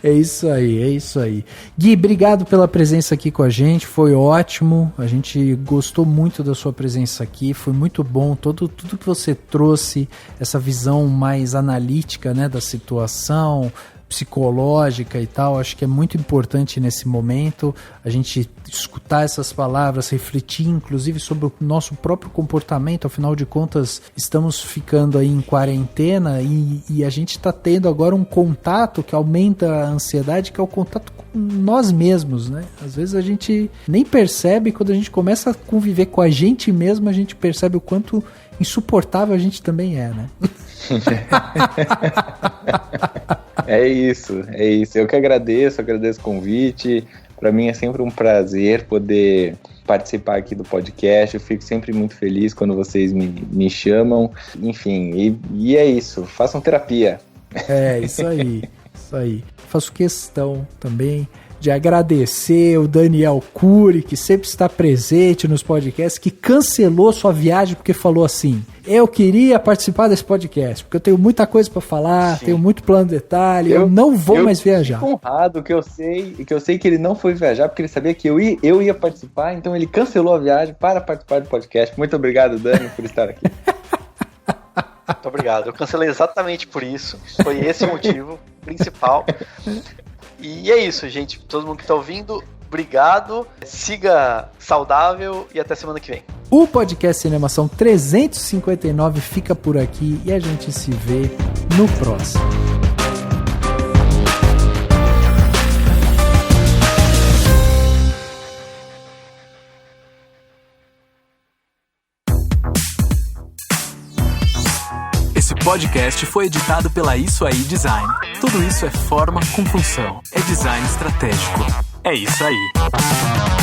É isso aí, é isso aí. Gui, obrigado pela presença aqui com a gente, foi ótimo, a gente gostou muito da sua presença aqui, foi muito bom, tudo que você trouxe, essa visão mais analítica, né, da situação, psicológica e tal, acho que é muito importante nesse momento a gente escutar essas palavras, refletir inclusive sobre o nosso próprio comportamento. Afinal de contas, estamos ficando aí em quarentena e a gente está tendo agora um contato que aumenta a ansiedade, que é o contato com nós mesmos, né? Às vezes a gente nem percebe, quando a gente começa a conviver com a gente mesmo, a gente percebe o quanto insuportável a gente também é, né? É isso. Eu que agradeço o convite. Para mim é sempre um prazer poder participar aqui do podcast. Eu fico sempre muito feliz quando vocês me chamam. Enfim, e é isso. Façam terapia. É, isso aí. Isso aí. Faço questão também de agradecer o Daniel Cury, que sempre está presente nos podcasts, que cancelou sua viagem porque falou assim: eu queria participar desse podcast, porque eu tenho muita coisa para falar, tenho muito plano de detalhe, eu não vou mais viajar. Eu fico honrado que eu sei que ele não foi viajar, porque ele sabia que eu ia participar, então ele cancelou a viagem para participar do podcast. Muito obrigado, Dani, por estar aqui. Muito obrigado. Eu cancelei exatamente por isso. Foi esse o motivo principal. E é isso, gente. Todo mundo que está ouvindo, obrigado. Siga saudável e até semana que vem. O podcast Cinemação 359 fica por aqui e a gente se vê no próximo. Esse podcast foi editado pela Isso Aí Design. Tudo isso é forma com função. É design estratégico. É isso aí.